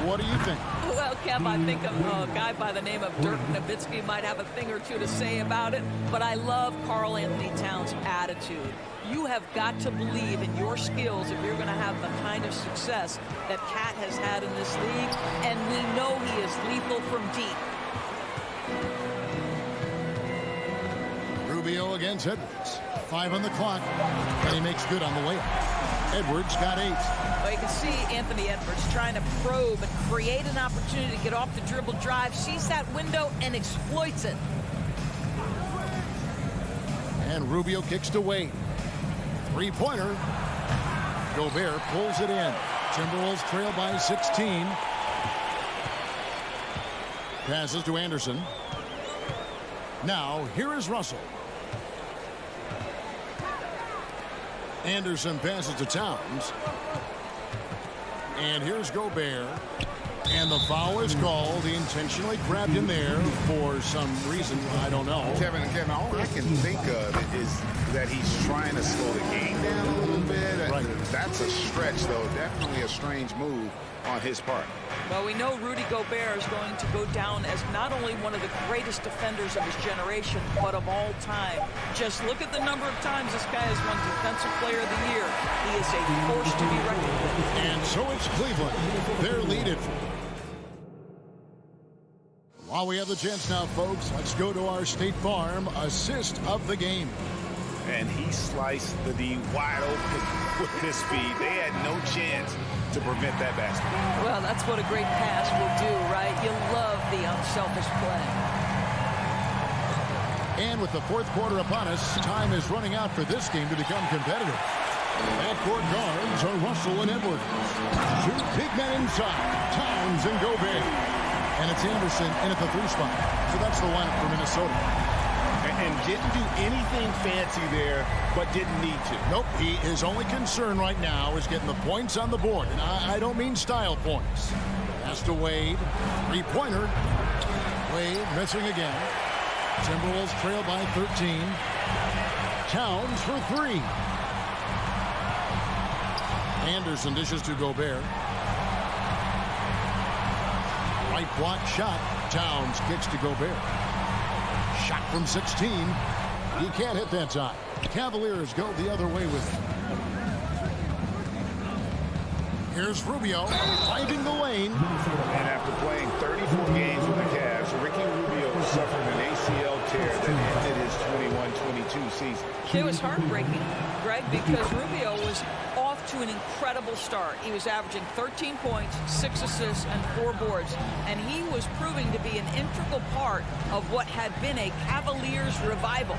What do you think? Well, Kev, I think a guy by the name of Dirk Nowitzki might have a thing or two to say about it, but I love Karl Anthony Towns' attitude. You have got to believe in your skills if you're going to have the kind of success that Cat has had in this league, and we know he is lethal from deep. Rubio against Edwards. 5 on the clock, and he makes good on the layup. Edwards got 8. Well, you can see Anthony Edwards trying to probe and create an opportunity to get off the dribble drive, sees that window and exploits it. And Rubio kicks to Wade. 3-pointer. Gobert pulls it in. Timberwolves trail by 16. Passes to Anderson. Now, here is Russell. Anderson passes to Towns. And here's Gobert. And the foul is called. He intentionally grabbed him there for some reason. I don't know. Kevin, all I can think of is that he's trying to slow the game down a little bit. Right. That's a stretch, though. Definitely a strange move on his part. Well, we know Rudy Gobert is going to go down as not only one of the greatest defenders of his generation, but of all time. Just look at the number of times this guy has won Defensive Player of the Year. He is a force to be reckoned with. And so it's Cleveland. They're leading. While we have the chance now, folks, let's go to our State Farm assist of the game. And he sliced the D wide open with his speed. They had no chance to prevent that basket. Well, that's what a great pass will do, right? You love the unselfish play. And with the fourth quarter upon us, time is running out for this game to become competitive. Backcourt guards are Russell and Edwards. 2 big men inside, Towns and Gobert. And it's Anderson in at the 3 spot. So that's the lineup for Minnesota. And didn't do anything fancy there, but didn't need to. Nope, his only concern right now is getting the points on the board. And I don't mean style points. Pass to Wade. 3-pointer. Wade missing again. Timberwolves trail by 13. Towns for 3. Anderson dishes to Gobert. Right block shot. Towns kicks to Gobert. Shot from 16. He can't hit that time. Cavaliers go the other way with it. Here's Rubio finding the lane. And after playing 34 games with the Cavs, Ricky Rubio suffered an ACL tear that ended his 21-22 season. It was heartbreaking, Greg, because Rubio was off to an incredible start. He was averaging 13 points, 6 assists, and 4 boards, and he was proving to be an integral part of what had been a Cavaliers revival.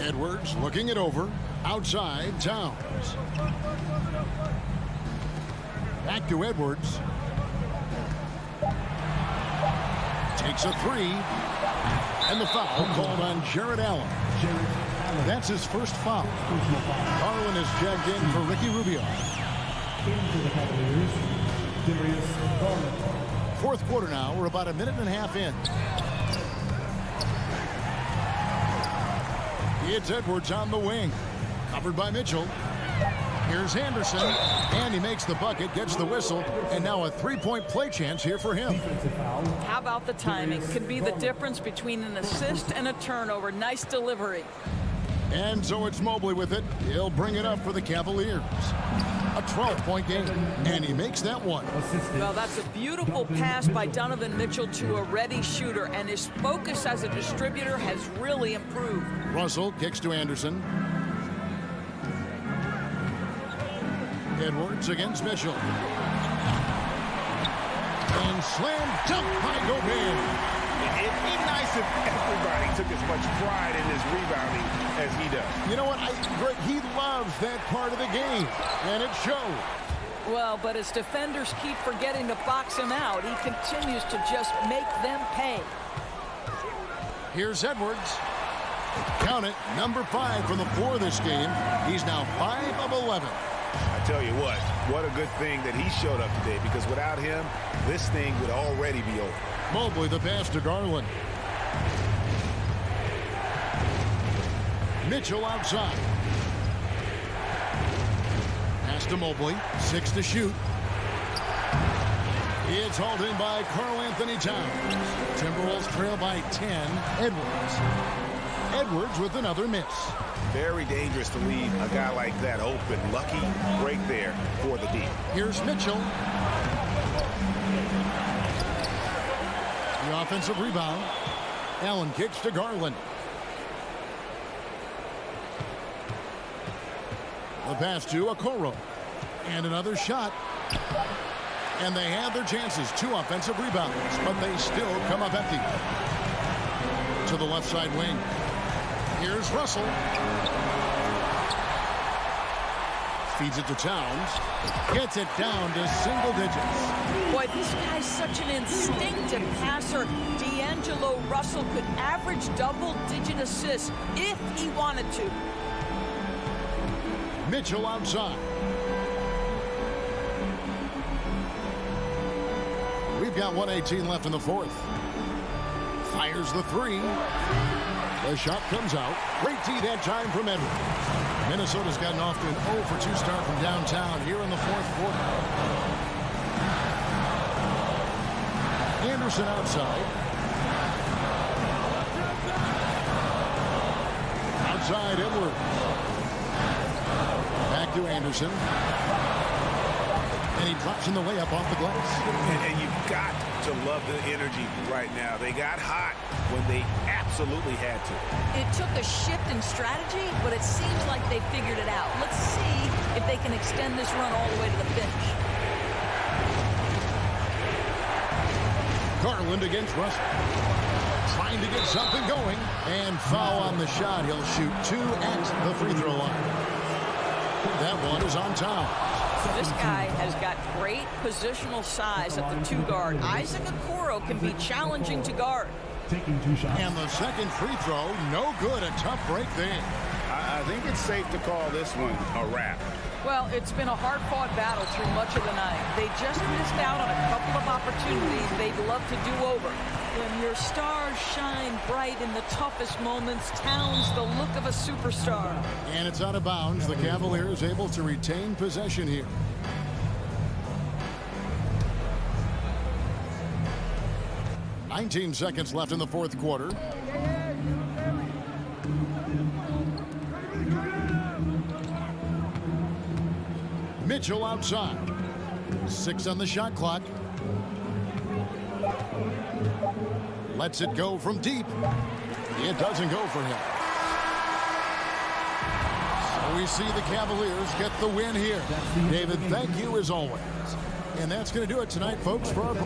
Edwards looking it over. Outside, Towns. Back to Edwards. Takes a 3. And the foul called on Jared Allen. That's his first foul. Garland is checked in for Ricky Rubio. Fourth quarter now. We're about a minute and a half in. It's Edwards on the wing. Covered by Mitchell. Here's Anderson. And he makes the bucket, gets the whistle, and now a three-point play chance here for him. How about the timing? Could be the difference between an assist and a turnover. Nice delivery. And so it's Mobley with it. He'll bring it up for the Cavaliers. A 12-point game, and he makes that one. Well, that's a beautiful pass by Donovan Mitchell to a ready shooter, and his focus as a distributor has really improved. Russell kicks to Anderson. Edwards against Mitchell. And slam dunk by Gobert. It'd be nice if everybody took as much pride in his rebounding as he does. You know what? Greg, he loves that part of the game, and it shows. Well, but his defenders keep forgetting to box him out. He continues to just make them pay. Here's Edwards. Count it, number 5 from the floor this game. He's now 5 of 11. I tell you what a good thing that he showed up today, because without him, this thing would already be over. Mobley the pass to Garland. Mitchell outside. Pass to Mobley. 6 to shoot. It's hauled in by Karl Anthony Towns. Timberwolves trail by 10. Edwards with another miss. Very dangerous to leave a guy like that open. Lucky break there for the D. Here's Mitchell. The offensive rebound. Allen kicks to Garland. The pass to Okoro. And another shot. And they have their chances. 2 offensive rebounds, but they still come up empty. To the left side wing. Here's Russell. Feeds it to Towns. Gets it down to single digits. Boy, this guy's such an instinctive passer. D'Angelo Russell could average double-digit assists if he wanted to. Mitchell outside. We've got 1:18 left in the fourth. Fires the 3. The shot comes out. Great D that time from Edwards. Minnesota's gotten off to an 0 for 2 start from downtown here in the fourth quarter. Anderson outside. Outside Edwards. Back to Anderson. And he drops in the layup off the glass. And you've got to love the energy right now. They got hot when they absolutely had to. It took a shift in strategy, but it seems like they figured it out. Let's see if they can extend this run all the way to the finish. Garland against Russell. Trying to get something going. And foul on the shot. He'll shoot 2 at the free throw line. That one is on Towns. This guy has got great positional size at the 2 guard. Isaac Okoro can be challenging to guard. Taking 2 shots. And the second free throw, no good. A tough break there. I think it's safe to call this one a wrap. Well, it's been a hard-fought battle through much of the night. They just missed out on a couple of opportunities they'd love to do over. When your stars shine bright in the toughest moments, Towns the look of a superstar. And it's out of bounds. The Cavaliers able to retain possession here. "19 seconds left in the fourth quarter. Mitchell outside. 6 on the shot clock. Lets it go from deep. It doesn't go for him. So we see the Cavaliers get the win here. David, thank you as always. And that's going to do it tonight, folks, for our...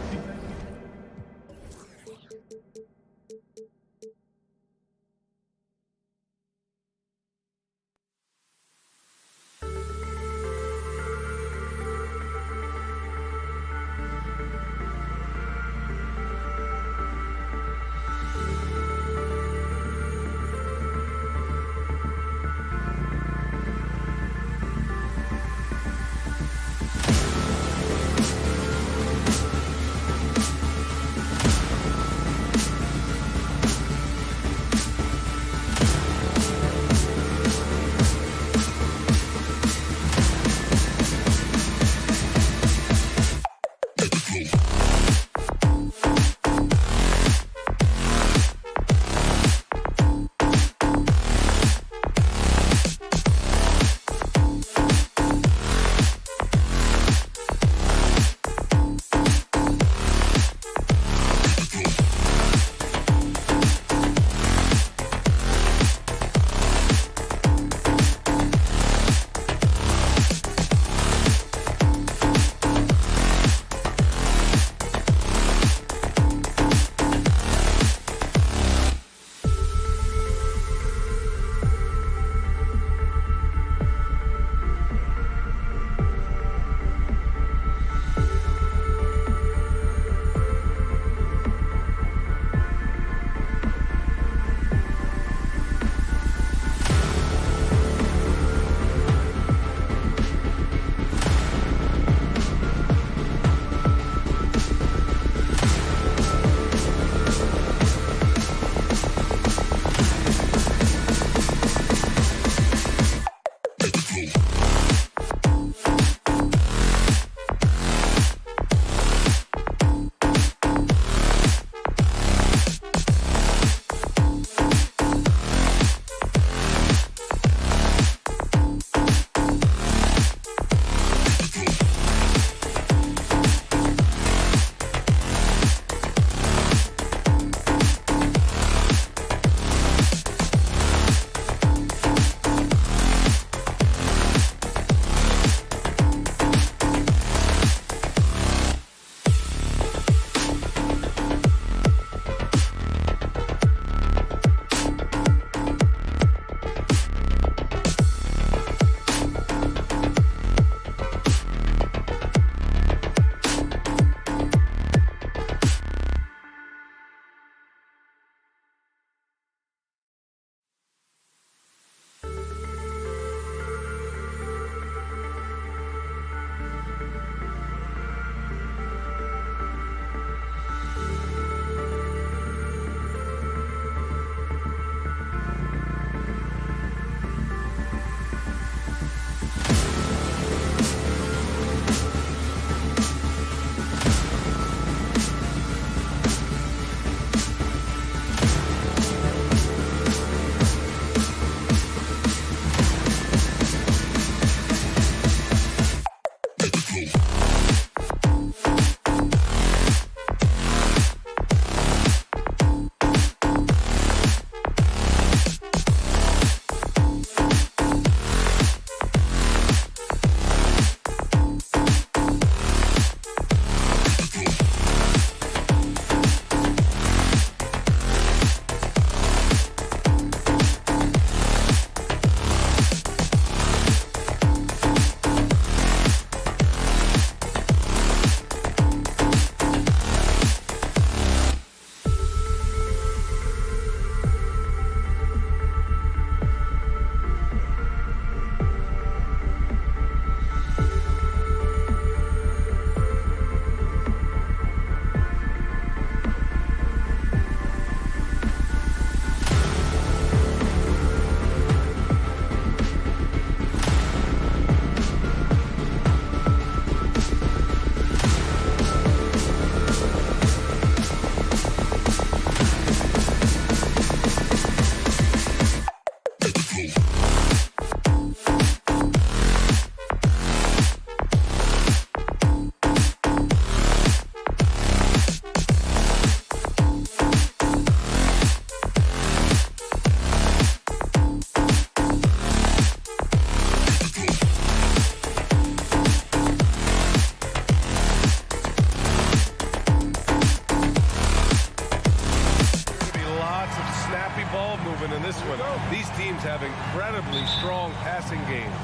this one. These teams have incredibly strong passing games.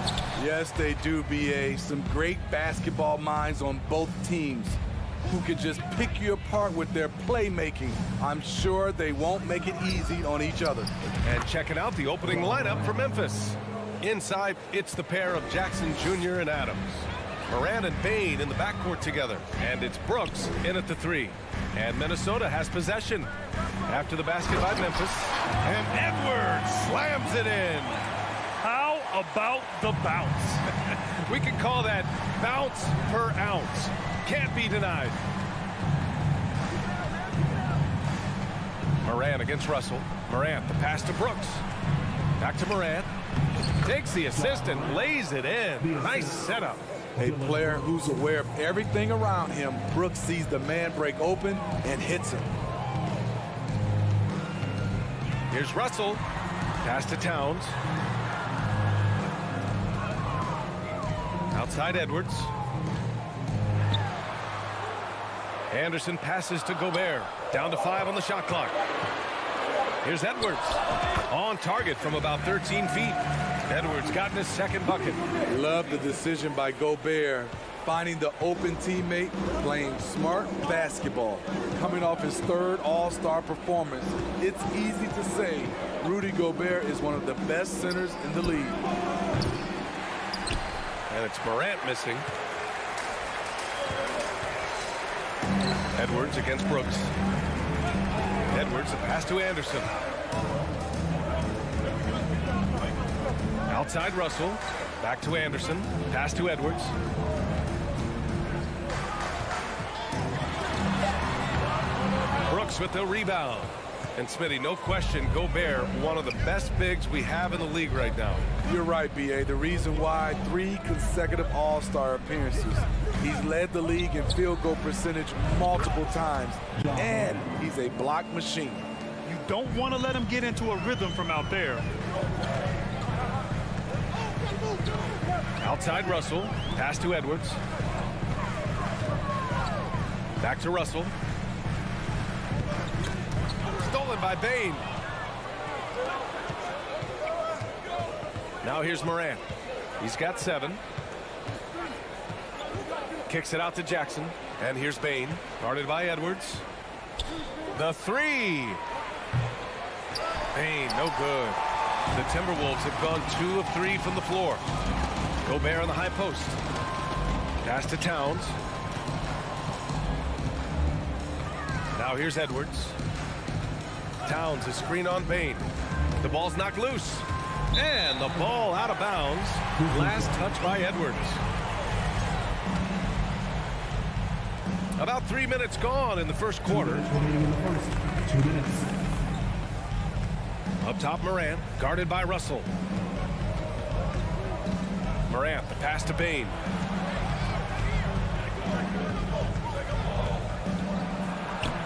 Yes, they do, B.A. Some great basketball minds on both teams who can just pick you apart with their playmaking. I'm sure they won't make it easy on each other. And checking out the opening lineup for Memphis. Inside, it's the pair of Jackson Jr. and Adams. Moran and Bain in the backcourt together. And it's Brooks in at the 3. And Minnesota has possession. After the basket by Memphis. And Edwards slams it in. How about the bounce? We can call that bounce per ounce. Can't be denied. Morant against Russell. Morant, the pass to Brooks. Back to Morant. Takes the assist and lays it in. Nice setup. A player who's aware of everything around him. Brooks sees the man break open and hits him. Here's Russell. Pass to Towns. Outside Edwards. Anderson passes to Gobert. Down to 5 on the shot clock. Here's Edwards. On target from about 13 feet. Edwards gotten his second bucket. Love the decision by Gobert. Finding the open teammate, playing smart basketball. Coming off his 3rd All-Star performance, it's easy to say Rudy Gobert is one of the best centers in the league. And it's Morant missing. Edwards against Brooks. Edwards, a pass to Anderson. Outside Russell. Back to Anderson. Pass to Edwards. Brooks with the rebound. And Smitty, no question, Gobert, one of the best bigs we have in the league right now. You're right, B.A. The reason why 3 consecutive All-Star appearances. He's led the league in field goal percentage multiple times, and he's a block machine. You don't want to let him get into a rhythm from out there. Outside Russell. Pass to Edwards. Back to Russell. Stolen by Bain. Now here's Morant. He's got 7. Kicks it out to Jackson. And here's Bain. Guarded by Edwards. The 3. Bain, no good. The Timberwolves have gone 2 of 3 from the floor. Gobert on the high post. Pass to Towns. Now here's Edwards. Towns is screen on Bain. The ball's knocked loose. And the ball out of bounds. Last touch by Edwards. About 3 minutes gone in the first quarter. 2 minutes. Up top, Morant, guarded by Russell. Morant, the pass to Bain.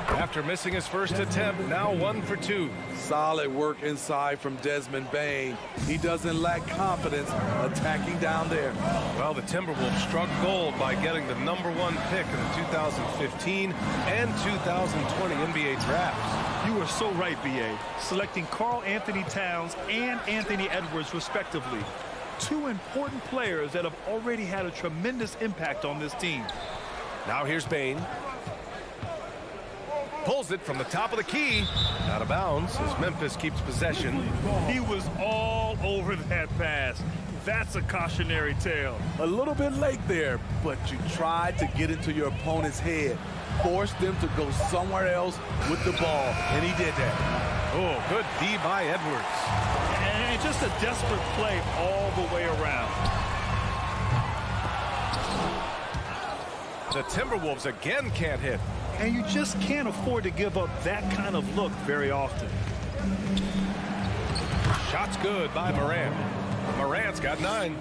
After missing his first attempt, now 1 for 2. Solid work inside from Desmond Bain. He doesn't lack confidence attacking down there. Well, the Timberwolves struck gold by getting the #1 pick in the 2015 and 2020 NBA drafts. You are so right, B.A. Selecting Karl Anthony Towns and Anthony Edwards, respectively. 2 important players that have already had a tremendous impact on this team. Now here's Bain. Pulls it from the top of the key. Out of bounds as Memphis keeps possession. He was all over that pass. That's a cautionary tale. A little bit late there, but you tried to get into your opponent's head. Force them to go somewhere else with the ball, and he did that. Oh, good D by Edwards. And just a desperate play all the way around. The Timberwolves again can't hit. And you just can't afford to give up that kind of look very often. Shot's good by Morant. Morant's got 9.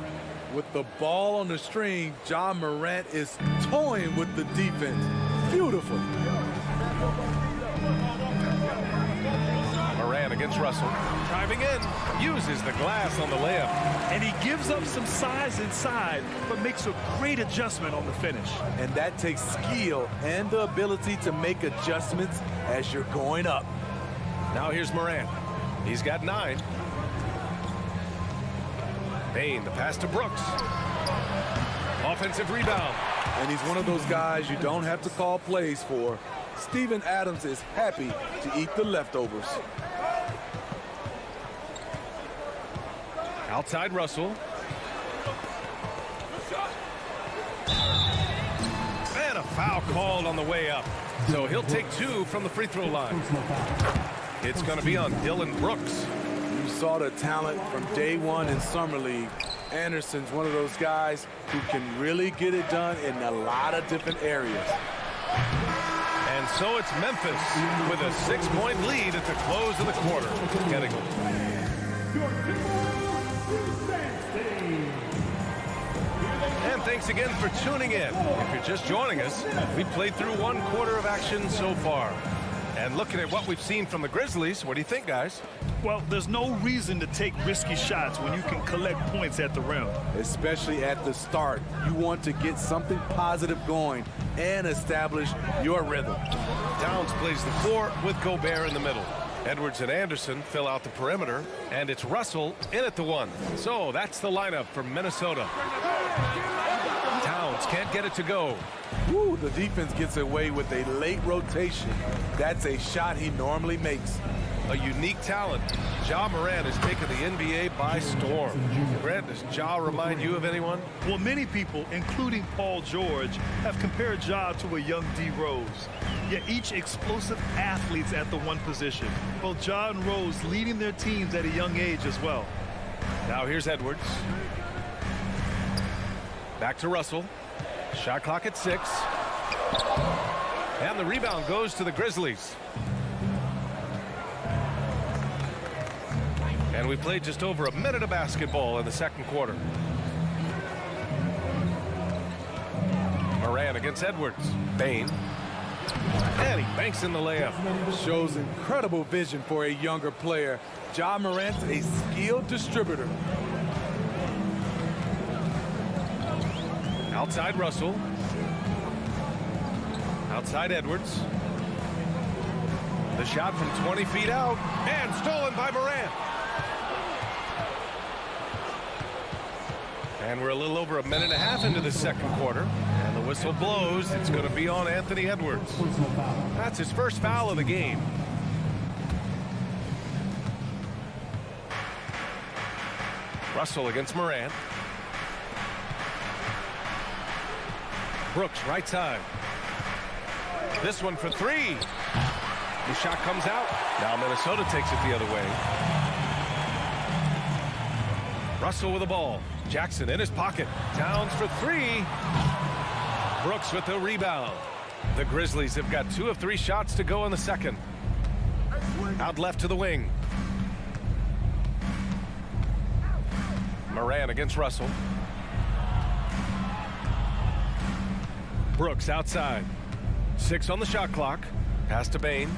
With the ball on the string, John Morant is toying with the defense. Beautiful. Morant against Russell. Driving in. Uses the glass on the layup. And he gives up some size inside, but makes a great adjustment on the finish. And that takes skill and the ability to make adjustments as you're going up. Now here's Morant. He's got 9. Bain, the pass to Brooks. Offensive rebound. And he's one of those guys you don't have to call plays for. Steven Adams is happy to eat the leftovers. Outside Russell. And a foul called on the way up. So he'll take 2 from the free throw line. It's going to be on Dylan Brooks. You saw the talent from day one in Summer League. Anderson's one of those guys who can really get it done in a lot of different areas. And so it's Memphis with a 6-point lead at the close of the quarter. Getting And thanks again for tuning in. If you're just joining us, we played through 1 quarter of action so far. And looking at what we've seen from the Grizzlies, what do you think, guys? Well, there's no reason to take risky shots when you can collect points at the rim. Especially at the start. You want to get something positive going and establish your rhythm. Towns plays the 4 with Gobert in the middle. Edwards and Anderson fill out the perimeter, and it's Russell in at the 1. So that's the lineup for Minnesota. Towns can't get it to go. Woo, the defense gets away with a late rotation. That's a shot he normally makes. A unique talent. Ja Morant has taken the NBA by storm. Grant, does Ja remind you of anyone? Well, many people, including Paul George, have compared Ja to a young D. Rose. Yet each explosive athletes at the 1 position. Both Ja and Rose leading their teams at a young age as well. Now here's Edwards. Back to Russell. Shot clock at 6. And the rebound goes to the Grizzlies. And we played just over a minute of basketball in the 2nd quarter. Morant against Edwards. Bain. And he banks in the layup. Shows incredible vision for a younger player. Ja Morant's a skilled distributor. Outside Russell. Outside Edwards. The shot from 20 feet out. And stolen by Morant. And we're a little over a minute and a half into the 2nd quarter. And the whistle blows. It's going to be on Anthony Edwards. That's his first foul of the game. Russell against Morant. Brooks, right side. This one for 3. The shot comes out. Now Minnesota takes it the other way. Russell with the ball. Jackson in his pocket. Towns for 3. Brooks with the rebound. The Grizzlies have got 2 of 3 shots to go in the 2nd. Out left to the wing. Morant against Russell. Brooks outside. 6 on the shot clock. Pass to Bain.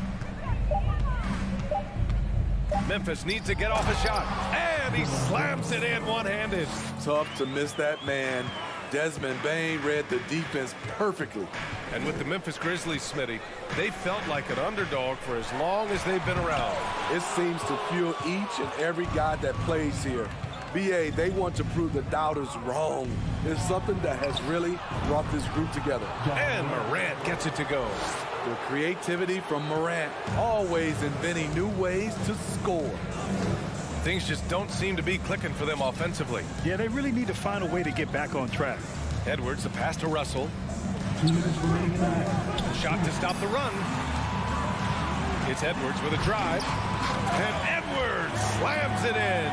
Memphis needs to get off a shot. And he slams it in one-handed. Tough to miss that man. Desmond Bain read the defense perfectly. And with the Memphis Grizzlies, Smitty, they felt like an underdog for as long as they've been around. It seems to fuel each and every guy that plays here. BA, they want to prove the doubters wrong. It's something that has really brought this group together. And Morant gets it to go. The creativity from Morant, always inventing new ways to score. Things just don't seem to be clicking for them offensively. Yeah, they really need to find a way to get back on track. Edwards, the pass to Russell. Shot to stop the run. It's Edwards with a drive. And Edwards slams it in.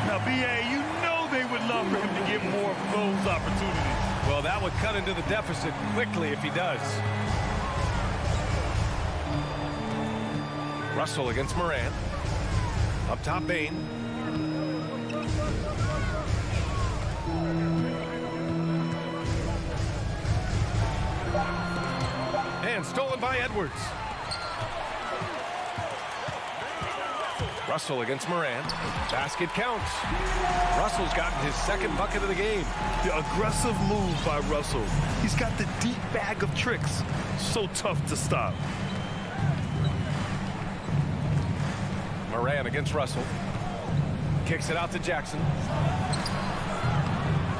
Now, BA, you know they would love for him to get more of those opportunities. Well, that would cut into the deficit quickly if he does. Russell against Morant. Up top, Bain. And stolen by Edwards. Russell against Morant. Basket counts. Russell's gotten his 2nd bucket of the game. The aggressive move by Russell. He's got the deep bag of tricks. So tough to stop. Moran against Russell. Kicks it out to Jackson.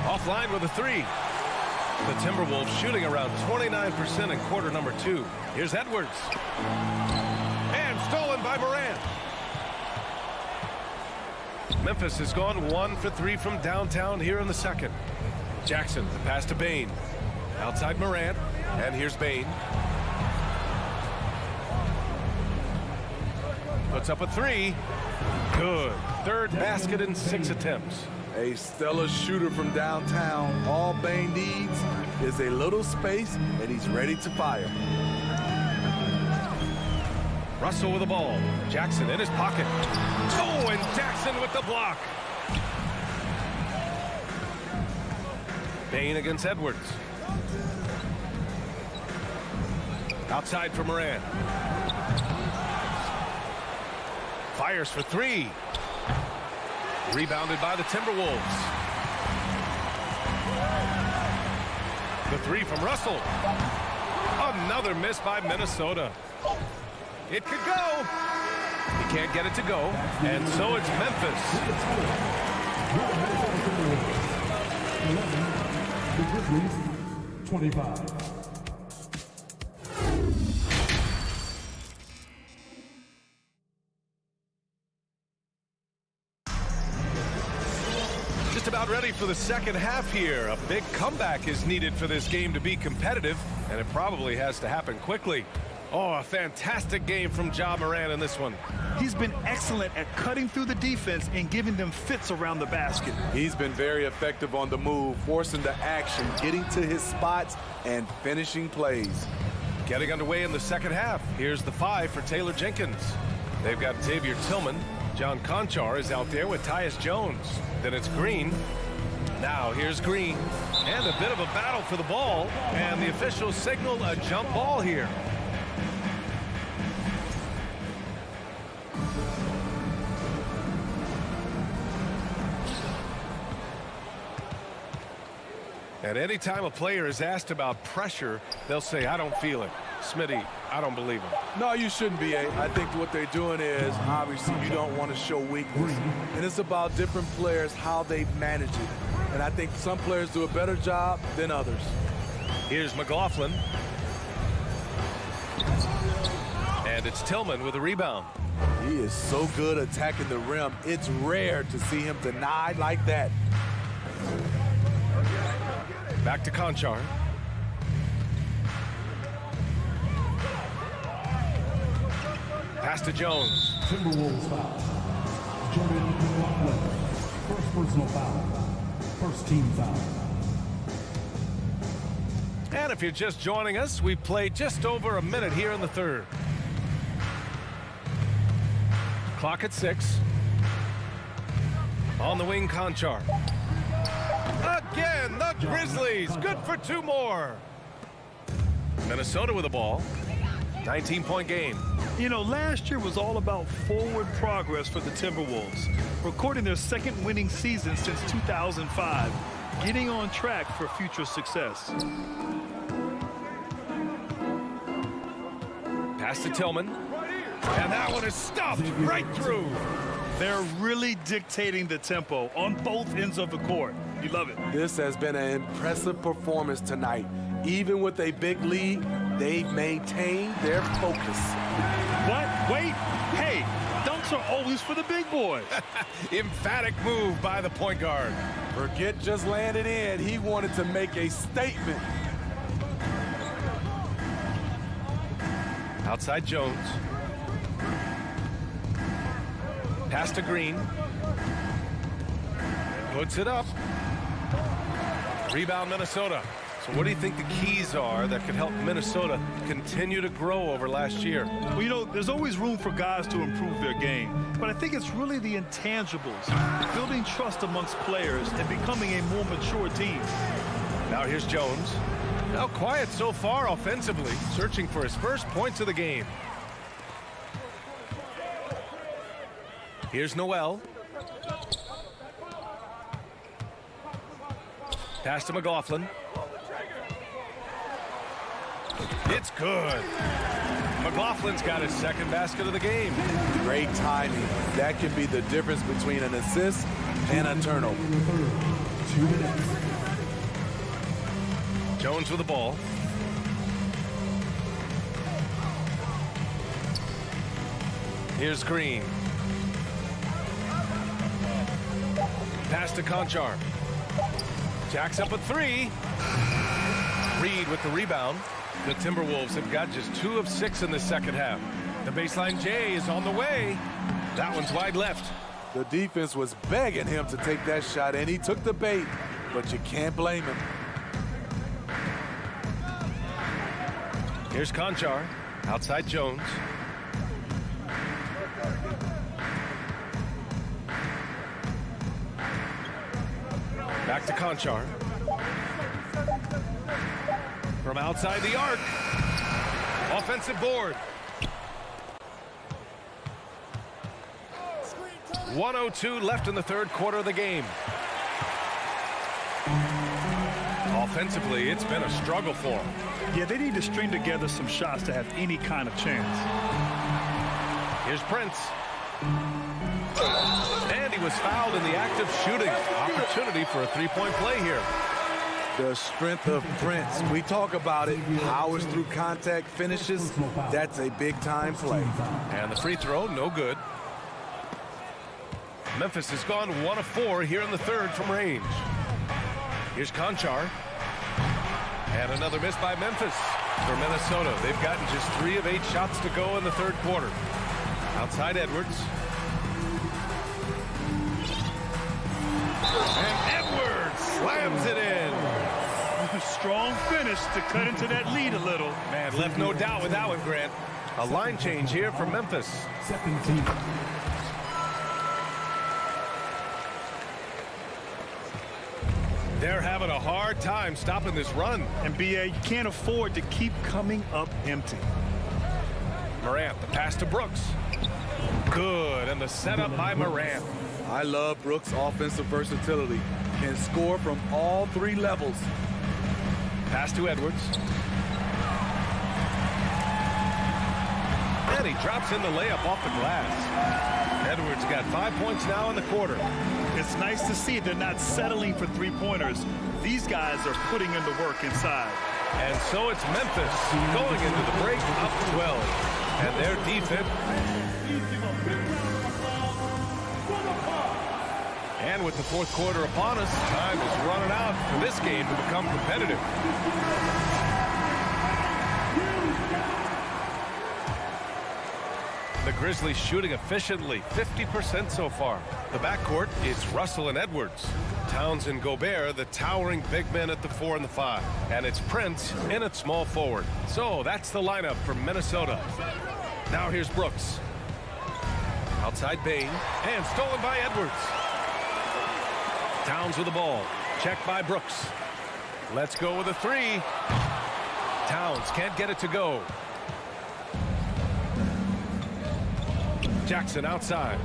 Offline with a three. The Timberwolves shooting around 29% in quarter number 2. Here's Edwards. And stolen by Moran. Memphis has gone 1 for 3 from downtown here in the second. Jackson, the pass to Bane. Outside Moran. And here's Bane. Puts up a three. Good. Third basket in 6 attempts. A stellar shooter from downtown. All Bane needs is a little space, and he's ready to fire. Russell with the ball. Jackson in his pocket. Oh, and Jackson with the block. Bane against Edwards. Outside for Moran. Fires for 3. Rebounded by the Timberwolves. The 3 from Russell. Another miss by Minnesota. It could go. He can't get it to go. And so it's Memphis. The Grizzlies, 25. About ready for the second half here. A big comeback is needed for this game to be competitive, and it probably has to happen quickly. Oh, a fantastic game from Ja Morant in this one. He's been excellent at cutting through the defense and giving them fits around the basket. He's been very effective on the move, forcing the action, getting to his spots, and finishing plays. Getting underway in the second half. Here's the 5 for Taylor Jenkins. They've got Xavier Tillman. John Conchar is out there with Tyus Jones. Then it's Green. Now here's Green. And a bit of a battle for the ball. And the officials signal a jump ball here. And anytime a player is asked about pressure, they'll say, I don't feel it. Smitty, I don't believe him. No, you shouldn't be. I think what they're doing is, obviously, you don't want to show weakness. And it's about different players, how they manage it. And I think some players do a better job than others. Here's McLaughlin. And it's Tillman with a rebound. He is so good attacking the rim. It's rare to see him denied like that. Back to Conchar. Pass to Jones. Timberwolves foul. Jordan McLaughlin. First personal foul. First team foul. And if you're just joining us, we've played just over a minute here in the third. Clock at 6. On the wing, Conchar. Again, the Grizzlies. Good for 2 more. Minnesota with the ball. 19-point game. You know, last year was all about forward progress for the Timberwolves, recording their second winning season since 2005, getting on track for future success. Pass to Tillman. And that one is stuffed right through. They're really dictating the tempo on both ends of the court. You love it. This has been an impressive performance tonight. Even with a big lead, they've maintained their focus. What? Wait. Hey, dunks are always for the big boys. Emphatic move by the point guard. Forget just laying it in. He wanted to make a statement. Outside Jones. Pass to Green. Puts it up. Rebound Minnesota. So what do you think the keys are that could help Minnesota continue to grow over last year? Well, you know, there's always room for guys to improve their game. But I think it's really the intangibles, building trust amongst players and becoming a more mature team. Now here's Jones. Now quiet so far offensively, searching for his first points of the game. Here's Noel. Pass to McLaughlin. It's good. McLaughlin's got his second basket of the game. Great timing. That can be the difference between an assist and a turnover. 2 minutes. Jones with the ball. Here's Green. Pass to Conchar. Jacks up a 3. Reed with the rebound. The Timberwolves have got just 2 of 6 in the second half. The baseline J is on the way. That one's wide left. The defense was begging him to take that shot, and he took the bait, but you can't blame him. Here's Conchar. Outside Jones. Back to Conchar. From outside the arc. Offensive board. 1:02 left in the third quarter of the game. Offensively, it's been a struggle for them. Yeah, they need to string together some shots to have any kind of chance. Here's Prince. And he was fouled in the act of shooting. Opportunity for a three-point play here. The strength of Prince. We talk about it. Powers through contact finishes. That's a big-time play. And the free throw, no good. Memphis has gone 1 of 4 here in the third from range. Here's Conchar. And another miss by Memphis. For Minnesota, they've gotten just 3 of 8 shots to go in the third quarter. Outside Edwards. And Edwards slams it in. Strong finish to cut into that lead a little. Man, left no doubt with that one, Grant. A line change here for Memphis. Second team. They're having a hard time stopping this run. And BA, you can't afford to keep coming up empty. Morant, the pass to Brooks. Good, and the setup by Morant. I love Brooks' offensive versatility. Can score from all 3 levels. Pass to Edwards. And he drops in the layup off the glass. Edwards got 5 points now in the quarter. It's nice to see they're not settling for three-pointers. These guys are putting in the work inside. And so it's Memphis going into the break up 12. And their defense. And with the fourth quarter upon us, time is running out for this game to become competitive. The Grizzlies shooting efficiently, 50% so far. The backcourt, it's Russell and Edwards. Towns and Gobert, the towering big men at the 4 and the 5. And it's Prince in at small forward. So that's the lineup for Minnesota. Now here's Brooks. Outside Bain, and stolen by Edwards. Towns with the ball. Checked by Brooks. Let's go with a 3. Towns can't get it to go. Jackson outside.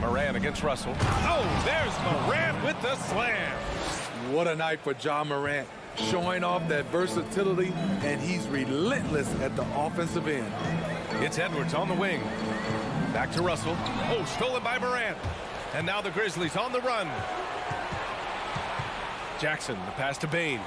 Morant against Russell. Oh, there's Morant with the slam. What a night for Ja Morant. Showing off that versatility, and he's relentless at the offensive end. It's Edwards on the wing. Back to Russell. Oh, stolen by Morant. And now the Grizzlies on the run. Jackson, the pass to Bain.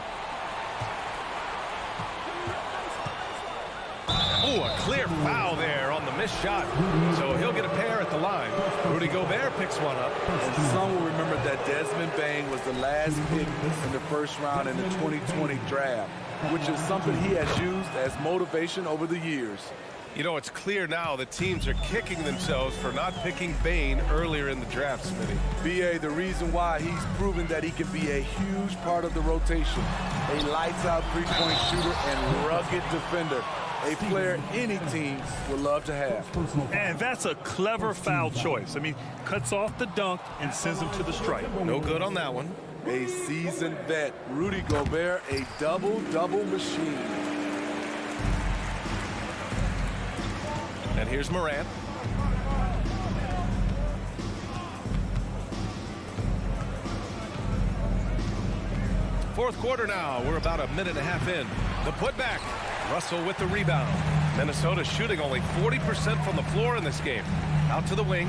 Oh, a clear foul there on the missed shot. So he'll get a pair at the line. Rudy Gobert picks one up. And some will remember that Desmond Bain was the last pick in the first round in the 2020 draft, which is something he has used as motivation over the years. You know, it's clear now that teams are kicking themselves for not picking Bain earlier in the draft, Smitty. BA, the reason why he's proven that he can be a huge part of the rotation. A lights-out three-point shooter and rugged defender. A player any team would love to have. And that's a clever foul choice. I mean, cuts off the dunk and sends him to the stripe. No good on that one. A seasoned vet, Rudy Gobert, a double-double machine. And here's Morant. Fourth quarter now. We're about a minute and a half in. The putback. Russell with the rebound. Minnesota shooting only 40% from the floor in this game. Out to the wing.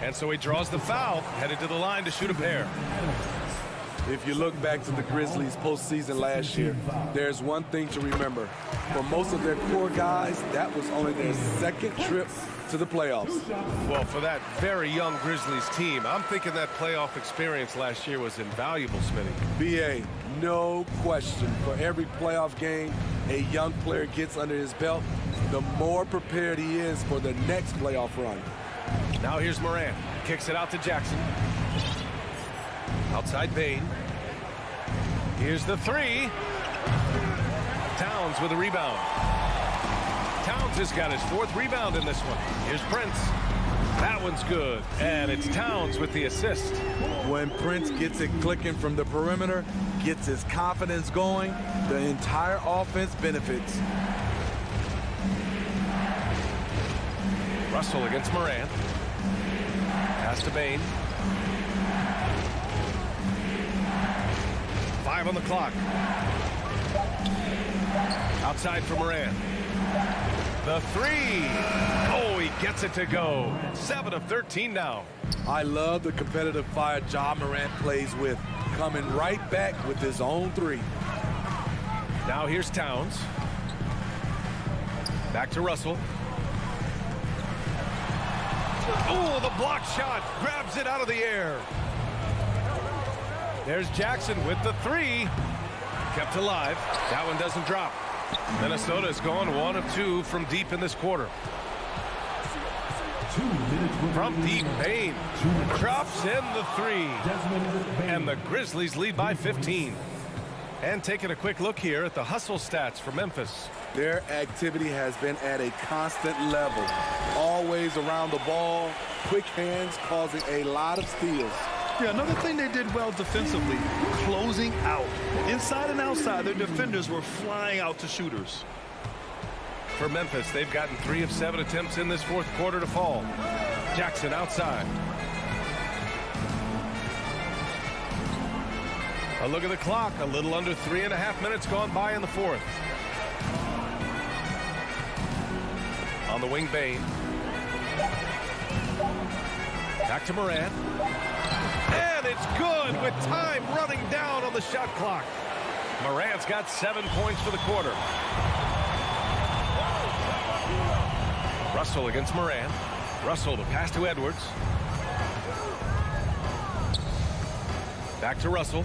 And so he draws the foul, headed to the line to shoot a pair. If you look back to the Grizzlies postseason last year, there's one thing to remember. For most of their core guys, that was only their second trip to the playoffs. Well, for that very young Grizzlies team, I'm thinking that playoff experience last year was invaluable, Smitty. BA, no question. For every playoff game a young player gets under his belt, the more prepared he is for the next playoff run. Now here's Morant. Kicks it out to Jackson. Outside Bane. Here's the three. Towns with a rebound. Towns has got his fourth rebound in this one. Here's Prince. That one's good. And it's Towns with the assist. When Prince gets it clicking from the perimeter, gets his confidence going, the entire offense benefits. Russell against Morant. Pass to Bane. 5 on the clock. Outside for Morant. The three. Oh, he gets it to go. 7 of 13 now. I love the competitive fire Ja Morant plays with, coming right back with his own three. Now here's Towns. Back to Russell. Oh, the block shot. Grabs it out of the air. There's Jackson with the three. Kept alive. That one doesn't drop. Minnesota's gone 1 of 2 from deep in this quarter. From deep, Bane drops in the three. And the Grizzlies lead by 15. And taking a quick look here at the hustle stats for Memphis. Their activity has been at a constant level. Always around the ball, quick hands causing a lot of steals. Yeah, another thing they did well defensively, closing out. Inside and outside, their defenders were flying out to shooters. For Memphis, they've gotten 3 of 7 attempts in this fourth quarter to fall. Jackson outside. A look at the clock. A little under 3.5 minutes gone by in the fourth. On the wing, Bane. Back to Morant. And it's good with time running down on the shot clock. Morant's got 7 points for the quarter. Russell against Morant. Russell, the pass to Edwards. Back to Russell.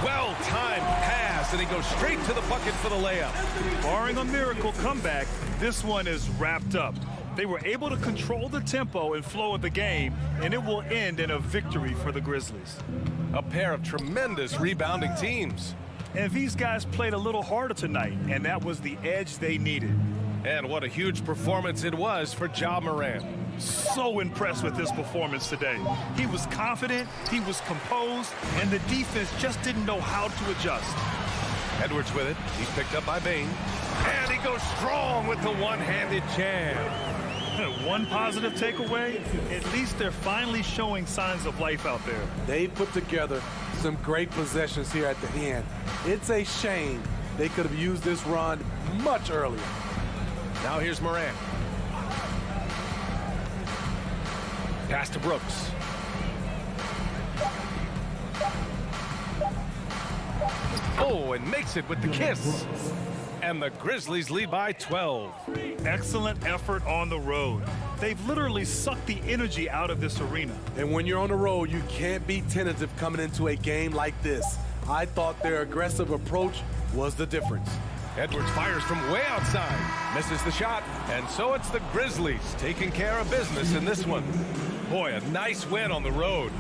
Well-timed pass, and he goes straight to the bucket for the layup. Barring a miracle comeback, this one is wrapped up. They were able to control the tempo and flow of the game, and it will end in a victory for the Grizzlies. A pair of tremendous rebounding teams. And these guys played a little harder tonight, and that was the edge they needed. And what a huge performance it was for Ja Morant. So impressed with this performance today. He was confident, he was composed, and the defense just didn't know how to adjust. Edwards with it. He's picked up by Bane. And he goes strong with the one-handed jam. One positive takeaway, at least they're finally showing signs of life out there. They put together some great possessions here at the end. It's a shame they could have used this run much earlier. Now here's Morant. Pass to Brooks. Oh, and makes it with the kiss. And the Grizzlies lead by 12. Excellent effort on the road. They've literally sucked the energy out of this arena. And when you're on the road, you can't be tentative coming into a game like this. I thought their aggressive approach was the difference. Edwards fires from way outside. Misses the shot. And so it's the Grizzlies taking care of business in this one. Boy, a nice win on the road.